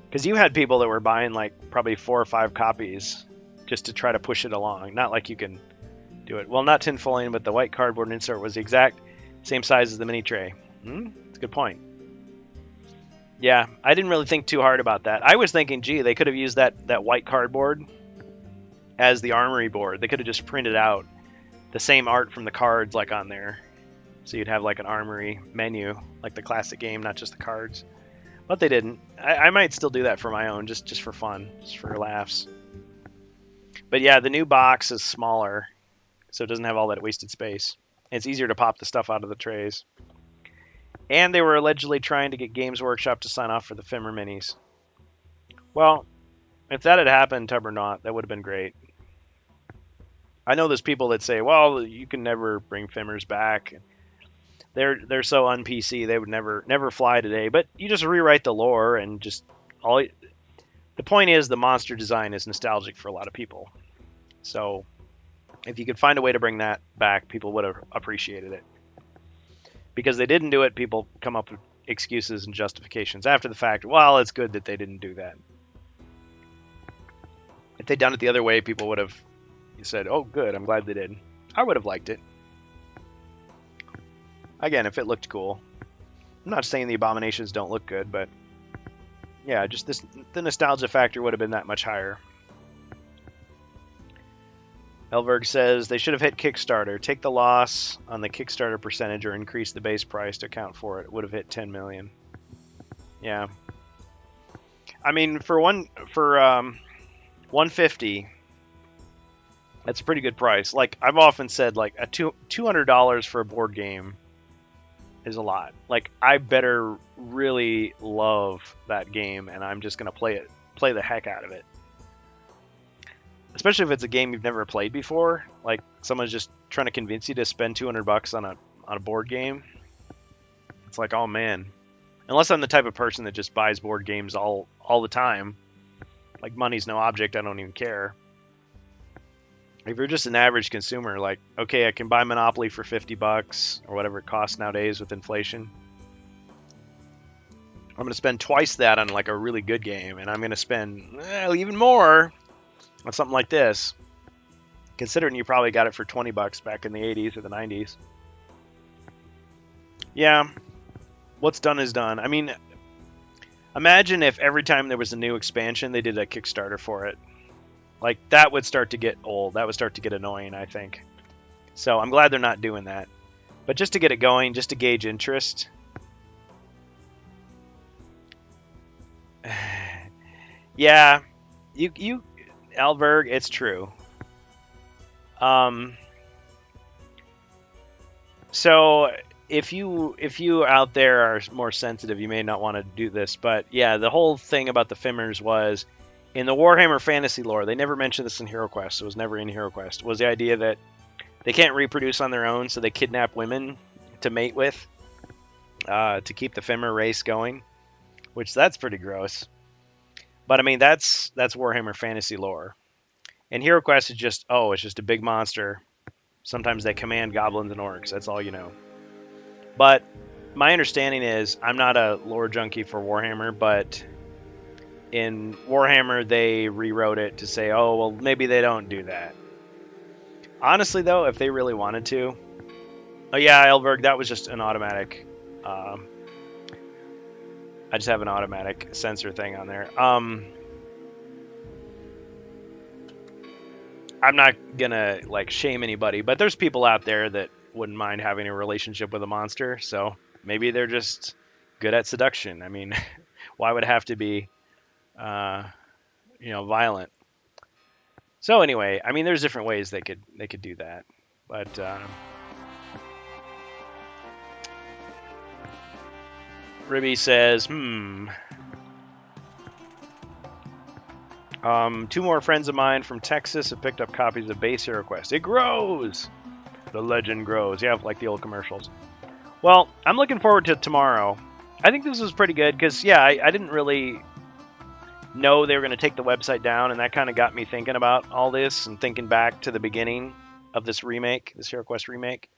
Because you had people that were buying like probably 4 or 5 copies just to try to push it along. Not like you can do it. Well, not tinfoiling, but the white cardboard insert was the exact same size as the mini tray. That's a good point. Yeah, I didn't really think too hard about that. I was thinking, gee, they could have used that white cardboard as the armory board. They could have just printed out the same art from the cards like on there. So you'd have like an armory menu, like the classic game, not just the cards. But they didn't. I might still do that for my own, just for fun, just for laughs. But yeah, the new box is smaller, so it doesn't have all that wasted space. And it's easier to pop the stuff out of the trays. And they were allegedly trying to get Games Workshop to sign off for the Fimmer minis. Well, if that had happened, Tubbernaut, that would have been great. I know there's people that say, well, you can never bring Fimmers back. They're so un-PC, they would never fly today. But you just rewrite the lore and just the point is the monster design is nostalgic for a lot of people. So if you could find a way to bring that back, people would have appreciated it. Because they didn't do it, people come up with excuses and justifications after the fact. Well, it's good that they didn't do that. If they'd done it the other way, people would have said, oh, good, I'm glad they did. I would have liked it. Again, if it looked cool. I'm not saying the abominations don't look good, but yeah, just the nostalgia factor would have been that much higher. Elberg says they should have hit Kickstarter. Take the loss on the Kickstarter percentage or increase the base price to account for it. It would have hit 10 million. Yeah. I mean, for 150, that's a pretty good price. Like I've often said, like a $200 for a board game is a lot. Like I better really love that game, and I'm just gonna play the heck out of it. Especially if it's a game you've never played before, like someone's just trying to convince you to spend $200 on a board game. It's like, oh man. Unless I'm the type of person that just buys board games all the time, like money's no object, I don't even care. If you're just an average consumer, like, okay, I can buy Monopoly for $50 or whatever it costs nowadays with inflation. I'm going to spend twice that on like a really good game, and I'm going to spend even more on something like this, considering you probably got it for $20 back in the 80s or the 90s. Yeah, what's done is done. I mean, imagine if every time there was a new expansion, they did a Kickstarter for it. Like, that would start to get old. That would start to get annoying, I think. So I'm glad they're not doing that. But just to get it going, just to gauge interest. Yeah, you Alberg, it's true. So if you out there are more sensitive, you may not want to do this, but yeah, the whole thing about the Fimmers was in the Warhammer Fantasy lore. They never mentioned this in HeroQuest. It was never in HeroQuest. Was the idea that they can't reproduce on their own, so they kidnap women to mate with to keep the Fimmer race going, which that's pretty gross. But I mean, that's Warhammer Fantasy lore. And HeroQuest is just, it's just a big monster. Sometimes they command goblins and orcs. That's all you know. But my understanding is, I'm not a lore junkie for Warhammer, but in Warhammer they rewrote it to say, oh, well, maybe they don't do that. Honestly, though, if they really wanted to... Oh, yeah, Elberg, that was just an automatic... I just have an automatic sensor thing on there. I'm not gonna like shame anybody, but there's people out there that wouldn't mind having a relationship with a monster, so maybe they're just good at seduction. I mean, why would it have to be violent. So anyway, I mean, there's different ways they could do that, but Ribby says, 2 more friends of mine from Texas have picked up copies of Base Hero Quest. It grows! The legend grows. Yeah, like the old commercials. Well, I'm looking forward to tomorrow. I think this was pretty good because, yeah, I didn't really know they were going to take the website down, and that kind of got me thinking about all this and thinking back to the beginning of this remake, this Hero Quest remake.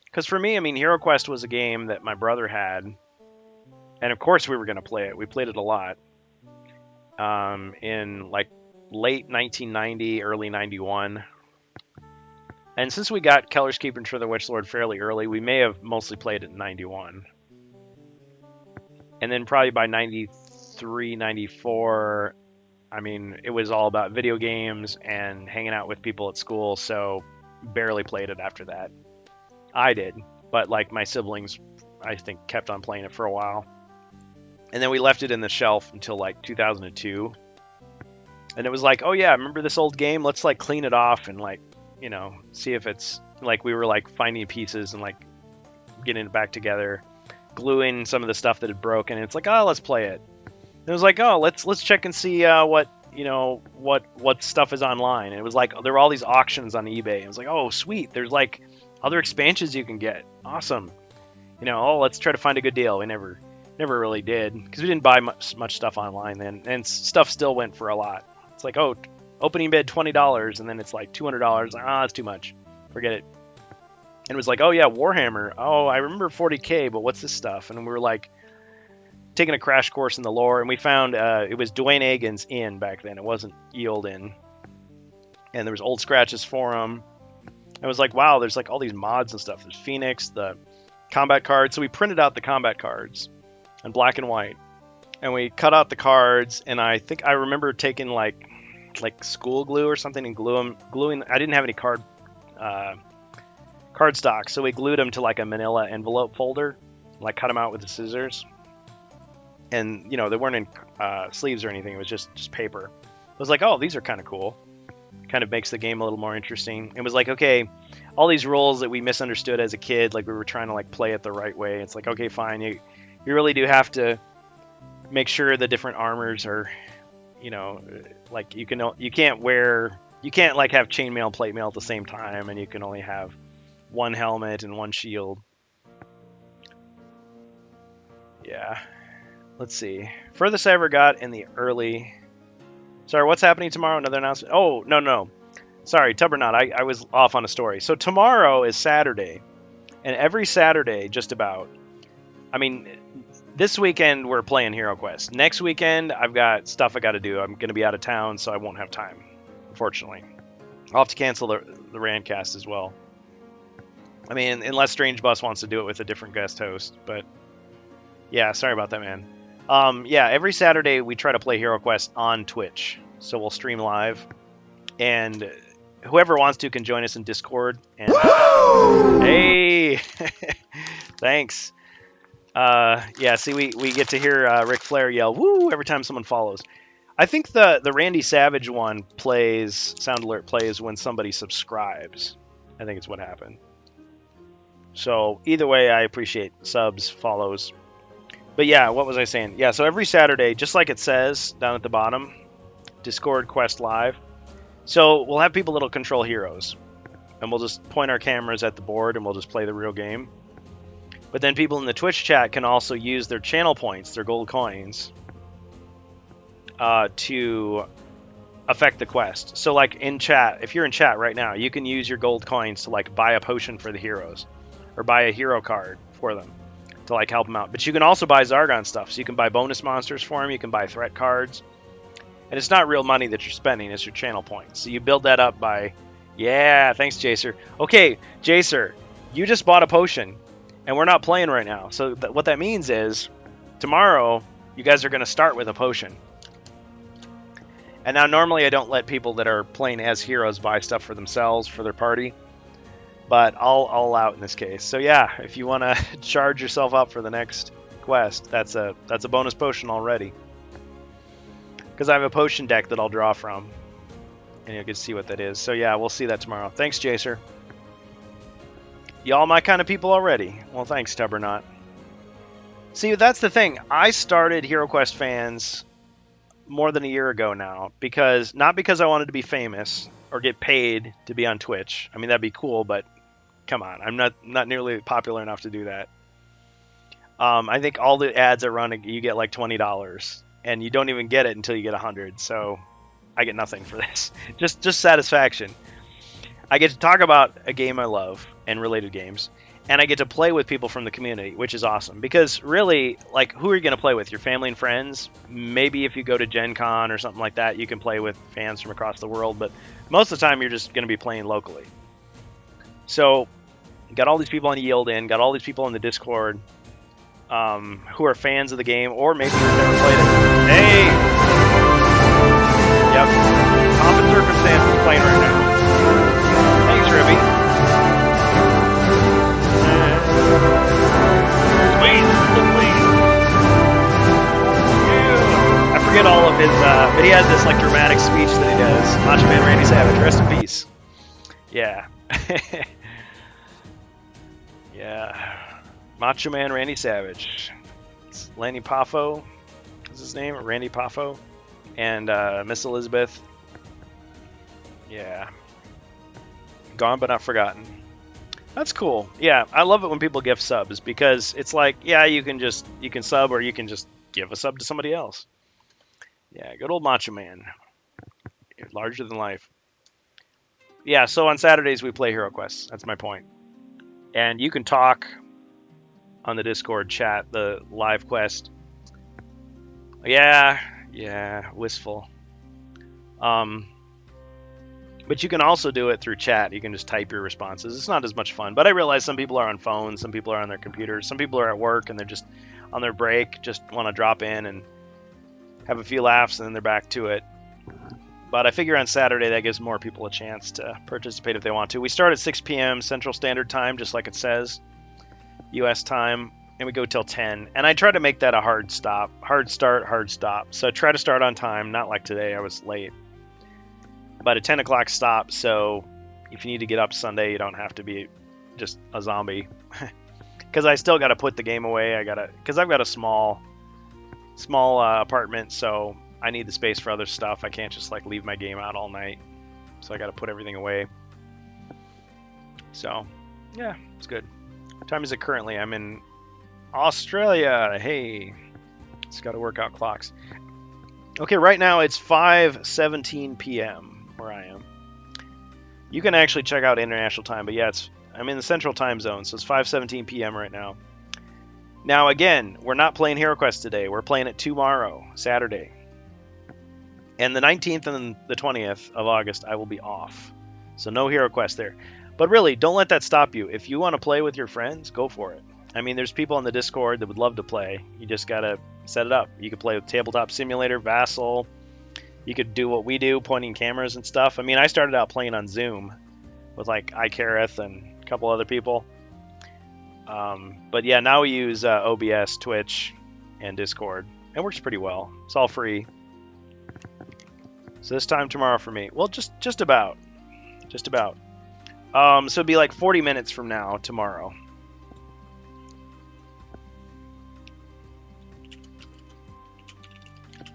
Because for me, I mean, Hero Quest was a game that my brother had, and of course we were going to play it. We played it a lot in like late 1990, early 91. And since we got Keller's Keep and True the Witch Lord fairly early, we may have mostly played it in 91. And then probably by 93, 94, I mean, it was all about video games and hanging out with people at school, so barely played it after that. I did, but like my siblings, I think, kept on playing it for a while. And then we left it in the shelf until like 2002. And it was like, oh yeah, remember this old game? Let's like clean it off and like, see if it's like we were like finding pieces and like getting it back together, gluing some of the stuff that had broken. And it's like, oh, let's play it. And it was like, oh, let's check and see what stuff is online. And it was like there were all these auctions on eBay. It was like, oh, sweet. There's like other expansions you can get. Awesome. Let's try to find a good deal. We never really did because we didn't buy much stuff online then, and stuff still went for a lot. It's like, oh, opening bid $20, and then it's like $200. That's too much. Forget it. And it was like, oh yeah, Warhammer. Oh, I remember 40K, but what's this stuff? And we were like taking a crash course in the lore, and we found it was Dwayne Agan's Inn back then. It wasn't Ye Olde Inn. And there was Old Scratch's forum. I was like, wow, there's like all these mods and stuff. There's Phoenix, the combat cards. So we printed out the combat cards in black and white, and we cut out the cards. And I think I remember taking like school glue or something and gluing. I didn't have any cardstock, so we glued them to like a manila envelope folder, like cut them out with the scissors. And they weren't in sleeves or anything. It was just paper. I was like, oh, these are kind of cool. Kind of makes the game a little more interesting. It was like, okay, all these rules that we misunderstood as a kid, like we were trying to like play it the right way. It's like, okay, fine. You really do have to make sure the different armors are, like you can't like have chainmail and plate mail at the same time, and you can only have one helmet and one shield. Yeah. Let's see. Furthest I ever got in the early... Sorry, what's happening tomorrow? Another announcement? Oh, no. Sorry, Tubbernaut, I was off on a story. So tomorrow is Saturday. And every Saturday, just about... I mean, this weekend we're playing Hero Quest. Next weekend, I've got stuff I got to do. I'm going to be out of town, so I won't have time, unfortunately. I'll have to cancel the Randcast as well. I mean, unless Strange Bus wants to do it with a different guest host. But, yeah, sorry about that, man. Yeah, every Saturday we try to play Hero Quest on Twitch. So we'll stream live. And whoever wants to can join us in Discord. And hey! Thanks. Yeah, see, we get to hear Ric Flair yell, woo, every time someone follows. I think the Randy Savage one Sound Alert plays when somebody subscribes. I think it's what happened. So either way, I appreciate subs, follows. But yeah, what was I saying? Yeah, so every Saturday, just like it says down at the bottom, Discord Quest Live. So we'll have people that'll control heroes. And we'll just point our cameras at the board and we'll just play the real game. But then people in the Twitch chat can also use their channel points, their gold coins, to affect the quest. So like in chat, if you're in chat right now, you can use your gold coins to like buy a potion for the heroes. Or buy a hero card for them. To like help them out. But you can also buy Zargon stuff. So you can buy bonus monsters for them. You can buy threat cards. And it's not real money that you're spending. It's your channel points. So you build that up by... Yeah, thanks, Jacer. Okay, Jacer, you just bought a potion. And we're not playing right now. So what that means is, tomorrow, you guys are going to start with a potion. And now normally I don't let people that are playing as heroes buy stuff for themselves, for their party. But I'll allow it in this case. So yeah, if you want to charge yourself up for the next quest, that's a bonus potion already. because I have a potion deck that I'll draw from, and you'll get to see what that is. So yeah, we'll see that tomorrow. Thanks, Jacer. Y'all my kind of people already. Well, thanks, Tubbernaut. See, that's the thing. I started HeroQuest fans more than a year ago now, because not because I wanted to be famous or get paid to be on Twitch. I mean, that'd be cool, but come on, I'm not nearly popular enough to do that. I think all the ads are running, you get like $20, and you don't even get it until you get 100. So I get nothing for this. Just satisfaction. I get to talk about a game I love and related games, and I get to play with people from the community, which is awesome. Because really, like, who are you going to play with? Your family and friends? Maybe if you go to Gen Con or something like that, you can play with fans from across the world. But most of the time, you're just going to be playing locally. So, got all these people on Yield In, got all these people in the Discord who are fans of the game, or maybe who've never played it. Hey! Yep. Common Circumstances playing right now. Thanks, Ribby. Sweet. I forget all of his, but he has this like dramatic speech that he does. Macho Man Randy Savage, rest in peace. Yeah. Yeah. Macho Man Randy Savage. It's Lanny Poffo is his name, Randy Poffo, and Miss Elizabeth. Yeah. Gone but not forgotten. That's cool. Yeah, I love it when people gift subs, because it's like, yeah, you can sub, or you can just give a sub to somebody else. Yeah, good old Macho Man. Larger than life. Yeah, so on Saturdays we play HeroQuest. That's my point. And you can talk on the Discord chat, the live quest. Yeah, wistful. But you can also do it through chat. You can just type your responses. It's not as much fun, but I realize some people are on phones, some people are on their computers, some people are at work and they're just on their break, just want to drop in and have a few laughs, and then they're back to it. But I figure on Saturday that gives more people a chance to participate if they want to. We start at 6 p.m. Central Standard Time, just like it says, U.S. time, and we go till 10. And I try to make that a hard stop, hard start, hard stop. So I try to start on time, not like today, I was late. But a 10 o'clock stop, so if you need to get up Sunday, you don't have to be just a zombie. Because I still got to put the game away. Because I've got a small apartment, so I need the space for other stuff. I can't just like leave my game out all night. So I got to put everything away. So, yeah, it's good. What time is it currently? I'm in Australia. Hey, it's got to work out clocks. Okay, right now it's 5:17 p.m. where I am. You can actually check out international time, but yeah, I'm in the central time zone, so it's 5:17 p.m. right now. Now again, we're not playing HeroQuest today. We're playing it tomorrow, Saturday. And the 19th and the 20th of August, I will be off. So no HeroQuest there. But really, don't let that stop you. If you want to play with your friends, go for it. I mean, there's people on the Discord that would love to play. You just got to set it up. You could play with Tabletop Simulator, Vassal. You could do what we do, pointing cameras and stuff. I mean, I started out playing on Zoom with like iCareth and a couple other people. But yeah, now we use OBS, Twitch, and Discord. It works pretty well. It's all free. So this time tomorrow for me. Well, just about. Just about. So it'd be like 40 minutes from now tomorrow.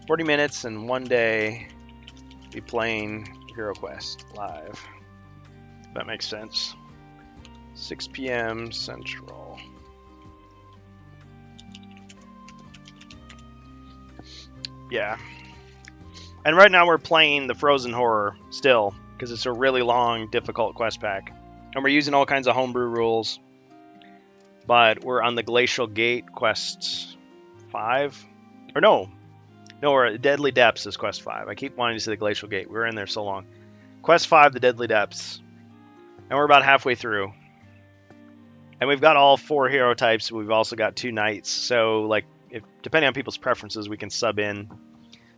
$40 minutes and one day be playing HeroQuest live. If that makes sense. 6 p.m. Central. Yeah. And right now we're playing the Frozen Horror still, because it's a really long, difficult quest pack. And we're using all kinds of homebrew rules. But we're on the Glacial Gate, quest 5. Or no, we're at Deadly Depths is quest 5. I keep wanting to say the Glacial Gate. We were in there so long. Quest 5, the Deadly Depths. And we're about halfway through. And we've got all 4 hero types. We've also got 2 knights. So, like, depending on people's preferences, we can sub in,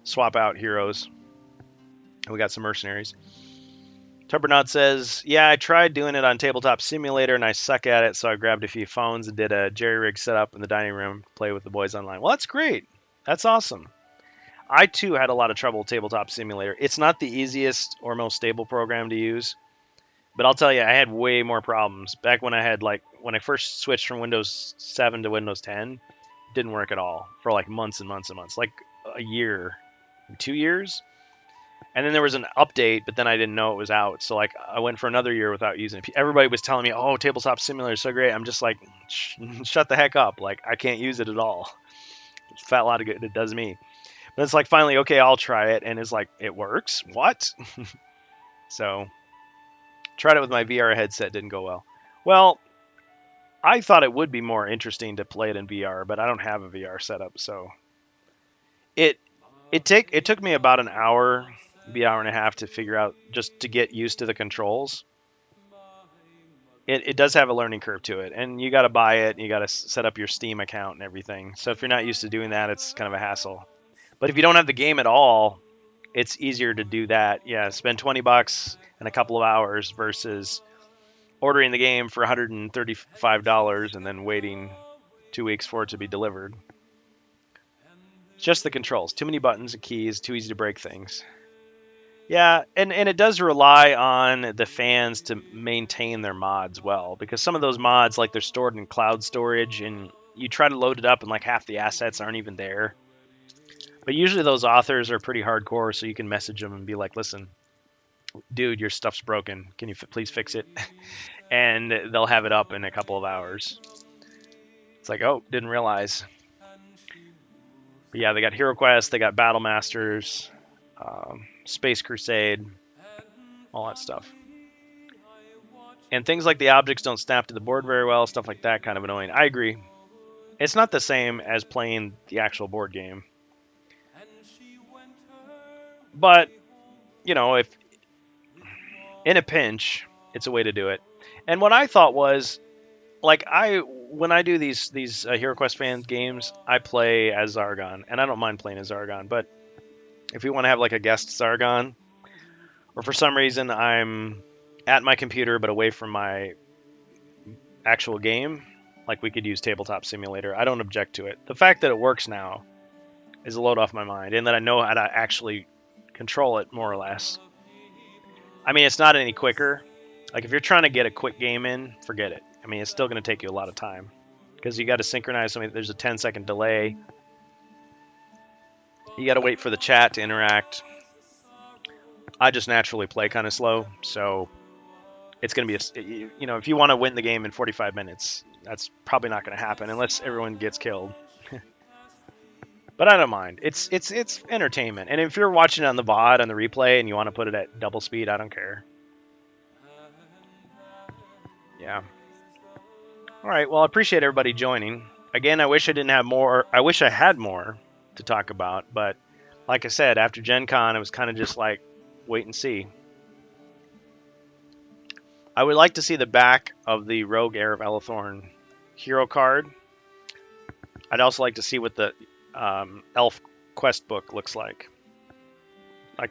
swap out heroes. And we got some mercenaries. Tubbernaut says, yeah, I tried doing it on Tabletop Simulator and I suck at it, so I grabbed a few phones and did a jerry rig setup in the dining room to play with the boys online. Well, that's great. That's awesome. I too had a lot of trouble with Tabletop Simulator. It's not the easiest or most stable program to use, but I'll tell you, I had way more problems back when I had when I first switched from Windows 7 to Windows 10. It didn't work at all for like months and months and months, like a year, 2 years. And then there was an update, but then I didn't know it was out. So like I went for another year without using it. Everybody was telling me, "Oh, Tabletop Simulator is so great." I'm just like, shut the heck up. Like I can't use it at all. It's a fat lot of good it does me. But it's like finally, okay, I'll try it, and it's like it works. What? So tried it with my VR headset, didn't go well. Well, I thought it would be more interesting to play it in VR, but I don't have a VR setup, so it it took me about an hour, maybe hour and a half to figure out just to get used to the controls. It does have a learning curve to it, and you got to buy it, and you got to set up your Steam account and everything. So if you're not used to doing that, it's kind of a hassle. But if you don't have the game at all, it's easier to do that. Yeah, spend $20 and a couple of hours versus ordering the game for $135 and then waiting 2 weeks for it to be delivered. It's just the controls. Too many buttons and keys, too easy to break things. Yeah, and it does rely on the fans to maintain their mods well, because some of those mods, like they're stored in cloud storage, and you try to load it up and like half the assets aren't even there. But usually those authors are pretty hardcore, so you can message them and be like, listen, dude, your stuff's broken. Can you please fix it? And they'll have it up in a couple of hours. It's like, oh, didn't realize. But yeah, they got Hero Quest, they got Battle Masters, Space Crusade, all that stuff. And things like the objects don't snap to the board very well, stuff like that, kind of annoying. I agree. It's not the same as playing the actual board game. But, you know, if in a pinch, it's a way to do it. And what I thought was, like, when I do these Hero Quest fan games, I play as Zargon, and I don't mind playing as Zargon. But if we want to have like a guest Zargon, or for some reason I'm at my computer but away from my actual game, like we could use Tabletop Simulator, I don't object to it. The fact that it works now is a load off my mind, and that I know how to actually control it more or less. I mean, it's not any quicker. Like if you're trying to get a quick game in, forget it. I mean, it's still going to take you a lot of time because you got to synchronize something. There's a 10-second delay. You got to wait for the chat to interact. I just naturally play kind of slow, so it's going to be if you want to win the game in 45 minutes, that's probably not going to happen unless everyone gets killed. But I don't mind. It's entertainment, and if you're watching it on the VOD on the replay and you want to put it at double speed, I don't care. Yeah. All right. Well, I appreciate everybody joining. Again, I wish I didn't have more. I wish I had more to talk about, but like I said, after Gen Con, it was kind of just like wait and see. I would like to see the back of the Rogue Heir of Elethorn hero card. I'd also like to see what the Elf quest book looks like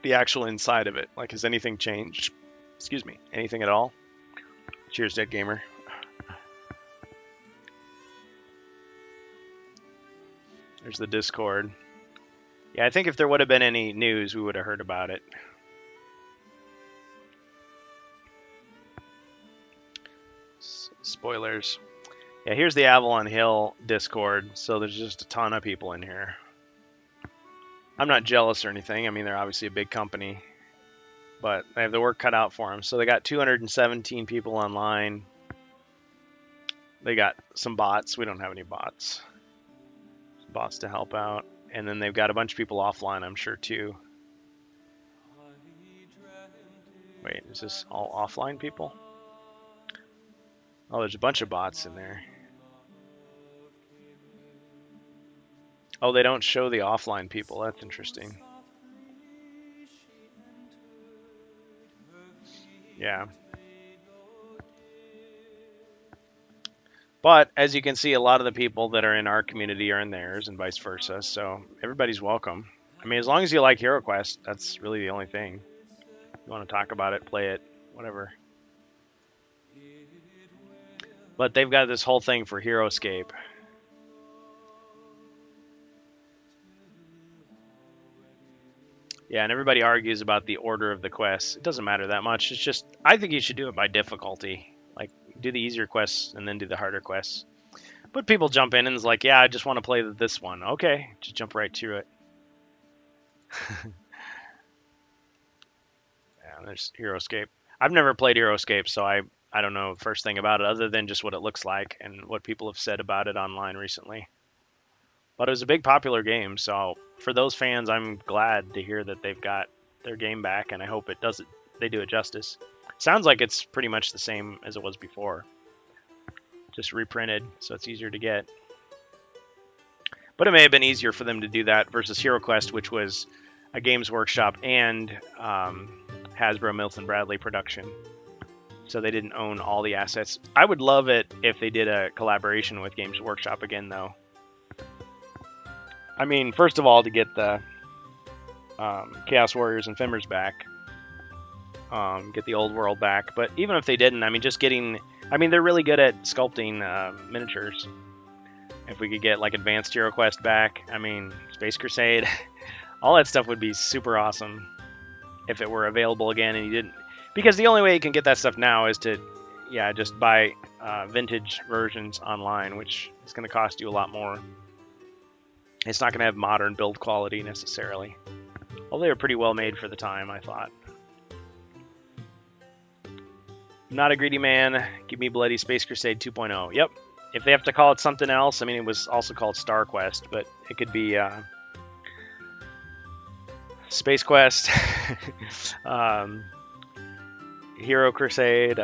the actual inside of it. Like, has anything changed? Excuse me, anything at all? Cheers, Dead Gamer. There's the Discord. Yeah, I think if there would have been any news, we would have heard about it. Spoilers. Yeah, here's the Avalon Hill Discord, so there's just a ton of people in here. I'm not jealous or anything. I mean, they're obviously a big company, but they have the work cut out for them. So they got 217 people online. They got some bots. We don't have any bots. Some bots to help out. And then they've got a bunch of people offline, I'm sure, too. Wait, is this all offline people? Oh, there's a bunch of bots in there. Oh, they don't show the offline people. That's interesting. Yeah. But as you can see, a lot of the people that are in our community are in theirs and vice versa. So everybody's welcome. I mean, as long as you like HeroQuest, that's really the only thing. You want to talk about it, play it, whatever. But they've got this whole thing for HeroScape. Yeah, and everybody argues about the order of the quests. It doesn't matter that much. It's just, I think you should do it by difficulty. Like, do the easier quests and then do the harder quests. But people jump in and it's like, yeah, I just want to play this one. Okay, just jump right through it. Yeah, there's HeroScape. I've never played HeroScape, so I don't know the first thing about it other than just what it looks like and what people have said about it online recently. But it was a big popular game, so for those fans, I'm glad to hear that they've got their game back, and I hope they do it justice. Sounds like it's pretty much the same as it was before, just reprinted, so it's easier to get. But it may have been easier for them to do that versus HeroQuest, which was a Games Workshop and Hasbro Milton Bradley production, so they didn't own all the assets. I would love it if they did a collaboration with Games Workshop again, though. I mean, first of all, to get the Chaos Warriors and Fimers back, get the old world back. But even if they didn't, I mean, just getting... I mean, they're really good at sculpting miniatures. If we could get, like, Advanced HeroQuest back, I mean, Space Crusade, all that stuff would be super awesome if it were available again and you didn't... Because the only way you can get that stuff now is to, yeah, just buy vintage versions online, which is going to cost you a lot more. It's not going to have modern build quality necessarily. Although they were pretty well made for the time, I thought. Not a greedy man. Give me Bloody Space Crusade 2.0. Yep. If they have to call it something else, I mean, it was also called Star Quest, but it could be Space Quest, Hero Crusade,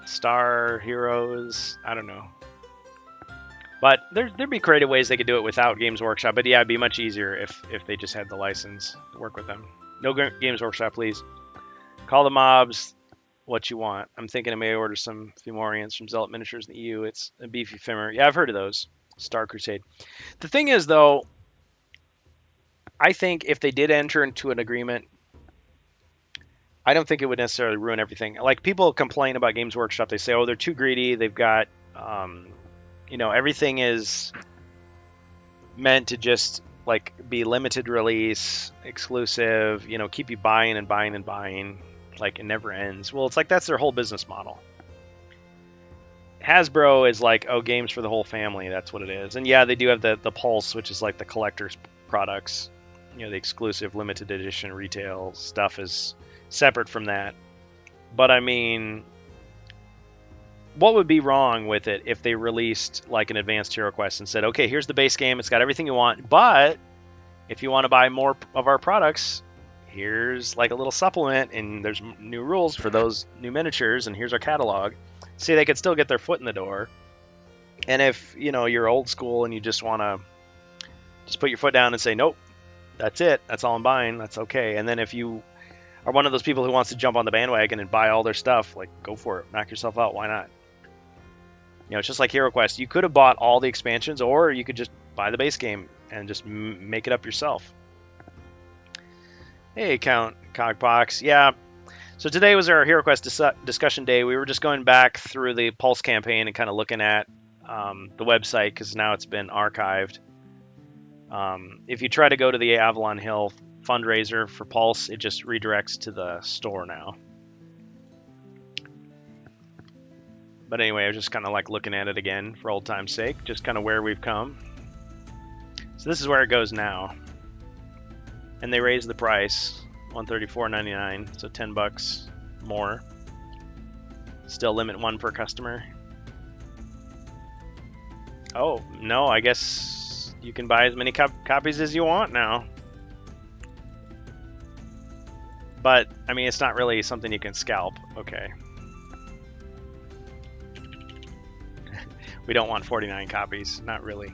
Star Heroes. I don't know. But there'd be creative ways they could do it without Games Workshop. But yeah, it'd be much easier if they just had the license to work with them. No Games Workshop, please. Call the mobs what you want. I'm thinking I may order some Fimorians from Zealot Miniatures in the EU. It's a beefy Fimmer. Yeah, I've heard of those. Star Crusade. The thing is, though, I think if they did enter into an agreement, I don't think it would necessarily ruin everything. Like, people complain about Games Workshop. They say, oh, they're too greedy. They've got... everything is meant to just like be limited release, exclusive, keep you buying and buying and buying, like it never ends. Well, it's like that's their whole business model. Hasbro is like, oh, games for the whole family. That's what it is. And yeah, they do have the Pulse, which is like the collector's products. The exclusive limited edition retail stuff is separate from that. But I mean, what would be wrong with it if they released like an Advanced HeroQuest and said, okay, here's the base game, it's got everything you want, but if you want to buy more of our products, here's like a little supplement and there's new rules for those new miniatures and here's our catalog. See, they could still get their foot in the door. And if, you're old school and you just want to just put your foot down and say, nope, that's it, that's all I'm buying, that's okay. And then if you are one of those people who wants to jump on the bandwagon and buy all their stuff, like, go for it, knock yourself out, why not? It's just like HeroQuest. You could have bought all the expansions, or you could just buy the base game and just make it up yourself. Hey, Count Cogbox. Yeah. So today was our HeroQuest discussion day. We were just going back through the Pulse campaign and kind of looking at the website because now it's been archived. If you try to go to the Avalon Hill fundraiser for Pulse, it just redirects to the store now. But anyway, I was just kind of like looking at it again for old time's sake, just kind of where we've come. So this is where it goes now. And they raised the price, $134.99, so $10 more. Still limit 1 per customer. Oh, no, I guess you can buy as many copies as you want now. But, I mean, it's not really something you can scalp. Okay. We don't want 49 copies, not really.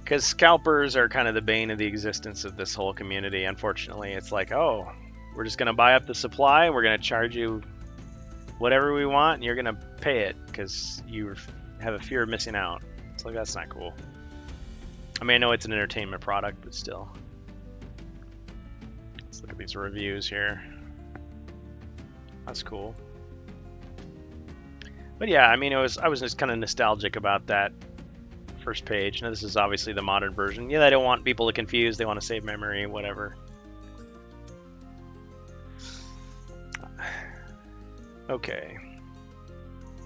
Because scalpers are kind of the bane of the existence of this whole community, unfortunately. It's like, oh, we're just going to buy up the supply, we're going to charge you whatever we want, and you're going to pay it because you have a fear of missing out. It's like, that's not cool. I mean, I know it's an entertainment product, but still. Let's look at these reviews here. That's cool. But yeah, I mean, I was just kind of nostalgic about that first page. Now this is obviously the modern version. Yeah, they don't want people to confuse. They want to save memory, whatever. Okay.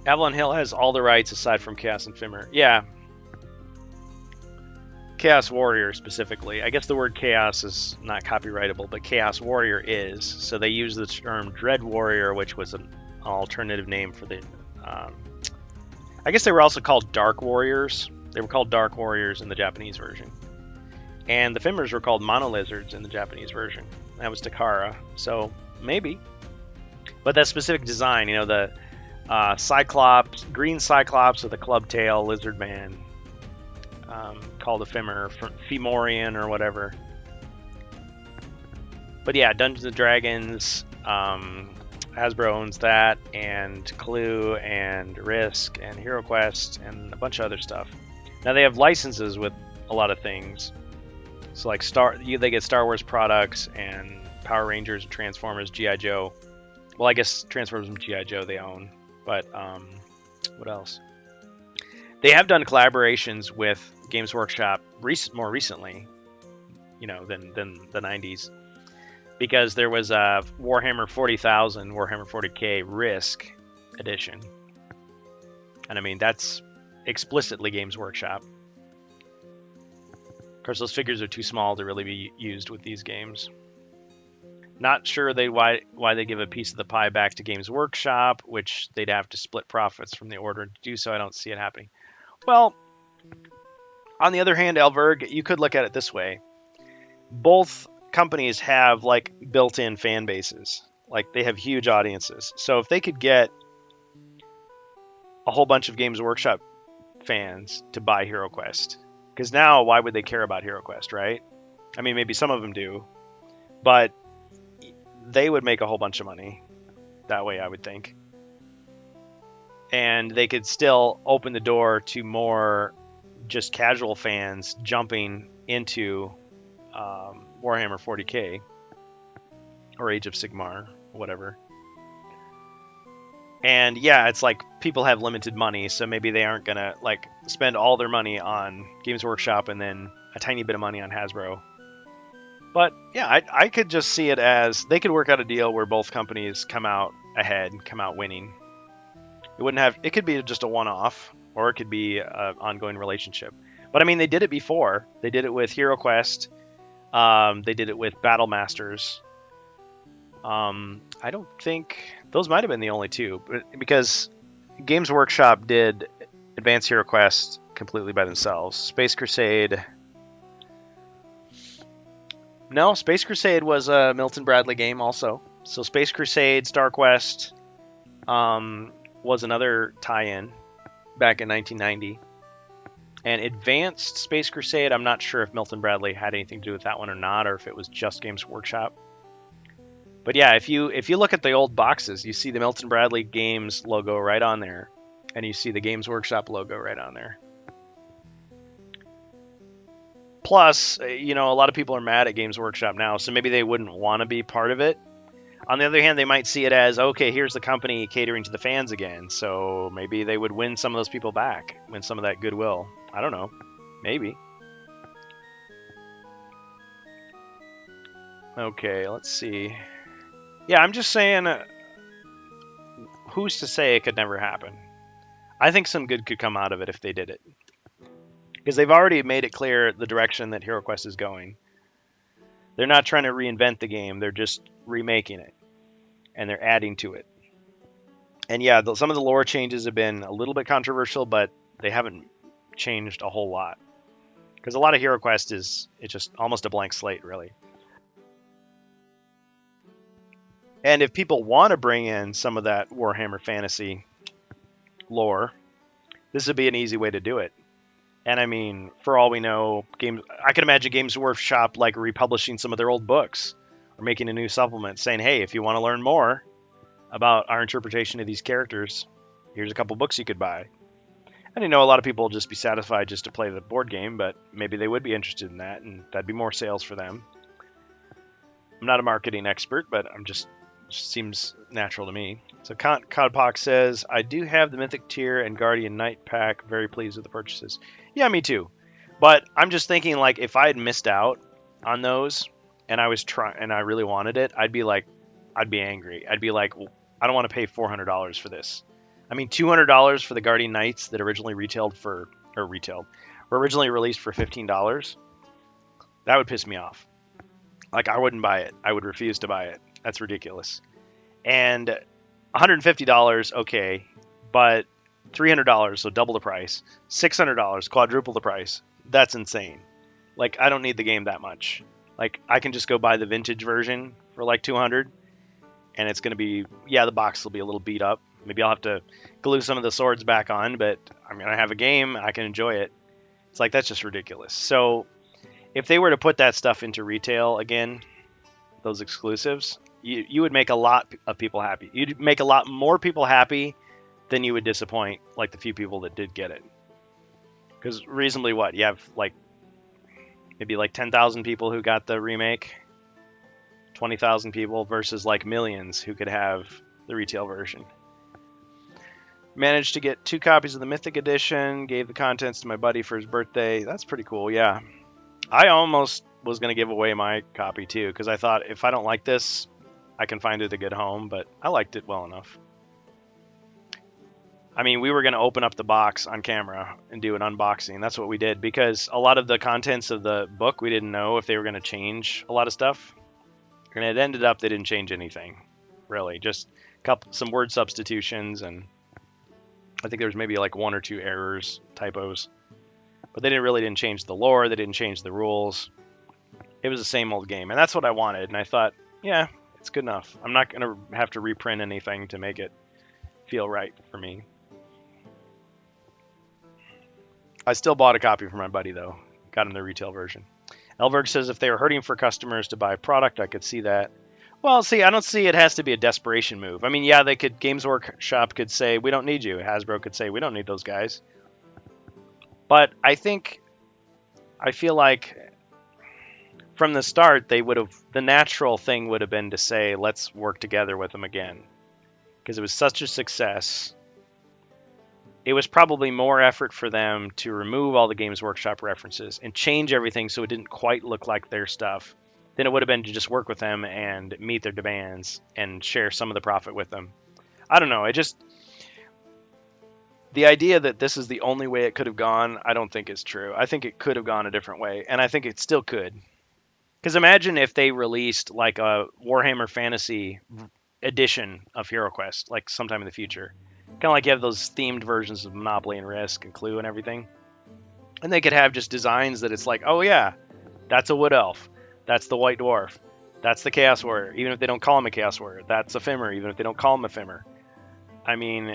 Avalon Hill has all the rights aside from Chaos and Fimmer. Yeah. Chaos Warrior specifically. I guess the word Chaos is not copyrightable, but Chaos Warrior is. So they use the term Dread Warrior, which was an alternative name for the... I guess they were also called Dark Warriors. They were called Dark Warriors in the Japanese version. And the Fimmers were called Mono Lizards in the Japanese version. That was Takara. So, maybe. But that specific design, you know, the Cyclops, green Cyclops with a club tail, lizard man, called a Fimmer, Fimorian or whatever. But yeah, Dungeons and Dragons, Hasbro owns that, and Clue, and Risk, and HeroQuest, and a bunch of other stuff. Now they have licenses with a lot of things. So like they get Star Wars products, and Power Rangers, Transformers, G.I. Joe. Well, I guess Transformers and G.I. Joe they own. But what else? They have done collaborations with Games Workshop more recently, you know, than the 90s. Because there was a Warhammer 40,000, Warhammer 40k Risk edition. And I mean, that's explicitly Games Workshop. Of course, those figures are too small to really be used with these games. Not sure why they give a piece of the pie back to Games Workshop, which they'd have to split profits from the order to do so. I don't see it happening. Well, on the other hand, Alberg, you could look at it this way. Both companies have like built-in fan bases. Like they have huge audiences. So if they could get a whole bunch of Games Workshop fans to buy HeroQuest, because now why would they care about HeroQuest, right? I mean, maybe some of them do, but they would make a whole bunch of money that way, I would think. And they could still open the door to more just casual fans jumping into Warhammer 40k or Age of Sigmar, whatever. And yeah, it's like people have limited money, so maybe they aren't gonna like spend all their money on Games Workshop and then a tiny bit of money on Hasbro. But yeah, I could just see it as they could work out a deal where both companies come out ahead, come out winning. It could be just a one-off, or it could be an ongoing relationship. But I mean, they did it before. They did it with HeroQuest. They did it with Battle Masters. I don't think those might have been the only two, but because Games Workshop did Advanced HeroQuest completely by themselves. Space Crusade. No, Space Crusade was a Milton Bradley game also. So Space Crusade, StarQuest was another tie-in back in 1990. And Advanced Space Crusade, I'm not sure if Milton Bradley had anything to do with that one or not, or if it was just Games Workshop. But yeah, if you look at the old boxes, you see the Milton Bradley Games logo right on there, and you see the Games Workshop logo right on there. Plus, you know, a lot of people are mad at Games Workshop now, so maybe they wouldn't want to be part of it. On the other hand, they might see it as, okay, here's the company catering to the fans again, so maybe they would win some of those people back, win some of that goodwill. I don't know. Maybe. Okay, let's see. Yeah, I'm just saying, who's to say it could never happen? I think some good could come out of it if they did it. Because they've already made it clear the direction that HeroQuest is going. They're not trying to reinvent the game, they're just remaking it. And they're adding to it. And yeah, some of the lore changes have been a little bit controversial, but they haven't changed a whole lot. Because a lot of HeroQuest it's just almost a blank slate, really. And if people want to bring in some of that Warhammer Fantasy lore, this would be an easy way to do it. And I mean, for all we know, I can imagine Games Workshop like republishing some of their old books or making a new supplement saying, hey, if you want to learn more about our interpretation of these characters, here's a couple books you could buy. And I know a lot of people will just be satisfied just to play the board game, but maybe they would be interested in that, and that'd be more sales for them. I'm not a marketing expert, but I'm just Seems natural to me. So Codpox says, I do have the Mythic Tier and Guardian Knight pack. Very pleased with the purchases. Yeah, me too. But I'm just thinking, like, if I had missed out on those and I was and I really wanted it, I'd be angry. I'd be like, I don't want to pay $400 for this. I mean, $200 for the Guardian Knights that originally were originally released for $15. That would piss me off. Like, I wouldn't buy it. I would refuse to buy it. That's ridiculous. And $150, okay, but $300, so double the price. $600, quadruple the price. That's insane. Like, I don't need the game that much. Like, I can just go buy the vintage version for like $200, and it's going to be, yeah, the box will be a little beat up. Maybe I'll have to glue some of the swords back on, but I'm going to have a game. I can enjoy it. It's like, that's just ridiculous. So if they were to put that stuff into retail again, those exclusives, you would make a lot of people happy. You'd make a lot more people happy than you would disappoint, like the few people that did get it. Because reasonably, what? You have like maybe like 10,000 people who got the remake, 20,000 people versus like millions who could have the retail version. Managed to get 2 copies of the Mythic Edition, gave the contents to my buddy for his birthday. That's pretty cool, yeah. I almost was going to give away my copy too, because I thought if I don't like this, I can find it a good home, but I liked it well enough. I mean, we were going to open up the box on camera and do an unboxing. That's what we did, because a lot of the contents of the book, we didn't know if they were going to change a lot of stuff. And it ended up they didn't change anything, really. Just some word substitutions, and I think there was maybe like 1 or 2 errors, typos. But they didn't change the lore, they didn't change the rules. It was the same old game, and that's what I wanted. And I thought, yeah, it's good enough. I'm not going to have to reprint anything to make it feel right for me. I still bought a copy for my buddy, though. Got him the retail version. Elberg says if they were hurting for customers to buy a product, I could see that. Well, see, I don't see it has to be a desperation move. I mean, yeah, Games Workshop could say, we don't need you. Hasbro could say, we don't need those guys. But I feel like from the start, the natural thing would have been to say, let's work together with them again. Because it was such a success. It was probably more effort for them to remove all the Games Workshop references and change everything so it didn't quite look like their stuff than it would have been to just work with them and meet their demands and share some of the profit with them. I don't know. The idea that this is the only way it could have gone, I don't think is true. I think it could have gone a different way, and I think it still could. Because imagine if they released like a Warhammer Fantasy edition of HeroQuest, like sometime in the future. Kind of like you have those themed versions of Monopoly and Risk and Clue and everything. And they could have just designs that it's like, oh yeah, that's a Wood Elf. That's the White Dwarf. That's the Chaos Warrior. Even if they don't call him a Chaos Warrior. That's a Fimmer, even if they don't call him a Fimmer. I mean,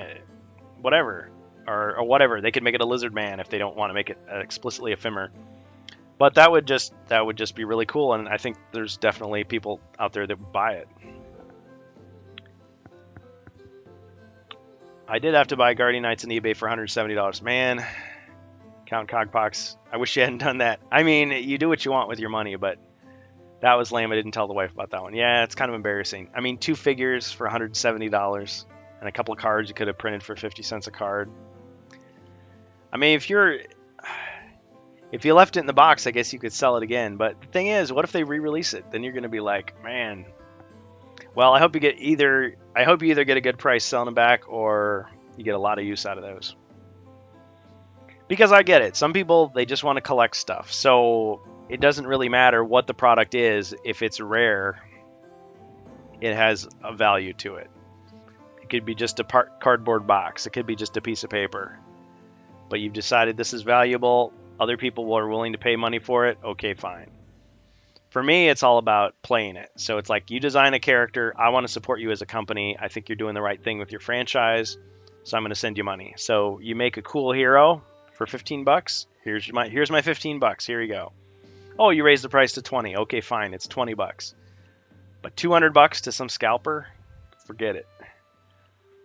whatever. Or whatever. They could make it a Lizard Man if they don't want to make it explicitly a Fimmer. But that would just be really cool, and I think there's definitely people out there that would buy it. I did have to buy Guardian Knights on eBay for $170. Man, Count Cogpox, I wish you hadn't done that. I mean, you do what you want with your money, but that was lame. I didn't tell the wife about that one. Yeah, it's kind of embarrassing. I mean, 2 figures for $170 and a couple of cards you could have printed for 50 cents a card. I mean, if you left it in the box, I guess you could sell it again. But the thing is, what if they re-release it? Then you're going to be like, man. Well, I hope you either get a good price selling them back, or you get a lot of use out of those. Because I get it. Some people, they just want to collect stuff. So it doesn't really matter what the product is. If it's rare, it has a value to it. It could be just a cardboard box. It could be just a piece of paper. But you've decided this is valuable. Other people are willing to pay money for it. Okay, fine. For me, it's all about playing it. So it's like, you design a character. I want to support you as a company. I think you're doing the right thing with your franchise. So I'm going to send you money. So you make a cool hero for $15. Here's my $15. Here you go. Oh, you raised the price to 20. Okay, fine. It's $20. But $200 to some scalper? Forget it.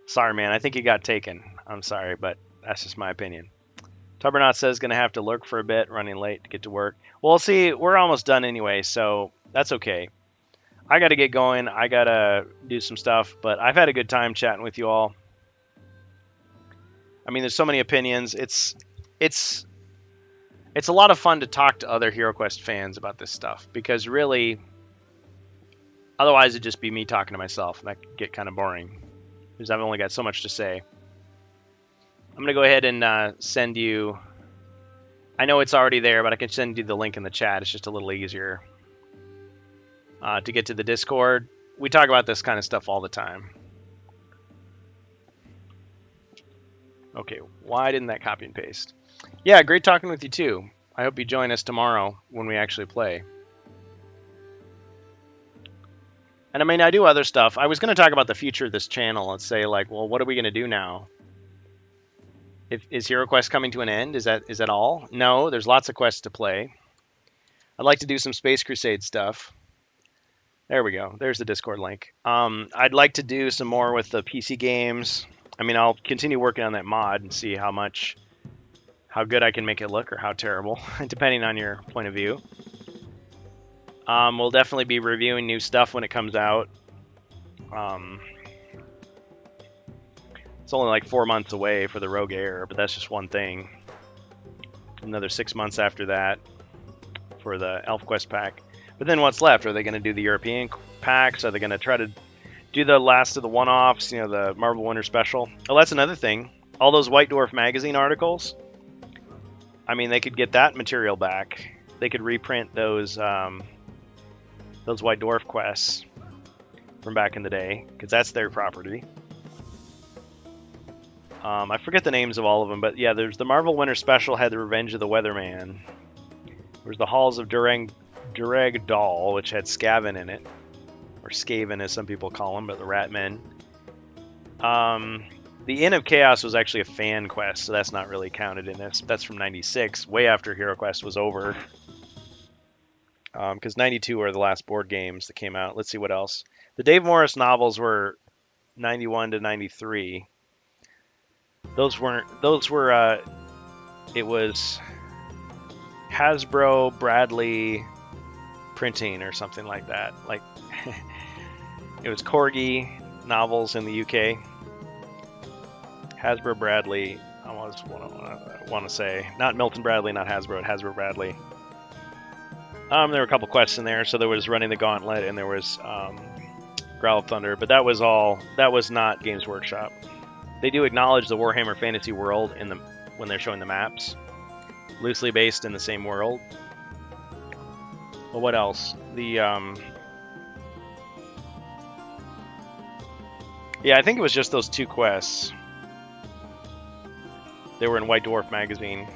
Sorry, man. I think you got taken. I'm sorry, but that's just my opinion. Tubbernaut says going to have to lurk for a bit, running late to get to work. Well, see, we're almost done anyway, so that's okay. I got to get going. I got to do some stuff, but I've had a good time chatting with you all. I mean, there's so many opinions. It's a lot of fun to talk to other HeroQuest fans about this stuff, because really, otherwise it'd just be me talking to myself, and that could get kind of boring, because I've only got so much to say. I'm going to go ahead and send you... I know it's already there, but I can send you the link in the chat. It's just a little easier to get to the Discord. We talk about this kind of stuff all the time. Okay, why didn't that copy and paste? Yeah, great talking with you too. I hope you join us tomorrow when we actually play. And I mean, I do other stuff. I was going to talk about the future of this channel and say, like, well, what are we going to do now? Is HeroQuest coming to an end? Is that all? No, there's lots of quests to play. I'd like to do some Space Crusade stuff. There we go. There's the Discord link. I'd like to do some more with the PC games. I mean, I'll continue working on that mod and see how good I can make it look, or how terrible, depending on your point of view. We'll definitely be reviewing new stuff when it comes out. It's only like 4 months away for the Rogue Air, but that's just one thing. Another 6 months after that for the ElfQuest pack. But then what's left? Are they going to do the European packs? Are they going to try to do the last of the one-offs, you know, the Marvel Winter Special? Oh, that's another thing. All those White Dwarf magazine articles, I mean, they could get that material back. They could reprint those White Dwarf quests from back in the day, because that's their property. I forget the names of all of them, but yeah, there's the Marvel Winter Special had the Revenge of the Weatherman. There's the Halls of Durag-Dal, which had Skaven in it, or Skaven as some people call them, but the Ratmen. The Inn of Chaos was actually a fan quest, so that's not really counted in this. That's from 96, way after HeroQuest was over. Because 92 are the last board games that came out. Let's see what else. The Dave Morris novels were 91 to 93. Those were it was Hasbro Bradley Printing or something like that. Like it was Corgi novels in the UK. Hasbro Bradley, I want to say, not Milton Bradley, not Hasbro, Hasbro Bradley. There were a couple quests in there. So there was Running the Gauntlet, and there was Growl of Thunder, but that was not Games Workshop. They do acknowledge the Warhammer Fantasy world when they're showing the maps, loosely based in the same world. But what else? Yeah, I think it was just those two quests. They were in White Dwarf magazine.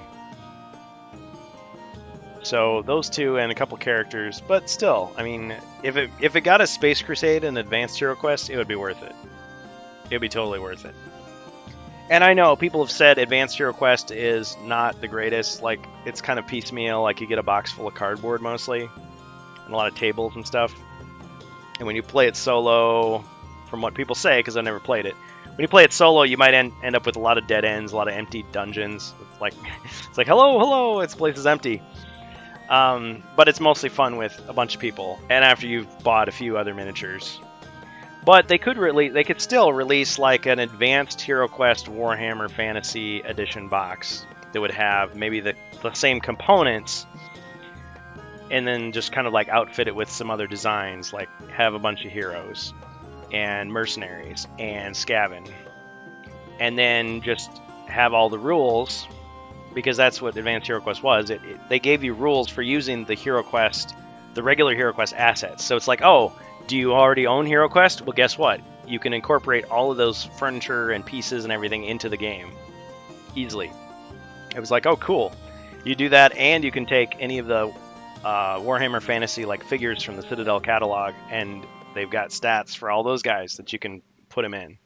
So those two and a couple characters, but still, I mean, if it got a Space Crusade and Advanced HeroQuest, it would be worth it. It would be totally worth it. And I know people have said Advanced HeroQuest is not the greatest. Like, it's kind of piecemeal. Like, you get a box full of cardboard mostly, and a lot of tables and stuff. And when you play it solo, from what people say, because I've never played it, when you play it solo, you might end up with a lot of dead ends, a lot of empty dungeons. It's like hello, this place is empty. But it's mostly fun with a bunch of people, and after you've bought a few other miniatures. But they could still release like an Advanced HeroQuest Warhammer Fantasy Edition box that would have maybe the same components, and then just kind of like outfit it with some other designs, like have a bunch of heroes and mercenaries and Skaven, and then just have all the rules, because that's what Advanced HeroQuest was. They gave you rules for using the regular HeroQuest assets. So it's like, oh, do you already own HeroQuest? Well, guess what? You can incorporate all of those furniture and pieces and everything into the game easily. It was like, oh, cool. You do that, and you can take any of the Warhammer Fantasy like figures from the Citadel catalog, and they've got stats for all those guys that you can put them in.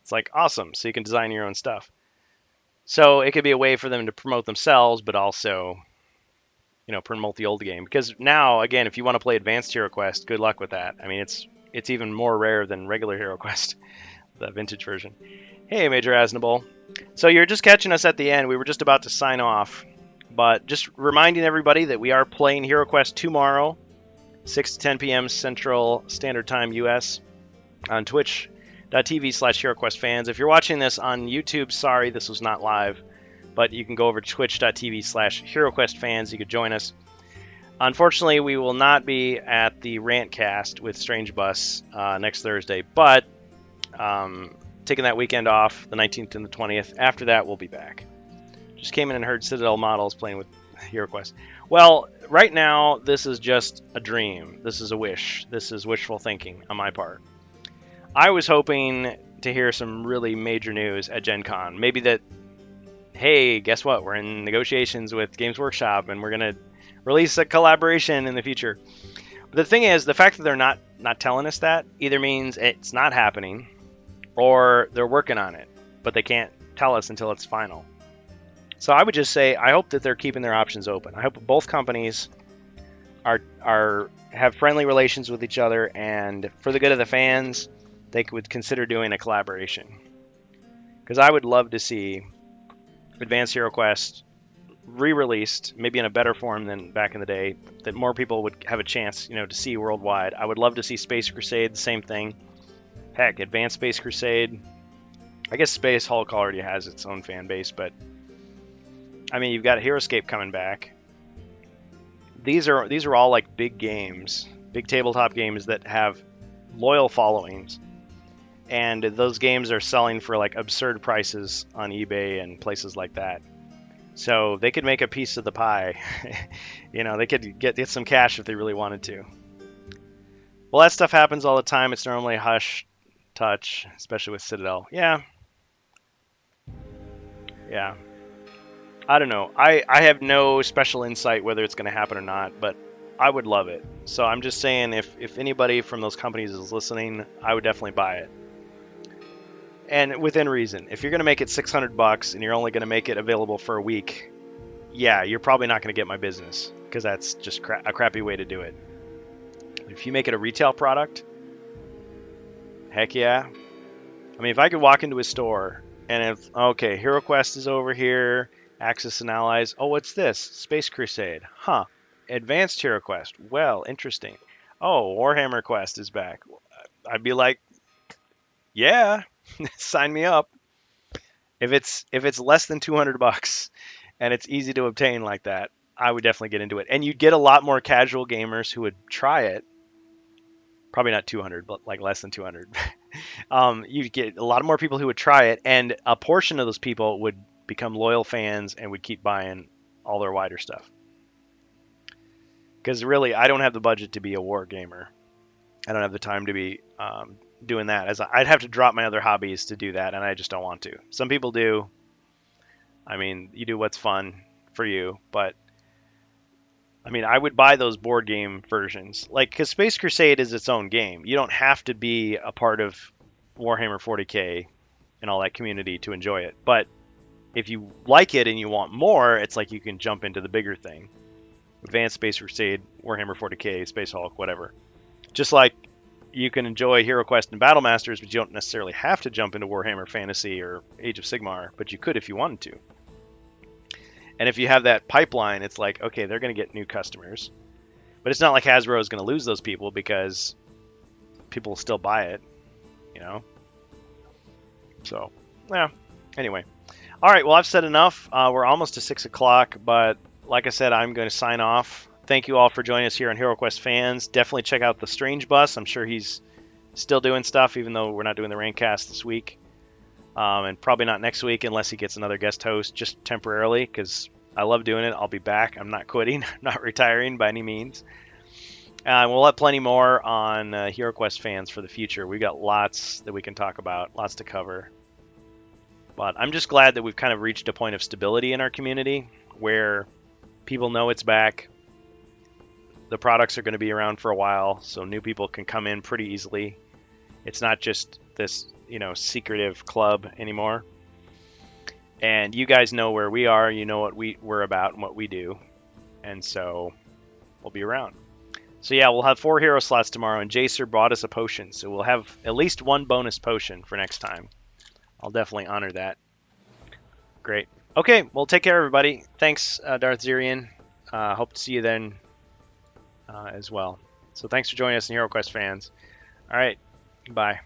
It's like awesome. So you can design your own stuff. So it could be a way for them to promote themselves, but also, promote the old game. Because now, again, if you want to play Advanced HeroQuest, good luck with that. I mean, it's even more rare than regular HeroQuest, the vintage version. Hey, Major Asnable. So you're just catching us at the end. We were just about to sign off. But just reminding everybody that we are playing HeroQuest tomorrow 6 to 10 p.m. Central Standard Time US on twitch.tv/HeroQuest If you're watching this on YouTube, sorry, this was not live, but you can go over to twitch.tv/HeroQuest You could join us. Unfortunately, we will not be at the Rantcast with Strange Bus next Thursday, but taking that weekend off, the 19th and the 20th. After that, we'll be back. Just came in and heard Citadel Models playing with HeroQuest. Well, right now, this is just a dream. This is a wish. This is wishful thinking on my part. I was hoping to hear some really major news at Gen Con. Maybe that, hey, guess what? We're in negotiations with Games Workshop, and we're going to release a collaboration in the future. But the thing is, the fact that they're not telling us that either means it's not happening, or they're working on it, but they can't tell us until it's final. So I would just say, I hope that they're keeping their options open. I hope both companies have friendly relations with each other, and for the good of the fans, they would consider doing a collaboration. Because I would love to see Advanced HeroQuest re-released, maybe in a better form than back in the day, that more people would have a chance, to see worldwide. I would love to see Space Crusade, the same thing. Heck, Advanced Space Crusade. I guess Space Hulk already has its own fan base, but I mean, you've got HeroScape coming back. These are all like big games, big tabletop games that have loyal followings, and those games are selling for like absurd prices on eBay and places like that. So they could make a piece of the pie. They could get some cash if they really wanted to. Well, that stuff happens all the time. It's normally hush touch, especially with Citadel. Yeah. I don't know. I have no special insight whether it's going to happen or not, but I would love it. So I'm just saying, if anybody from those companies is listening, I would definitely buy it. And within reason. If you're going to make it $600 and you're only going to make it available for a week, yeah, you're probably not going to get my business, because that's just a crappy way to do it. If you make it a retail product, heck yeah. I mean, if I could walk into a store and okay, HeroQuest is over here, Axis and Allies. Oh, what's this? Space Crusade. Huh. Advanced HeroQuest. Well, interesting. Oh, Warhammer Quest is back. I'd be like, yeah, sign me up. If it's less than $200 and it's easy to obtain like that, I would definitely get into it. And you'd get a lot more casual gamers who would try it. Probably not 200, but like less than 200. You'd get a lot more people who would try it, and a portion of those people would become loyal fans and would keep buying all their wider stuff. Because really, I don't have the budget to be a war gamer. I don't have the time to be doing that. I'd have to drop my other hobbies to do that, and I just don't want to. Some people do. I mean, you do what's fun for you, but I mean, I would buy those board game versions. Because Space Crusade is its own game. You don't have to be a part of Warhammer 40k and all that community to enjoy it. But if you like it and you want more, it's like you can jump into the bigger thing. Advanced Space Crusade, Warhammer 40k, Space Hulk, whatever. Just like you can enjoy HeroQuest and Battle Masters, but you don't necessarily have to jump into Warhammer Fantasy or Age of Sigmar, but you could if you wanted to. And if you have that pipeline, it's like, okay, they're going to get new customers. But it's not like Hasbro is going to lose those people, because people will still buy it, So, yeah. Anyway. All right, well, I've said enough. We're almost to 6 o'clock, but like I said, I'm going to sign off. Thank you all for joining us here on HeroQuest Fans. Definitely check out the Strange Bus. I'm sure he's still doing stuff, even though we're not doing the Raincast this week. And probably not next week unless he gets another guest host, just temporarily, because I love doing it. I'll be back. I'm not quitting. I'm not retiring by any means. We'll have plenty more on HeroQuest Fans for the future. We've got lots that we can talk about, lots to cover. But I'm just glad that we've kind of reached a point of stability in our community where people know it's back. The products are going to be around for a while, so new people can come in pretty easily. It's not just this, secretive club anymore. And you guys know where we are. You know what we're about and what we do. And so we'll be around. So yeah, we'll have 4 hero slots tomorrow, and Jacer brought us a potion. So we'll have at least one bonus potion for next time. I'll definitely honor that. Great. Okay, well, take care, everybody. Thanks, Darth Zirian. Hope to see you then as well. So thanks for joining us in HeroQuest fans. All right, bye.